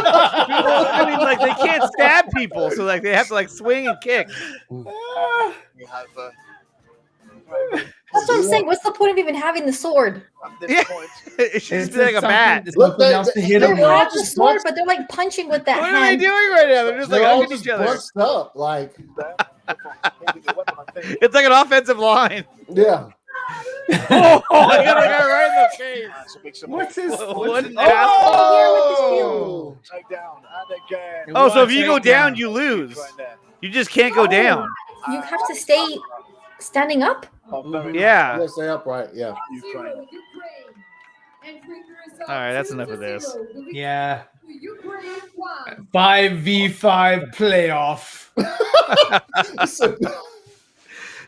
I mean, like they can't stab people, so like they have to like swing and kick. You have that's what I'm saying. What's the point of even having the sword? at this Yeah. point. It should just be like a bat. It's Look, something they- else to they- hit they him They were with. all have the just sword, bunched- but they're like punching with that What are they hand. doing right now? They're just like They're all hugging just each other. bunched up. Like, Holding the weapon, I think. It's like an offensive line. yeah. Oh, I got a guy right in the face. That's a big What's his? What an Oh, asshole. here with the shield. Take down and again. Oh, so if you go Watch down, out. you lose. Right there. You just can't go down. You have to stay standing up. Oh, very Yeah. Yeah, stay upright. Yeah. Ukraine. All right, that's enough of this. Yeah. 5v5 playoff.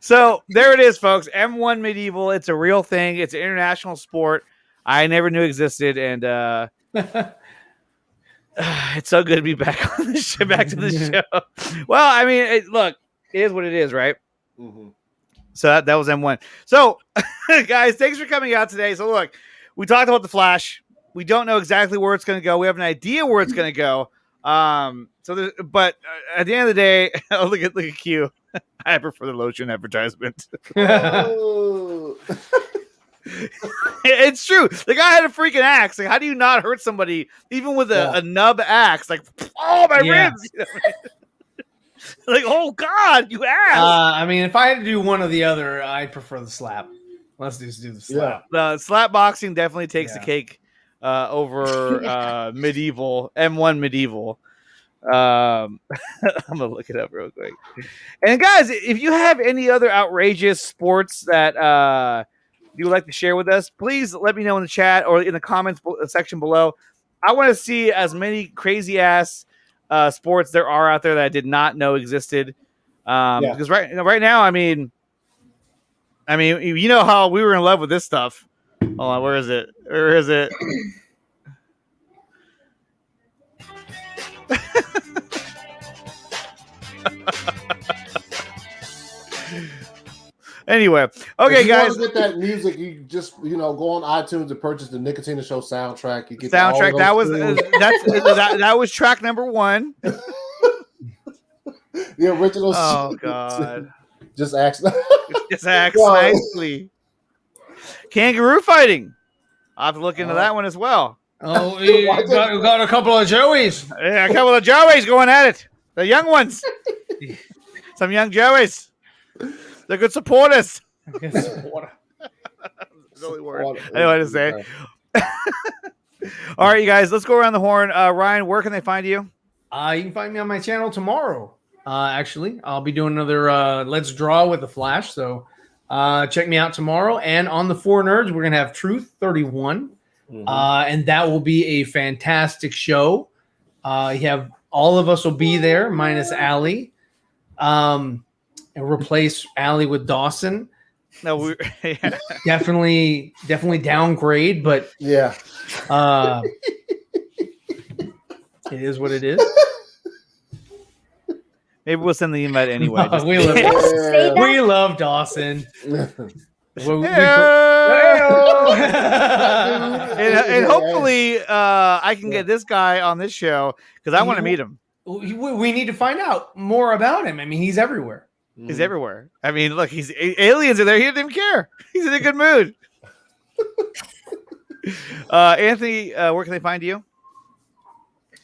So there it is, folks. M1 Medieval. It's a real thing. It's an international sport I never knew existed, and it's so good to be back on this show, back to the show. Well, I mean, look, it is what it is, right? Mm-hmm. So that was M1. So, guys, thanks for coming out today. So, look, we talked about the Flash. We don't know exactly where it's going to go. We have an idea where it's going to go. But at the end of the day, look at Q. I prefer the lotion advertisement. Oh. It's true. The guy had a freaking axe. Like, how do you not hurt somebody even with a nub axe? Like, oh my ribs! You know what I mean? Like, oh God, you ass! I mean, if I had to do one or the other, I prefer the slap. Let's just do the slap. The slap boxing definitely takes the Yeah. cake over medieval M1 medieval. I'm gonna look it up real quick. And guys, if you have any other outrageous sports that you would like to share with us, please let me know in the chat or in the comments section below. I want to see as many crazy ass sports there are out there that I did not know existed. Because right now, I mean, you know how we were in love with this stuff. Hold on, where is it? Where is it? Anyway, okay, if you guys. want to get that music, you just go on iTunes and purchase the Nicotina Show soundtrack. You get Soundtrack. all That was those tunes. that was track number 1. The original. Oh shit. God. Just ask. Just act Well, nicely. Kangaroo fighting. I'll have to look into that one as well. Oh, we got a couple of Joeys. Yeah, a couple of Joeys going at it. The young ones. Some young Joeys. They're good supporters. the only word I know how to say. All right, you guys, let's go around the horn. Ryan, where can they find you? You can find me on my channel tomorrow. Actually, I'll be doing another Let's Draw with the Flash. So check me out tomorrow. And on the Four Nerds, we're gonna have Truth 31, and that will be a fantastic show. You have all of us will be there, minus Allie, and replace Allie with Dawson. No, we definitely downgrade, but yeah, it is what it is. Maybe we'll send the invite anyway. No, we love Dawson. And hopefully I can get this guy on this show because I want to meet him. We need to find out more about him. I mean, he's everywhere. He's everywhere. I mean, look, aliens are there. He didn't even care. He's in a good mood. Anthony, where can they find you?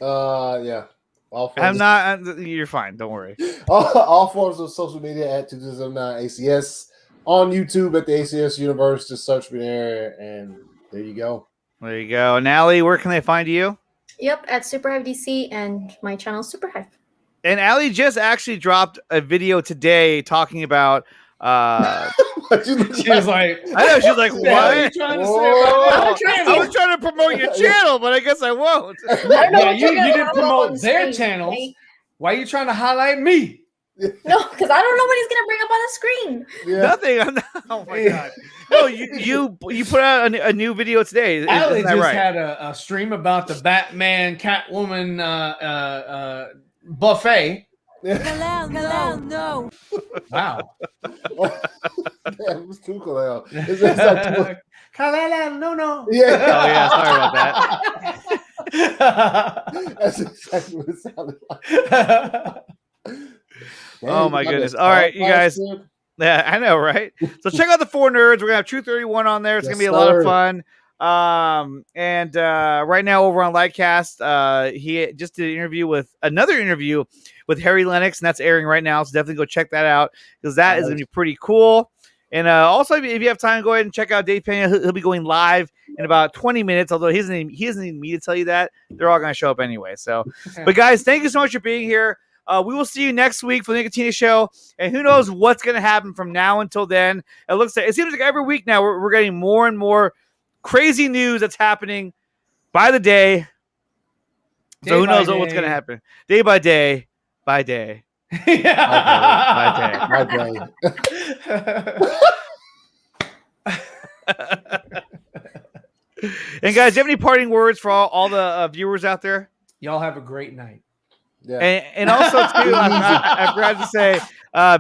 Yeah. You're fine. Don't worry. All forms of social media at 2009 ACS. On YouTube at the ACS Universe. Just search me there, and there you go. There you go. And Allie, where can they find you? Yep, at Superhive DC, and my channel Superhive. And Allie just actually dropped a video today talking about. She was like, I know. She's like, what? Are you trying to say I was trying to promote your channel, but I guess I won't. Yeah, you didn't promote their channels. Right? Why are you trying to highlight me? No, because I don't know what he's gonna bring up on the screen. Yeah. Nothing. Oh my god. No, you put out a new video today. Allie just right? had a stream about the Batman Catwoman buffet. Kalel, no. Wow. Damn, it was too Kalel. Kalel, no. Yeah. Oh yeah, sorry about that. That's exactly what it sounded like. Oh my goodness. All right, you guys. Yeah, I know, right? So check out the Four Nerds. We're gonna have True 31 on there. It's gonna be a lot of fun. And right now over on Lightcast, he just did another interview with Harry Lennox, and that's airing right now. So definitely go check that out because that is gonna be pretty cool. And also, if you have time, go ahead and check out Dave Pena. He'll be going live in about 20 minutes. Although he doesn't need me to tell you that. They're all gonna show up anyway. So, but guys, thank you so much for being here. We will see you next week for the Nicotina Show, and who knows what's going to happen from now until then. It seems like every week now we're getting more and more crazy news that's happening by the day. So who knows what's going to happen day by day, by day, by day. And guys, do you have any parting words for all the viewers out there? Y'all have a great night. Yeah. And also, too, I forgot to say,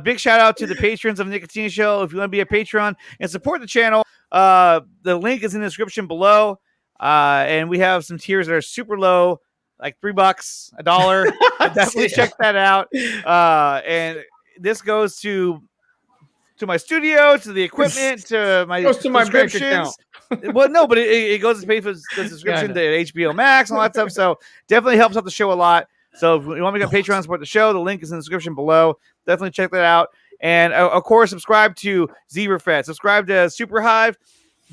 big shout out to the patrons of the Nicotina Show. If you want to be a patron and support the channel, the link is in the description below. And we have some tiers that are super low, like $3, $1. Definitely check that out. And this goes to my studio, to the equipment, to my bank account. Well, no, but it goes to pay for the subscription to HBO Max and all that stuff. So definitely helps out the show a lot. So if you want me to get Patreon support the show, the link is in the description below. Definitely check that out. And of course, subscribe to ZebraFed, subscribe to Superhive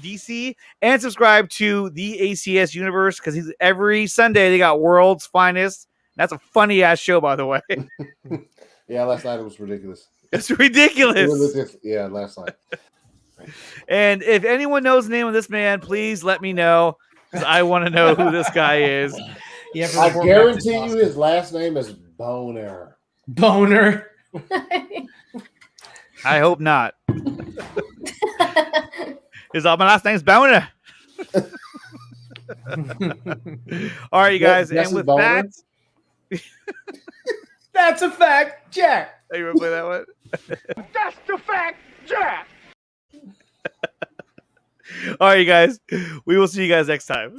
DC, and subscribe to the ACS Universe because every Sunday they got World's Finest. That's a funny ass show, by the way. Yeah, last night it was ridiculous. It's ridiculous. Yeah, last night. And if anyone knows the name of this man, please let me know because I want to know who this guy is. I guarantee you his last name is Boner. Boner. I hope not. My last name's Boner. All right, you guys. And with that, that's a fact, Jack. Hey, you want to play that one? That's the fact, Jack. All right, you guys. We will see you guys next time.